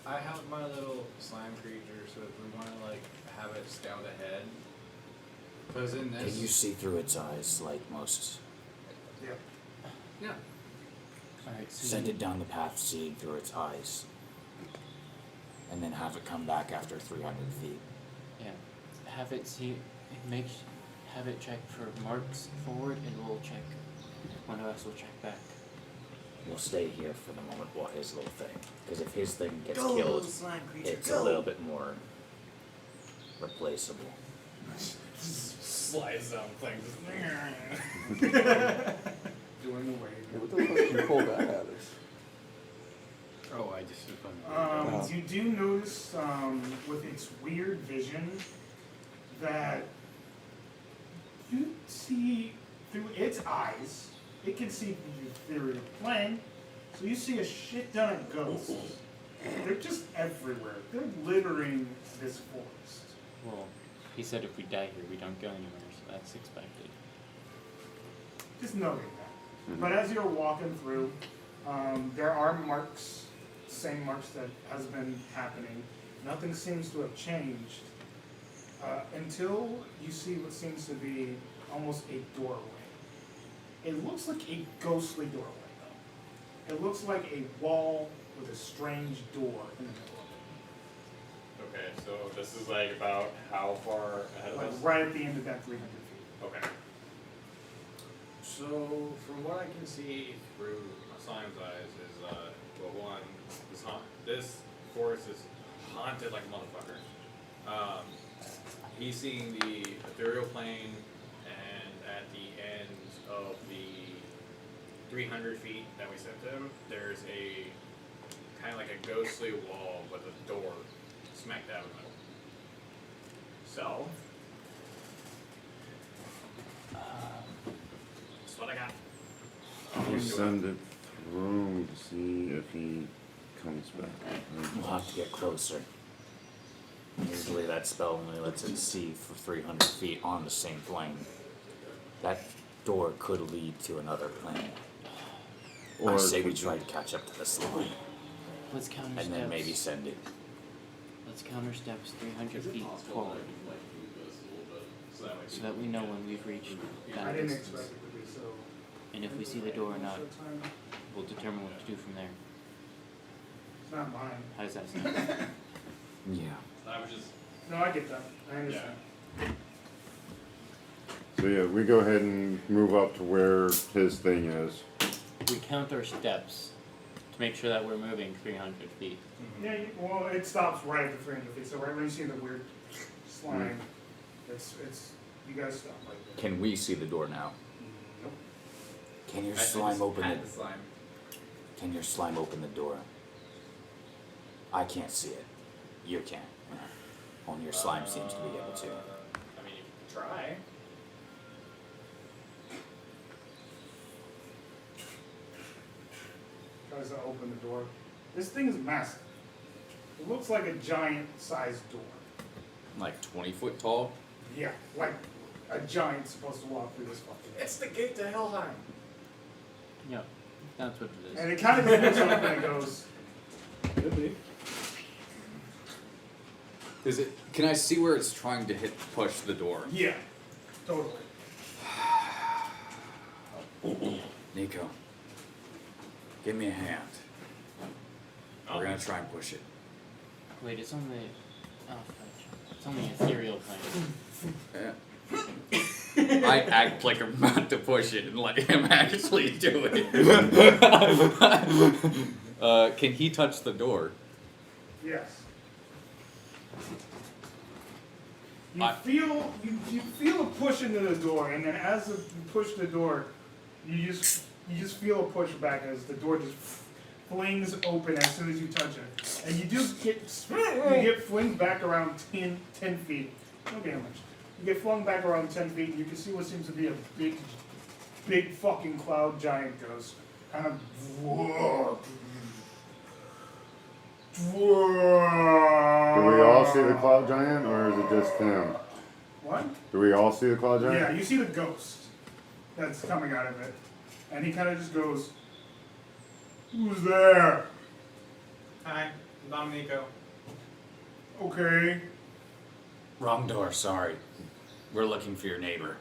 I have my little slime creature, so if we want to like have it scout ahead, because in this. Can you see through its eyes like most? Yep. Yeah. Alright, so Send you- it down the path, seeing through its eyes. And then have it come back after 300 feet. Yeah. Have it see. Have it check for marks forward, and we'll check. One of us will check back. We'll stay here for the moment while his little thing. Because if his thing gets killed, it's a little bit more replaceable. Slides down things. Doing the wave. What the fuck you pull that at us? Oh, I just. You do notice with its weird vision that you see through its eyes, it can see the ethereal plane, so you see a shit ton of ghosts. They're just everywhere. They're littering this forest. Well, he said if we die here, we don't go anywhere, so that's expected. Just noting that. But as you're walking through, there are marks, same marks that has been happening. Nothing seems to have changed until you see what seems to be almost a doorway. It looks like a ghostly doorway, though. It looks like a wall with a strange door in the middle of Okay, so this is like about how far ahead it. of Like us? right at the end of that 300 feet. Okay. So from what I can see through Slime's eyes is well one, this forest is haunted like a motherfucker. He's seeing the ethereal plane, and at the end of the 300 feet that we sent him, there's a kind of like a ghostly wall with a door smack dab in the middle. So that's what I got. We'll send it through to see if he comes back. We'll have to get closer. Usually that spell only lets it see for 300 feet on the same plane. That door could lead to another plane. I say we try to catch up to this line. Let's counter And steps. then maybe send it. Let's counter steps 300 feet forward, so that we know when we've reached I that didn't distance. expect it to be so. And if we see the door or not, we'll determine what to do from there. It's not mine. How does that sound? Yeah. I was just No, I get that. I understand. So yeah, we go ahead and move up to where his thing is. We count our steps to make sure that we're moving 300 feet. Yeah, well, it stops right at the 300 feet. So right when you see the weird slime, it's you guys stop right there. Can we see the door now? Nope. Can your I just slime open had it? the slime. Can your slime open the door? I can't see it. You can. Only your slime seems to be able to. I mean, you can try. Tries to open the door. This thing is massive. It looks like a giant-sized door. Like 20 foot tall? Yeah, like a giant's supposed to walk through this fucking. It's the gate to Helheim. Yeah, that's what it is. And it kind of looks up and it goes. Could be. Is it? Can I see where it's trying to push the door? Yeah, totally. Nico, give me a hand. We're gonna try and push it. Wait, it's only. Oh, fudge. It's only ethereal plane. Yeah. I act like I'm about to push it and let him actually do it. Can he touch the door? Yes. You feel a push into the door, and then as you push the door, you just feel a push back as the door just flings open as soon as you touch it, and you get flinged back around 10 feet. No damage. You get flung back around 10 feet, and you can see what seems to be a big fucking cloud giant ghost, kind of. Do we all see the cloud giant, or is it just him? What? Do we all see the cloud giant? Yeah, you see the ghost that's coming out of it, and he kind of just goes, "Who's there?" Hi, I'm Dominico. Okay. Wrong door, sorry. We're looking for your neighbor.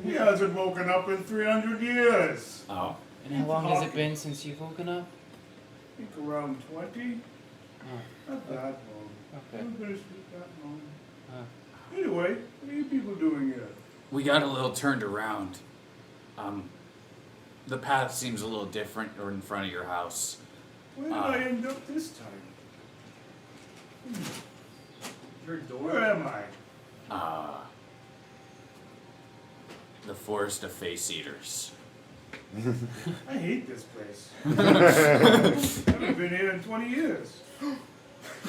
He hasn't woken up in 300 years. Oh. And how long has it been since you've woken up? I think around 20. Oh. Not that long. Okay. I'm gonna sleep that long. Oh. Anyway, what are you people doing here? We got a little turned around. The path seems a little different or in front of your house. Where did I end up this time? Your door? Where am I? The Forest of Face Eaters. I hate this place. I haven't been here in 20 years. Wait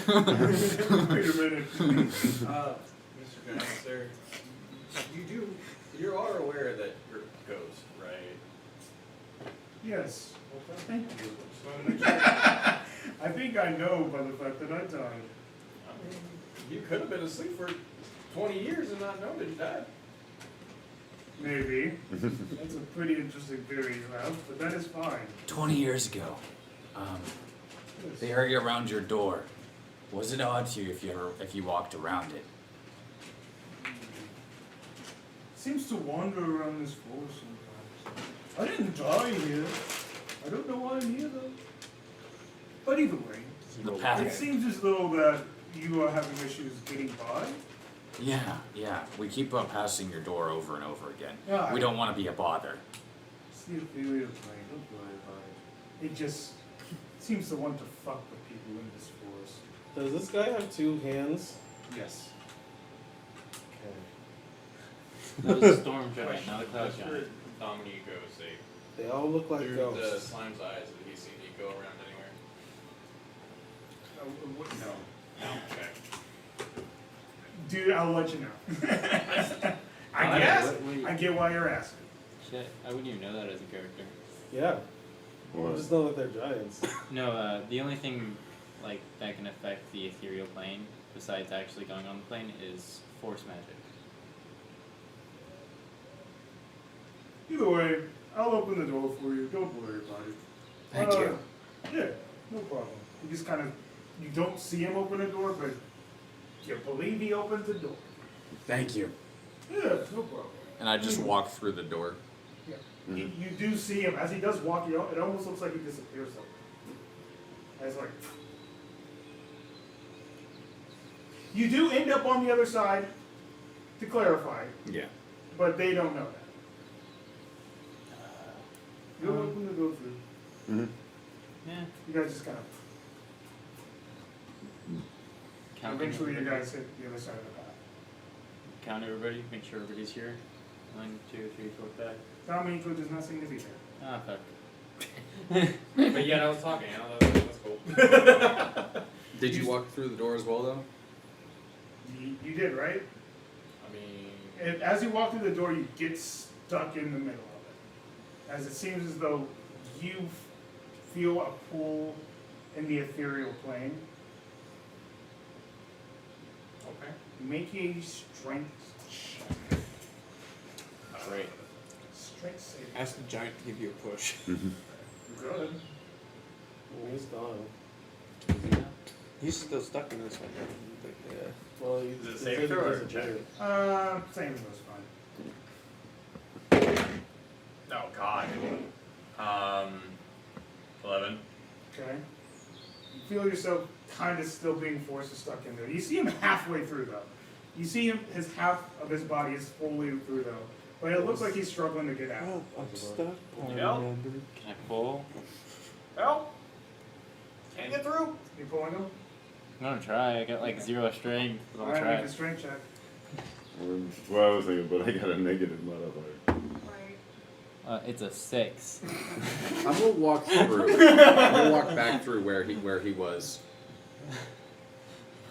a minute. Mr. Giant, sir, you are aware that you're a ghost, right? Yes. Well, thank you. Just wanted to check. I think I know by the fact that I died. I mean, you could have been asleep for 20 years and not known that you died. Maybe. That's a pretty interesting theory you have, but that is fine. 20 years ago, the area around your door, was it odd to you if you walked around it? Seems to wander around this forest sometimes. I didn't die here. I don't know why I'm here though. But either way, The path. it seems as though that you are having issues getting by. Yeah. We keep on passing your door over and over again. Yeah, We don't want to be a bother. It's the ethereal plane. Don't worry about it. It just seems to want to fuck with people in this forest. Does this guy have 2 hands? Yes. That was a storm giant, not a cloud Mr. giant. Dominico's sake. They all look like Through ghosts. the slime's eyes, did he see me go around anywhere? No. No. Okay. Dude, I'll let you know. I get why you're asking. Shit, I wouldn't even know that as a character. Yeah. I What? just know that they're giants. No, the only thing like that can affect the ethereal plane, besides actually going on the plane, is force magic. Either way, I'll open the door for you. Don't worry about it. Thank you. Yeah, no problem. You just kind of, you don't see him open the door, but you believe he opens the door. Thank you. Yeah, no problem. And I just walk through the door. Yeah. You do see him. As he does walk, it almost looks like he disappears somewhere. It's like... You do end up on the other side, to clarify, Yeah. but they don't know that. You'll open the door for you. Yeah. You guys just kind of... Eventually you guys hit the other side of the path. Count everybody, make sure everybody's here. 1, 2, 3, 4, 5. Dominico does not seem to be there. Ah, fuck. But yet I was talking, that's cool. Did you walk through the door as well, though? You did, right? I mean, And as you walk through the door, you get stuck in the middle of it. As it seems as though you feel a pull in the ethereal plane. okay. Make a strength check. Great. Strength save. Ask the giant to give you a push. Good. He's gone. He's still stuck in this one. But, yeah. Well, Is it save throw or check? Same as fine. Oh God. 11. Okay. You feel yourself kind of still being forced to stuck in there. You see him halfway through though. You see him, his half of his body is fully through though. But it looks like he's struggling to get out. Oh, I'm stuck. Help. Can I pull? Help! Can't get through. You pulling him? I'm gonna try. I got like 0 strength, but I'll Alright, try. make a strength check. Well, I was thinking, but I got a negative modifier. It's a 6. I'm gonna walk through. I'm gonna walk back through where he was.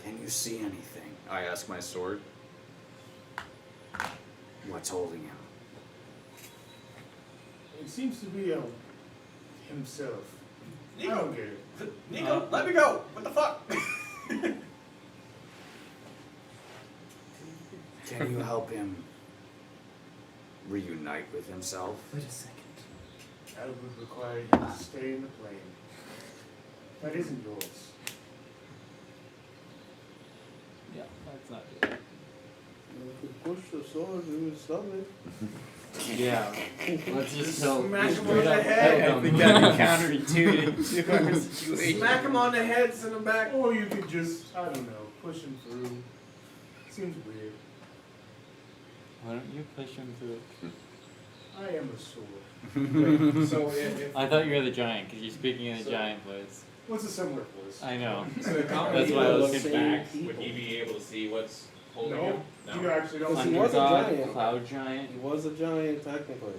Can you see anything? I ask my sword. What's holding him? It seems to be himself. I don't get it. Nico, let me go. What the fuck? Can you help him reunite with himself? Wait a second. That would require you to stay in the plane. That isn't yours. Yeah, that's not good. You could push the sword through his stomach. Yeah. Let's just tell Smash him straight on the up head. tell them that we counterintuitive to our situation. Smack him on the head, send him back. Or you could just, I don't know, push him through. Seems weird. Why don't you push him through? I am a sword. Wait, so if I thought you were the giant, because you're speaking in a So- giant voice. What's a similar voice? I know. So if That's why I was looking confused. back, would he be able to see what's holding No, him? you actually don't. He was a Undergod, giant. cloud giant. He was a giant, technically.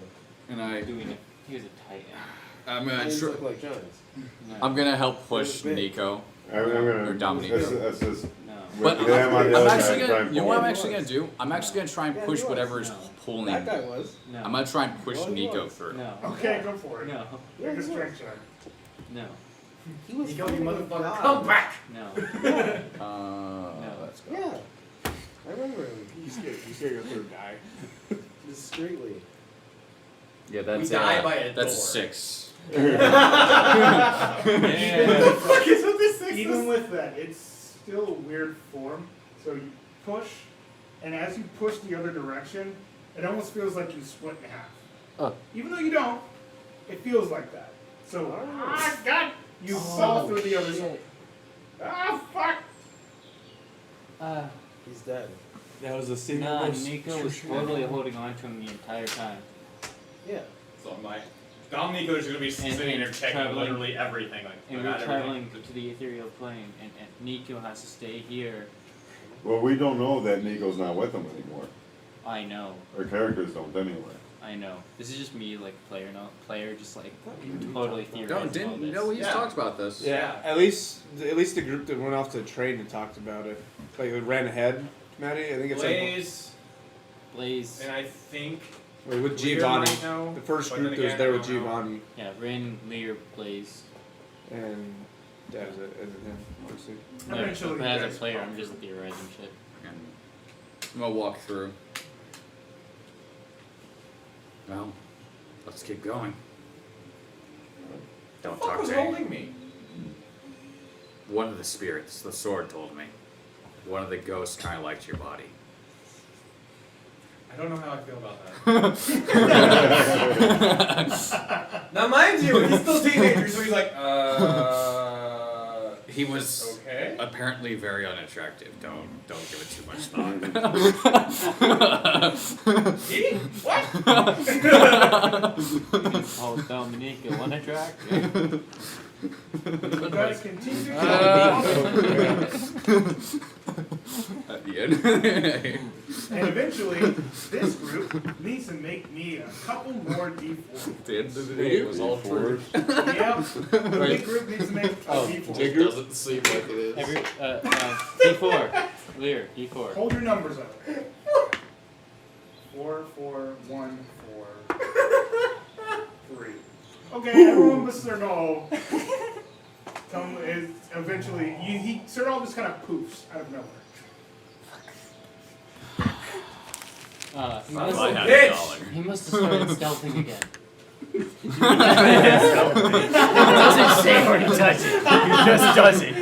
And I, Doing it. He was a titan. I'm gonna, Giants tr- look like giants. No. I'm gonna help push They're big. Nico. I'm Or gonna Dominique. assist No. But with him on the I'm other actually side. Try gonna, and you know pull what I'm him. actually gonna do? I'm actually gonna try and Yeah, push he was. whatever is No. pulling. That guy was. No. I'm gonna try and push Well, he Nico was. through. No. Okay, go for it. No. Make a strength check. No. He was Nico, you fighting a motherfucker, god. come back! No. No. Let's go. Yeah. I remember him. You scared your third die. Discreetly. Yeah, that's die by a that's door. 6. Yeah. Fuck is with this thing? Even with that, it's still a weird form. So you push, and as you push the other direction, it almost feels like you split in half. Oh. Even though you don't, it feels like that. So, God, you fall through the other side. Fuck! He's dead. That was the single Nah, most Nico was totally holding on to him the entire time. Yeah. So my Dominico is gonna be sitting there checking traveling- literally everything. Like, And I we're got traveling everything. to the ethereal plane, and Nico has to stay here. Well, we don't know that Nico's not with him anymore. I know. Our characters don't anyway. I know. This is just me, like, player, just like totally theorizing all didn't this. know we Yeah. talked about this. Yeah. At least the group that went off to train and talked about it. Like they ran ahead, Maddie. I think it's Blaze, Blaze. and I think like with Lear Giovanni. might know, The first but group then that was again, there I with don't know. Giovanni Yeah, Rin, Lear, Blaze. and that was it. And him, obviously. No, Eventually but you as guys a player, fall I'm just through. theorizing shit. And I'm gonna walk through. Well, let's keep going. Don't What talk was to holding me? One of the spirits, the sword told me. One of the ghosts kind of liked your body. I don't know how I feel about that. Now, mind you, he's still a teenager, so he's like, He was okay. apparently very unattractive. Don't give it too much thought. He? What? Oh, Dominico, unattractive. You guys continue to At the end. And eventually, this group needs to make me a couple more D4s. At the end of the day, it was all true. Yep. The big group needs to make a D4. It doesn't seem like it is. D4. Lear, D4. Hold your numbers up. 4, 4, 1, 4, 3. Okay, everyone but Sir Null. Is eventually, Sir Null just kind of poofs out of nowhere. He If must I have, had a dollar. he must have started stealthing again. He doesn't say where he does it. He just does it.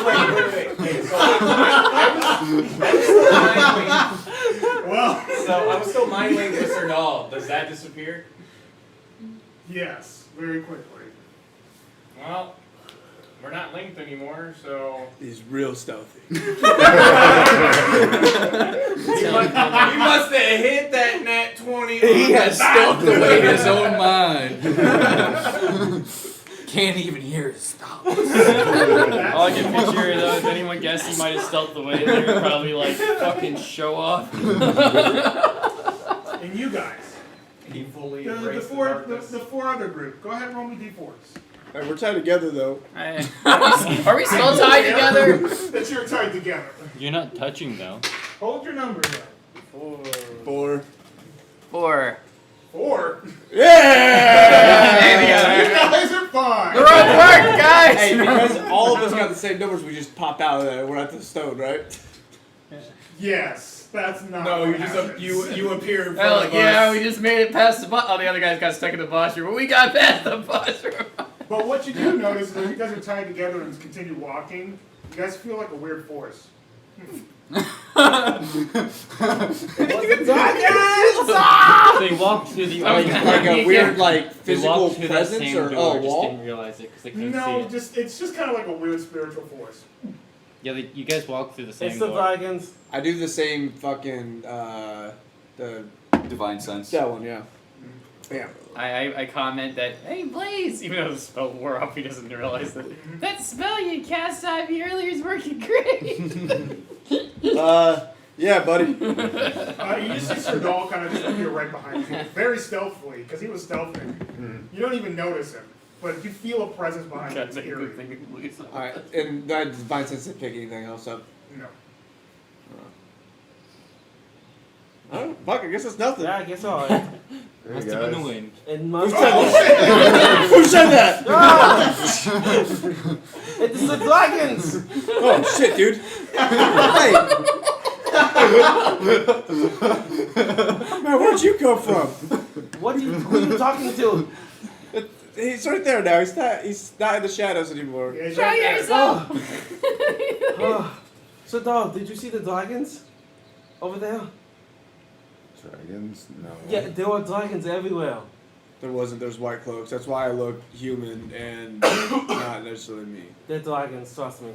Wait. So I was still mind Well, So I was still mind linked with Sir Doll. Does that disappear? yes, very quickly. Well, we're not linked anymore, so He's real stealthy. he must have hit that nat 20. He has stealthed away his own mind. Can't even hear it. Stop. All I can picture though, if anyone guessed he might have stealthed away, they would probably like fucking show off. And you guys, He fully the embraced four darkness. the four other group, go ahead and roll me d4s. Alright, we're tied together though. Are we still tied together? That you're tied together. You're not touching though. Hold your numbers up. 4. 4. 4. Yeah! You guys are fine. The rope worked, guys! Hey, because all of us got the same numbers, we just pop out of there. We're at the stone, right? Yes, that's not. No, what you just happens. you appear in front Hell of yeah, us. we just made it past the boss. Oh, the other guys got stuck in the boss room, but we got past the boss room. But what you do notice is if you guys are tied together and continue walking, you guys feel like a weird force. They walked through the Like a weird, like, They physical walked through that presence same or door, just wall? didn't realize it because they couldn't see No, it. it's just kind of like a weird spiritual force. Yeah, you guys walked through the same It's the door. dragons. I do the same fucking, the... Divine sense. That one, yeah. Yeah. I comment that, hey Blaze, even though the spell wore off, he doesn't realize that. That spell you cast on me earlier is working great. Yeah, buddy. You just see Sir Dahl kind of just appear right behind you, very stealthily, because he was stealthing. You don't even notice him, but you feel a presence behind you. It's eerie. Alright, and that divine sense didn't pick anything else up. No. Oh, fuck, I guess it's nothing. Yeah, I guess so. Hey Must have been the guys. wind. It must Who said that? It's the dragons! Oh, shit, dude. Hey! Man, where'd you come from? Who are you talking to? He's right there now. He's not in the shadows anymore. Yeah, he's Show right there. yourself! So, dog, did you see the dragons? Over there? Dragons? No. Yeah, there were dragons everywhere. There wasn't. There's white cloaks. That's why I look human and not necessarily me. They're dragons, trust me.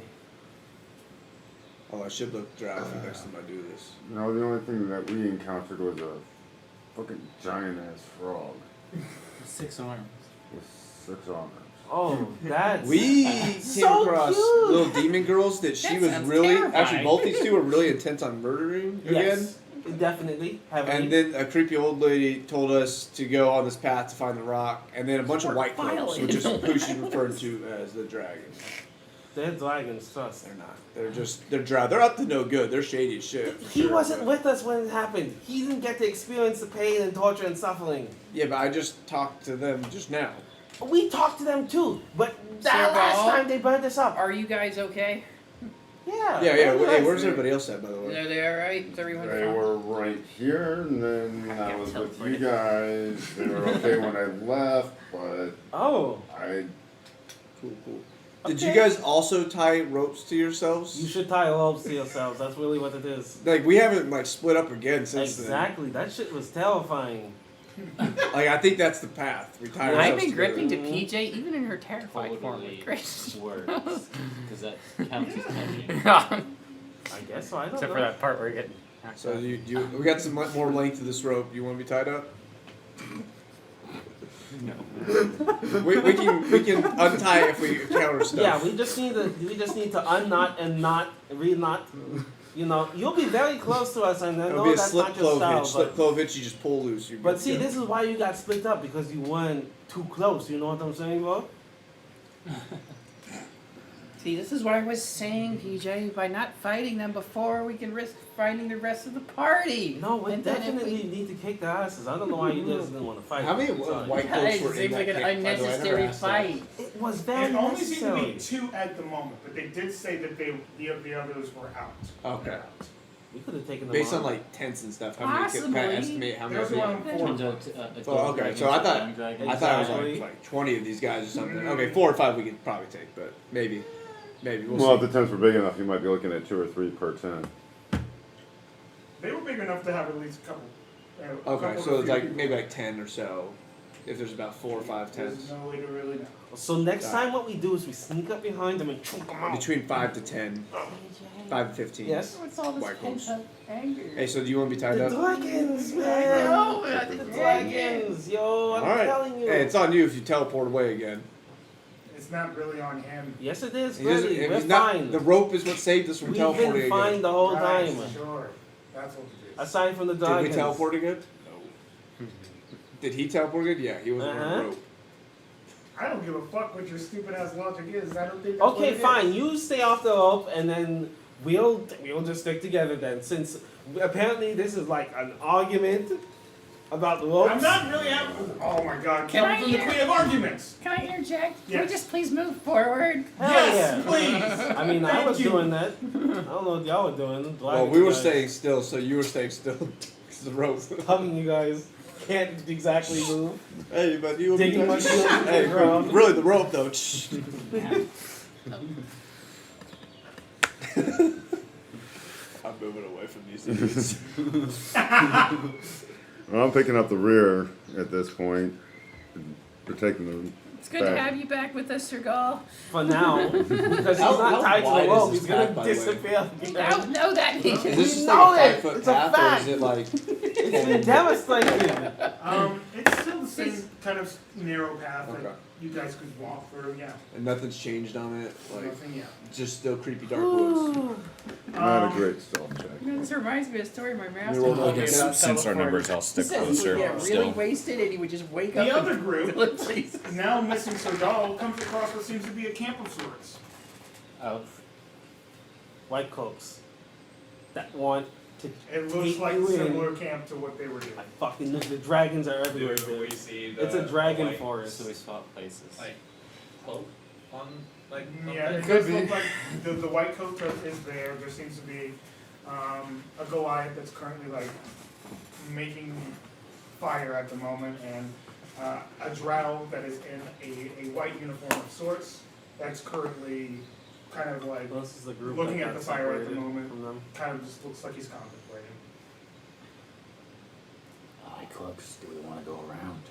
Oh, I should look drowsy next time I do this. No, the only thing that we encountered was a fucking giant ass frog 6 arms. with 6 arms. Oh, that's... We came so across cute. little demon girls that she That was sounds really, terrifying. actually both these two were really intent on murdering again. Yes, definitely. Heavily. And then a creepy old lady told us to go on this path to find the rock, and then a bunch of white cloaks, which is who she's referred to as the dragons. They're dragons, trust. They're not. They're dry. They're up to no good. They're shady as shit. For He sure, wasn't but- with us when it happened. He didn't get to experience the pain and torture and suffering. Yeah, but I just talked to them just now. We talked to them too, but that So, last Paul? time they burned us up. Are you guys okay? Yeah. Yeah. very Hey, nice. where's everybody else at, by the way? Are they alright? Is everyone They fine? were right here, and then I was with you teleported. guys. They were okay when I left, but Oh, I Cool. Did Okay. you guys also tie ropes to yourselves? you should tie ropes to yourselves. That's really what it is. Like, we haven't, like, split up again since Exactly. That shit was terrifying. then. Like, I think that's the path. We tie I've ourselves been together. gripping to PJ even in her terrified form. Totally Great. works. Because that counts as touching. I guess so. I don't Except know. for that part where you're getting. So we got some more length to this rope. You want to be tied up? No. We can untie it if we encounter stuff. Yeah, we just need to unknot and knot, reknot. You know, you'll be very close to us, and I It'll know be a that's slip not your clove style. hitch. Slip clove hitch, you just pull loose. You're But good to see, go. this is why you got split up, because you weren't too close. You know what I'm saying, bro? See, this is what I was saying, PJ. By not fighting them before, we can risk finding the rest of the party. No, we And then if definitely need to kick their asses. I don't know why you guys didn't want to fight. How many Sorry. white cloaks were It in seems that like an camp, by the way? I never unnecessary asked that. fight. It was very It only seemed to necessary. be 2 at the moment, but they did say that the others were out. Okay. We could have taken them Based on. on like tents and stuff, how many could Possibly. kind of estimate how There was many? around 4. Turns out a Oh, gold okay. dragon So I is a thought young dragon. I thought it was Exactly. like 20 of these guys or something. Okay, 4 or 5 we could probably take, but maybe we'll well, if see. the tents were big enough, you might be looking at 2 or 3 per tent. They were big enough to have at least a couple. Okay, couple so to it's few like people. maybe like 10 or so. If there's about 4 or 5 There's tents, no way to really know. So next time, what we do is we sneak up behind them and choke them out. between 5 to 10, 5 to 15. Yes. What's all this White cloaks. pent-up anger? Hey, so do you want to be tied The up? dragons, man. No, The dragons, yo. I'm All right. telling you. Hey, it's on you if you teleport away again. It's not really on him. Yes, it is. He doesn't- Really, we're he's not- fine. the rope is what saved us from We've teleporting been again. fine the whole Right, time. Sure, that's what it is. Aside from the Did we dragons. teleport again? No. Did he teleport again? Yeah, he wasn't on Uh-huh. the rope. I don't give a fuck what your stupid ass logic is. I don't think. That's Okay, what it fine. is. You stay off the rope, and then we'll just stick together then. Since apparently this is like an argument about the ropes. I'm not really out. Oh my god, Can coming I from the hear- queen of arguments. Can I interject? Can Yes. we just please move forward? Hell Yes, yeah. please. I mean, I Thank was you. doing that. I don't know what y'all were doing. Well, we were staying still, so you were staying still. It's the rope. Hugging you guys. Can't exactly move. Hey, but you Digging my heels into the Hey, ground. really, the rope though. I'm moving away from these idiots. Well, I'm picking up the rear at this point, protecting the. It's good to have you back with us, Sir Gall. For now. Because he's How not tied to wide the is rope. this He's going path, to by the way? disappear. I don't know that. Is this just know like a it. 5-foot It's a path, or fact. is it like? It's been devastating. It's still the same kind of narrow path Okay. that you guys could walk through. Yeah. And nothing's changed on it, like Nothing. Yeah. just still creepy dark woods. Not a great stealth check. You know, this reminds me of a story my master roll told me Okay, about since our teleporting. numbers all He stick said he closer, would get really still. wasted and he would just wake The up other and group, fill in places. now missing Sir Dahl, comes across what seems to be a camp of sorts. Of white cloaks that want to It looks take like a you in. similar camp to what they were doing. I fucking knew the dragons are everywhere. Do we Dude. see the It's a dragon white, forest. So we swap places. like cloak on like Yeah, it Could does be. look like the white coat is there. There seems to be a Goliath that's currently like making fire at the moment, and a drow that is in a white uniform of sorts that's currently kind of like Well, this is the group looking that at got the fire at the separated moment. from them. Kind of just looks like he's contemplating. High cloaks, do we want to go around?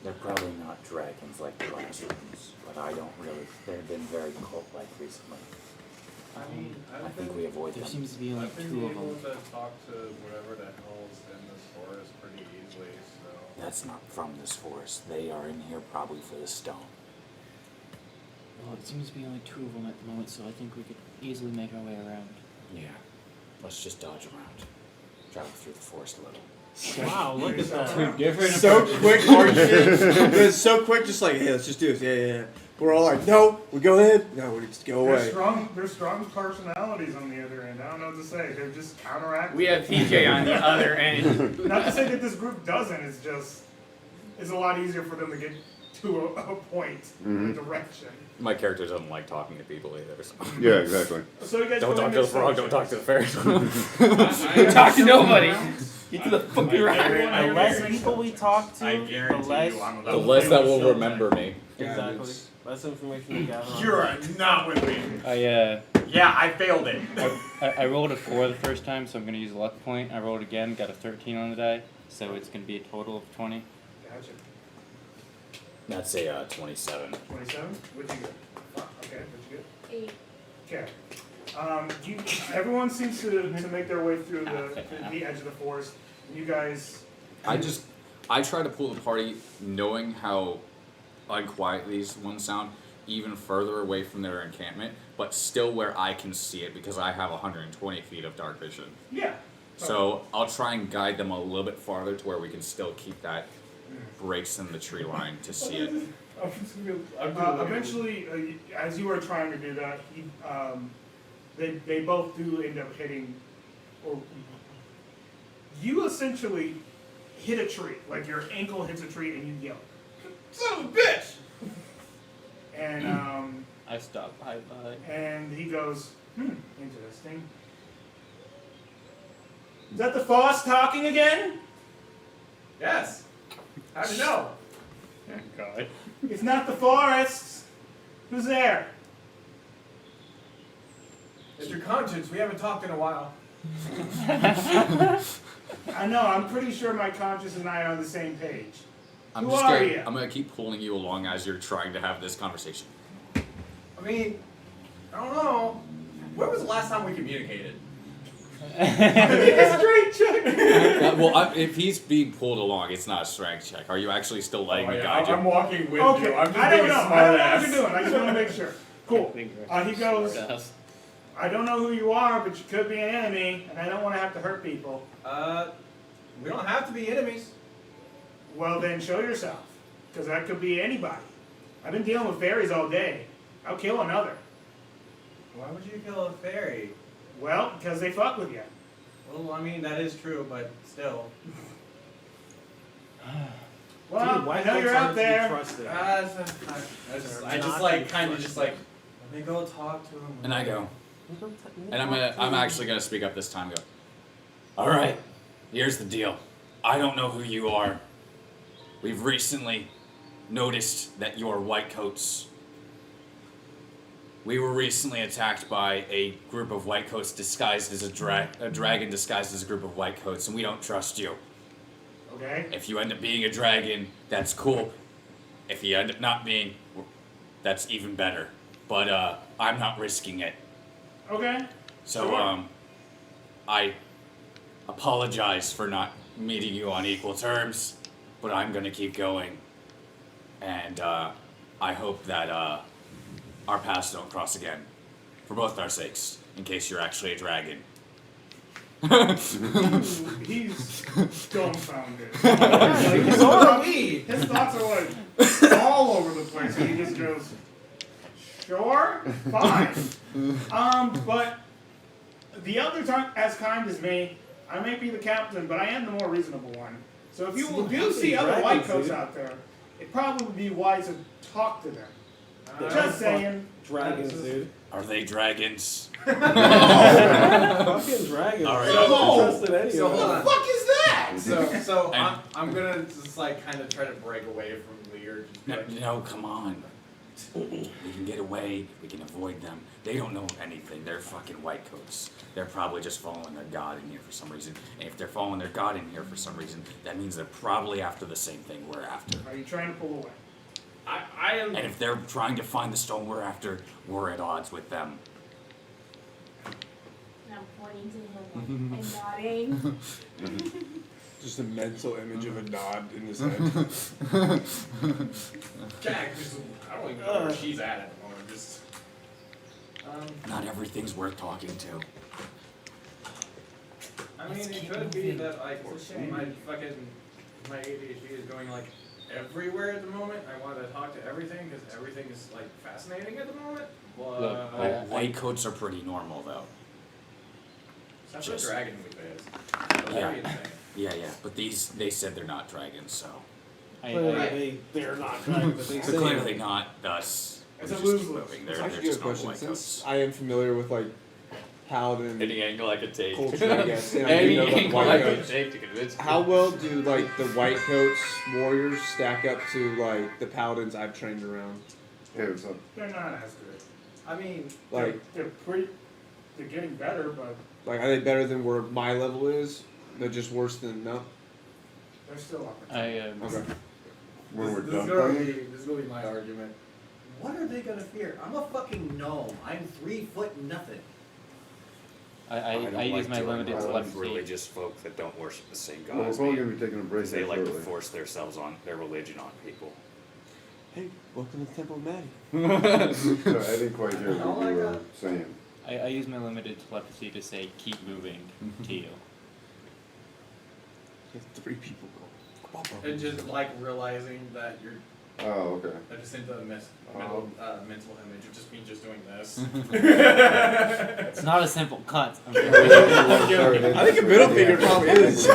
They're probably not dragons like the last ones, but I don't really. They've been very cult-like recently. I mean, I think we avoid There them. seems to be only I've been two of able them. to talk to whatever the hell's in this forest pretty easily, so. That's not from this forest. They are in here probably for the stone. Well, it seems to be only two of them at the moment, so I think we could easily make our way around. Yeah. Let's just dodge around. Travel through the forest a little. Wow, look at that. Different So quick argument. It's so quick, just like, hey, let's just do this. Yeah. We're all like, no, we go ahead. No, we just go away. They're strong personalities on the other end. I don't know what to say. They're just counteracting. We have PJ on the other end. Not to say that this group doesn't. It's just it's a lot easier for them to get to a point, a direction. My character doesn't like talking to people either. So. Yeah, exactly. So you guys Don't go talk into to the frog. Don't talk to the fairy. Don't talk to nobody. Get to the fucking rock. The less people we talk to, I the guarantee less. you I'm The less that will remember me. Exactly. Less information we gather. on. You're not with me. Yeah, I failed it. I rolled a 4 the first time, so I'm going to use a luck point. I rolled again, got a 13 on the die, so it's going to be a total of 20. Gotcha. That's a 27. 27? What'd you get? Okay, what'd you get? 8. Okay. Everyone seems to make their way through the edge of the forest. You guys. I try to pull the party knowing how unquiet these ones sound, even further away from their encampment, but still where I can see it because I have 120 feet of dark vision. Yeah. So I'll try and guide them a little bit farther to where we can still keep that breaks in the tree line to see it. Eventually, as you are trying to do that, they both do end up hitting, or you essentially hit a tree, like your ankle hits a tree and you yell, "Son of a bitch!" And I stopped by. and he goes, interesting. Is that the Forest talking again? Yes. How'd you know? God. It's not the Forest. Who's there? It's your conscience. We haven't talked in a while. I know, I'm pretty sure my conscience and I are on the same page. I'm Who just are gonna, you? I'm gonna keep pulling you along as you're trying to have this conversation. I mean, I don't know. When was the last time we communicated? Straight check. Well, if he's being pulled along, it's not a strength check. Are you actually still letting me guide you? I'm walking with Okay, you. I'm just I being don't a know. I smart don't know ass. what you're doing. I just want to make sure. Cool. He goes, I don't know who you are, but you could be an enemy, and I don't want to have to hurt people. We don't have to be enemies. Well, then show yourself, because that could be anybody. I've been dealing with fairies all day. I'll kill another. Why would you kill a fairy? Well, because they fuck with you. Well, I mean, that is true, but still. Well, Dude, I know you're out there. I just like, kind of just like, let me go talk to him. And I go. And I'm actually gonna speak up this time. Go. All right. Here's the deal. I don't know who you are. We've recently noticed that you're white coats. We were recently attacked by a group of white coats disguised as a dragon disguised as a group of white coats, and we don't trust you. Okay. If you end up being a dragon, that's cool. If you end up not being, that's even better. But I'm not risking it. Okay. So Sure. I apologize for not meeting you on equal terms, but I'm gonna keep going. And I hope that our paths don't cross again, for both our sakes, in case you're actually a dragon. He's dumbfounded. So are we. His thoughts are like all over the place, and he just goes, "Sure, fine." But the others aren't as kind as me. I may be the captain, but I am the more reasonable one. So if you do see other white coats out there, it probably would be wise to talk to them. Just saying. Dragons, dude. Are they dragons? Fucking dragons. All right. I don't trust any So of hold them. on. What is that? So I'm gonna just like kind of try to break away from Lear. No, come on. We can get away. We can avoid them. They don't know anything. They're fucking white coats. They're probably just following their god in here for some reason. And if they're following their god in here for some reason, that means they're probably after the same thing we're after. Are you trying to pull away? I am. And if they're trying to find the stone we're after, we're at odds with them. And I'm pointing to him and nodding. Just a mental image of a nod in his head. Jack, I don't even know where she's at the moment. Just. Not everything's worth talking to. I mean, it could be that like my ADHD is going like everywhere at the moment. I want to talk to everything because everything is like fascinating at the moment. But White coats are pretty normal, though. except for the just- dragon we faced. Yeah. Pretty insane. Yeah. But they said they're not dragons, so. They're not dragons, but they So say clearly not us. It's We a just keep lose-lose. moving. That's They're actually a just good normal question. white Since coats. I am familiar with like paladin Any angle I could take. culture, I guess, and I Any do know that angle I white could coats. take to convince me. How well do like the white coats warriors stack up to like the paladins I've trained around? Hey, what's up? They're not as good. I mean, Like, They're getting better, but are they better than where my level is? They're just worse than no. they're still up. Okay. When we're This done is gonna be my argument. What are they gonna fear? I'm a fucking gnome. I'm 3 foot nothing. I use my limited with telepathy. religious folk that don't worship the same God Well, we're as probably me. gonna be taking a break Because they here like to shortly. force themselves on their religion on people. Hey, welcome to the Temple of Maddie. So I didn't quite hear Oh what my you were God. saying. I use my limited telepathy to say keep moving to you. 3 people go. And just like realizing that you're Oh, okay. I just into a mental image of just me just doing this. It's not a simple cut. I'm I think a middle finger probably is.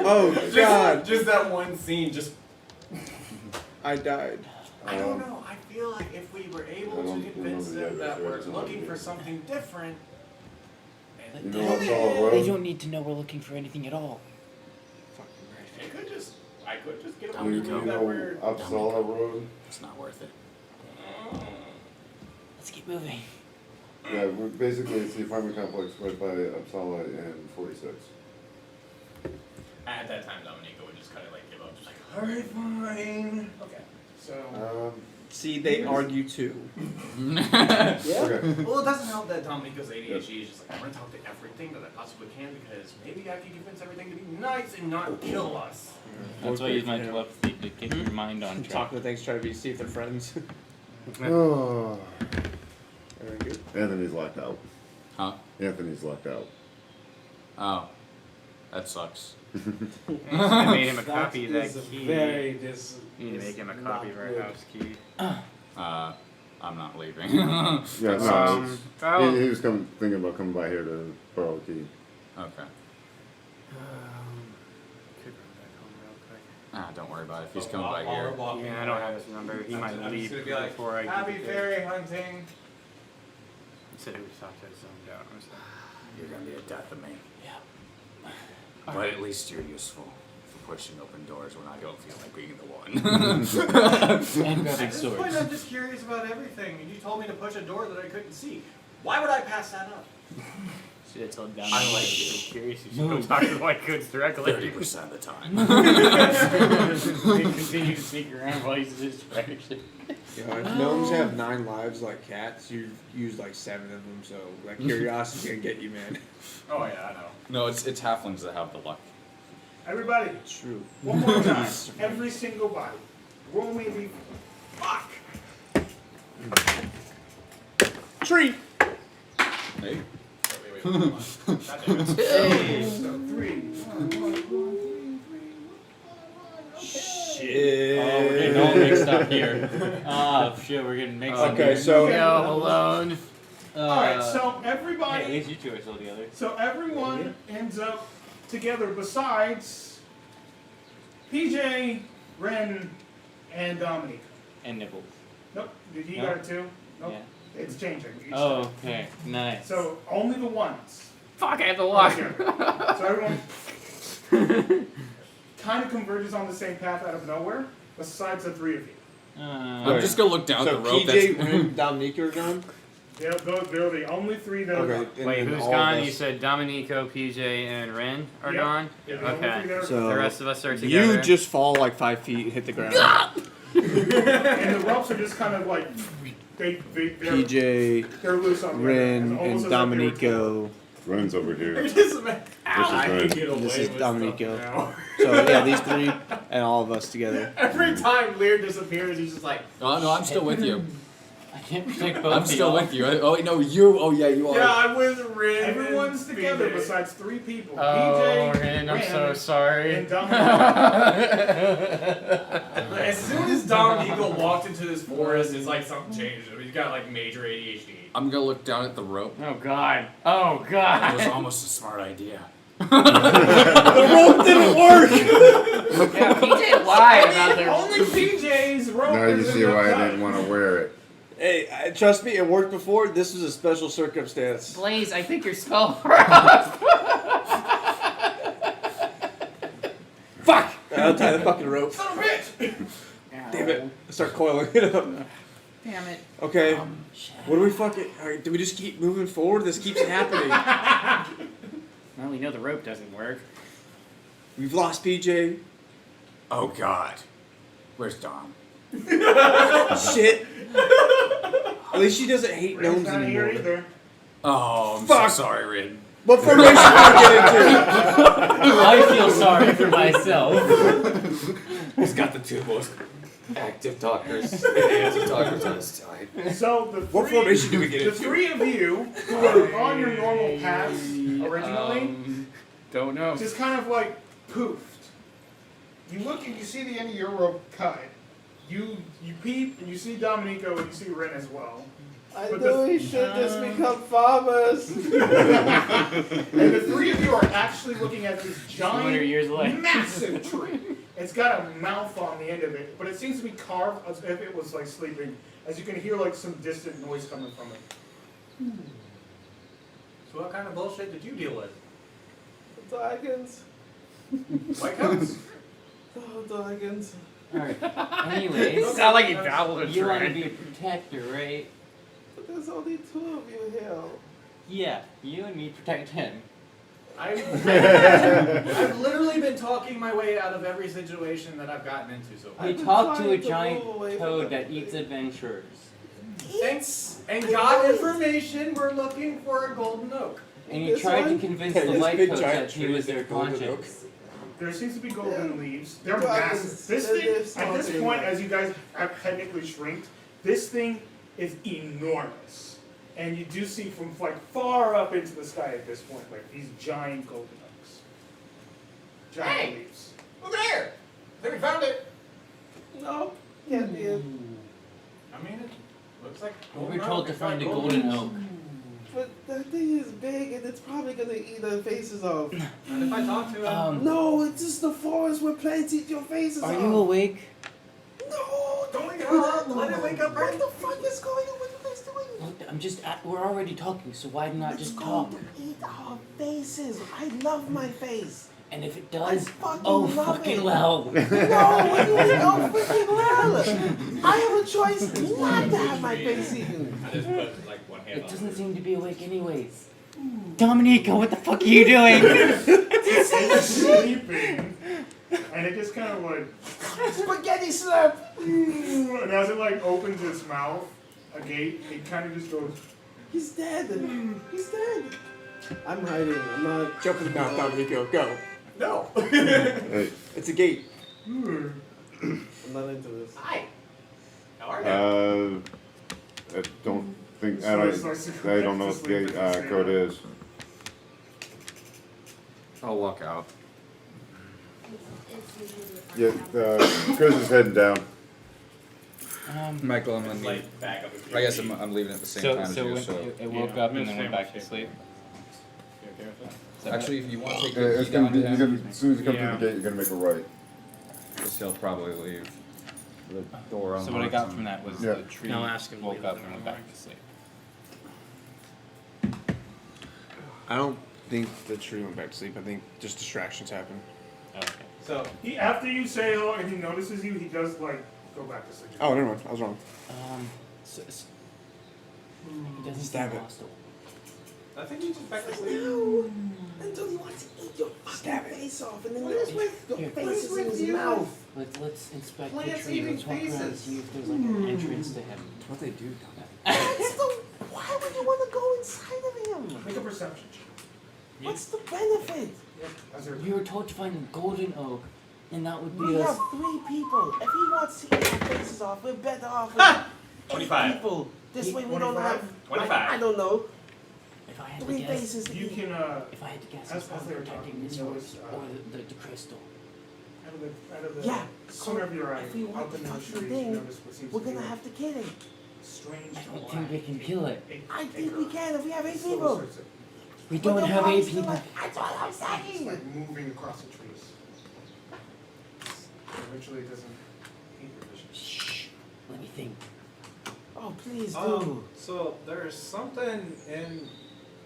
Oh God! Just that one scene, just. I died. I don't know. I feel like if we were able to convince them that we're looking for something different. You know what's all They road? don't need to know we're looking for anything at all. I could just get Down away you with go. You that know we're. Uppsala Road? It's not worth it. Let's keep moving. Yeah, basically it's the apartment complex right by Uppsala and 46. At that time, Dominique would just kind of like give up, just like, alright, fine. Okay. So. See, they argue too. Yeah. Okay. Well, it doesn't help that Dominico's ADHD is just like, I'm gonna talk to everything that I possibly can because maybe I can convince everything to be nice and not kill us. That's why I use my telepathy to get your mind on track. Talk to things, try to see if they're friends. Oh. Very good. Anthony's locked out. Huh? Anthony's locked out. Oh, that sucks. I made him a copy of that is key. Very You need to make him a copy of our house key. I'm not leaving. Yeah, no, well- he was thinking about coming by here to borrow a key. Okay. Could run back home real quick. Don't worry about it. If he's coming by here. Yeah, I don't have his number. He might I'm leave just gonna be like, before I happy get there. fairy hunting. He said he would talk to his own out. I'm sorry. You're gonna be a death of me. Yeah. But at least you're useful for pushing open doors when I don't feel like being the one. And At grabbing this point, swords. I'm just curious about everything, and you told me to push a door that I couldn't see. Why would I pass that up? Should have told Down. I like you. you. Curious. You should go talk to the white goods directly. 30% of the time. They continue to sneak around while he's distracted. You know, if gnomes have 9 lives like cats, you've used like 7 of them, so that curiosity can get you, man. Oh yeah, I know. No, it's halflings that have the luck. Everybody, It's true. one more time. Every single body. Roll me the Fuck. Tree! Hey. Wait, hold on. God damn it. so 3. Shit. Oh, we're getting all mixed up here. Oh, shit, we're getting mixed up Okay, here. so Go alone. Alright, so Hey, at everybody. least you two are still together. So everyone ends up together besides PJ, Ren, and Dominique. And nibbles. Nope. Did you No. got it too? Nope. Yeah. It's changing. each Oh, time. okay. Nice. So only the ones. Fuck, I have to walk. So everyone kind of converges on the same path out of nowhere, besides the 3 of you. I'm just gonna look down so the rope. PJ, Ren, Dominique are gone? They're the only 3 that are Okay. gone. and Wait, then who's all of gone? us- You said Dominico, PJ, and Ren are Yep. gone? They're the only 3 Okay. that are So The rest of us are together. you just fall like 5 feet and hit the ground. And the ropes are just kind of like they're PJ, they're loose on the Ren, other, and almost as if they were Dominico. Ren's over here. It This doesn't matter. is I Ren. can get away This is with Dominico. stuff now. So yeah, these 3 and all of us together. Every time Lear disappears, he's just like, Oh no, I'm still with you. I can't protect both I'm of still y'all. with you. Oh no, you. Oh yeah, you are. yeah, I'm with Rin. Everyone's and together PJ. besides 3 people. Oh, PJ, Ren, I'm so sorry. and Dominique. As soon as Dominico walked into this forest, it's like something changed. He's got like major ADHD. I'm gonna look down at the rope. Oh god. Oh That god. was almost a smart idea. The rope didn't work! Yeah, PJ lied about their. Only PJ's rope Now you is in see your why I cut. didn't want to wear it. Hey, trust me, it worked before. This was a special circumstance. Blaze, I think your spell up. Fuck! I'll tie the fucking rope. Son of a bitch! Damn it. I start coiling it up. Damn it. Okay. What do we fucking... Alright, do we just keep moving forward? This keeps happening. Well, we know the rope doesn't work. We've lost PJ. Oh God. Where's Dom? Shit. At least she doesn't hate Ren's gnomes not here anymore. either. Oh, I'm Fuck. so sorry, Rin. What formation do I get into? I feel sorry for myself. He's got the 2 most active talkers on his side. So the What 3, formation do we get the into? 3 of you who were on your normal paths originally Don't know. just kind of like poofed. You look and you see the end of your rope cut. You peep and you see Dominico and you see Ren as well. I But know the- we should just become farmers. And the 3 of you are actually looking at this 200 years giant, away. massive tree. It's got a mouth on the end of it, but it seems to be carved as if it was like sleeping, as you can hear like some distant noise coming from it. So what kind of bullshit did you deal with? Dragons. White coats? Oh, dragons. Alright. Anyways. Sound like he babbled a You want to dragon. be a protector, right? But there's only 2 of you here. Yeah. You and me protect him. I've literally been talking my way out of every situation that I've gotten into so far. We talked to a giant toad that eats adventurers. Thanks, and got information. We're looking for a golden oak. And you tried to convince the light coach that he was their conscience. There seems to be golden leaves. They're massive. This thing, at this point, as you guys have technically shrinked, this thing is enormous. And you do see from like far up into the sky at this point, like these giant golden oaks. Giant leaves. Look there! I think we found it. No, can't be it. I mean, it looks like. We were told to find a golden oak. But that thing is big and it's probably gonna eat our faces off. And if I talk to him. No, it's just the forest where plants eat your faces off. Are you awake? No, don't wake up. Let it wake up. What the fuck is going on? What are you guys doing? Look, I'm just. We're already talking, so why not just talk? Eat our faces. I love my face. And if it does, love fucking it. well. No, what do you mean? Oh, freaking well. I have a choice not to have my face eaten. I just put like one hand It on doesn't seem to be awake anyways. Dominica, what the fuck are you doing? It's sleeping. And it just kind of like. Spaghetti slurp. And as it like opens its mouth, a gate, it kind of just goes. He's dead. He's dead. I'm hiding. I'm not. Jump in the mouth, Dominico. Go. No. It's a gate. I'm not into this. Hi. How are you? I don't think So I it's like don't know what the gate code is. I'll walk out. Yeah, Chris is heading down. Michael, I'm gonna It's leave. like back up with I guess I'm leaving at the same time as you. When So it woke up and then went back to sleep. You okay with that? Is that actually, if you want to take It's the key gonna down be, to you're him, gonna, as soon as you come Yeah. through the gate, you're gonna make a right. because he'll probably leave the door So what I got from that was Yeah. the tree No, ask him to woke leave up it and went back to sleep. I don't think the tree went back to sleep. I think just distractions happen. Okay. So After you say hello and he notices you, he does like go back to sleep. Oh, never mind. I was wrong. He doesn't Stab seem it. hostile. I think he's just back to sleep. No. Until he wants to eat your fucking face off, and then your face is in his mouth. Let's inspect Plants the tree. eating Let's walk around and faces. see if there's like an entrance to him. That's what they do. Why would you want to go inside of him? Make a perception check. What's the benefit? We were told to find a golden oak, and that would We be have us. 3 people. If he wants to eat our faces off, we're better off with 8 25. people. This way we don't 25? have. 25. I don't know. If I had to 3 guess, faces to You eat. can if I had to guess, as it's probably they were protecting talking, this you forest notice, or the crystal. out of the Yeah. corner of your eye, If we want up in the fucking trees, you thing, notice what seems we're to be gonna have to kill him. strange I don't black. think we can kill it. I think we can if we have 8 Slowly people. starts to- We But don't the have problem 8 is still people. like, that's what I'm It's saying. like moving across the trees. Eventually it doesn't eat your vision. Shh. Let me think. Oh, please do. So there's something in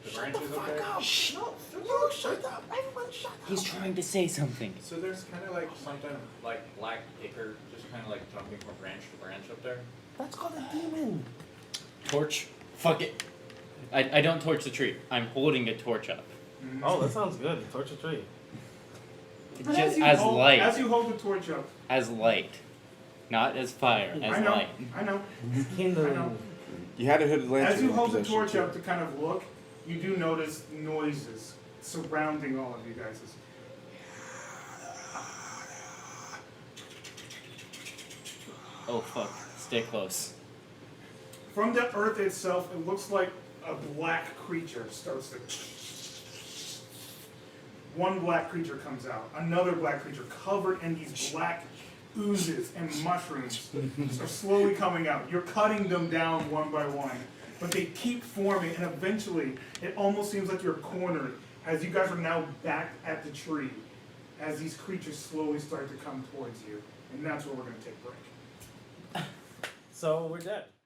the Shut the branches up fuck there. up. Shh. No, you shut up. Everyone shut up. He's trying to say something. So there's kind of like something like black ichor, just kind of like jumping from branch to branch up there. That's called a demon. Torch. Fuck it. I don't torch the tree. I'm holding a torch up. Oh, that sounds good. Torch a tree. And Just you as hold- light. As you hold the torch up, As light. Not as fire, as I know, light. I know, I Kindling. know. You had a hooded lantern. As you in hold the possession, torch too. up to kind of look, you do notice noises surrounding all of you guys. Oh fuck. Stay close. From the earth itself, it looks like a black creature starts to. One black creature comes out. Another black creature covered in these black oozes and mushrooms are slowly coming out. You're cutting them down one by one, but they keep forming, and eventually it almost seems like you're cornered as you guys are now back at the tree as these creatures slowly start to come towards you. And that's where we're going to take a break. So we're dead.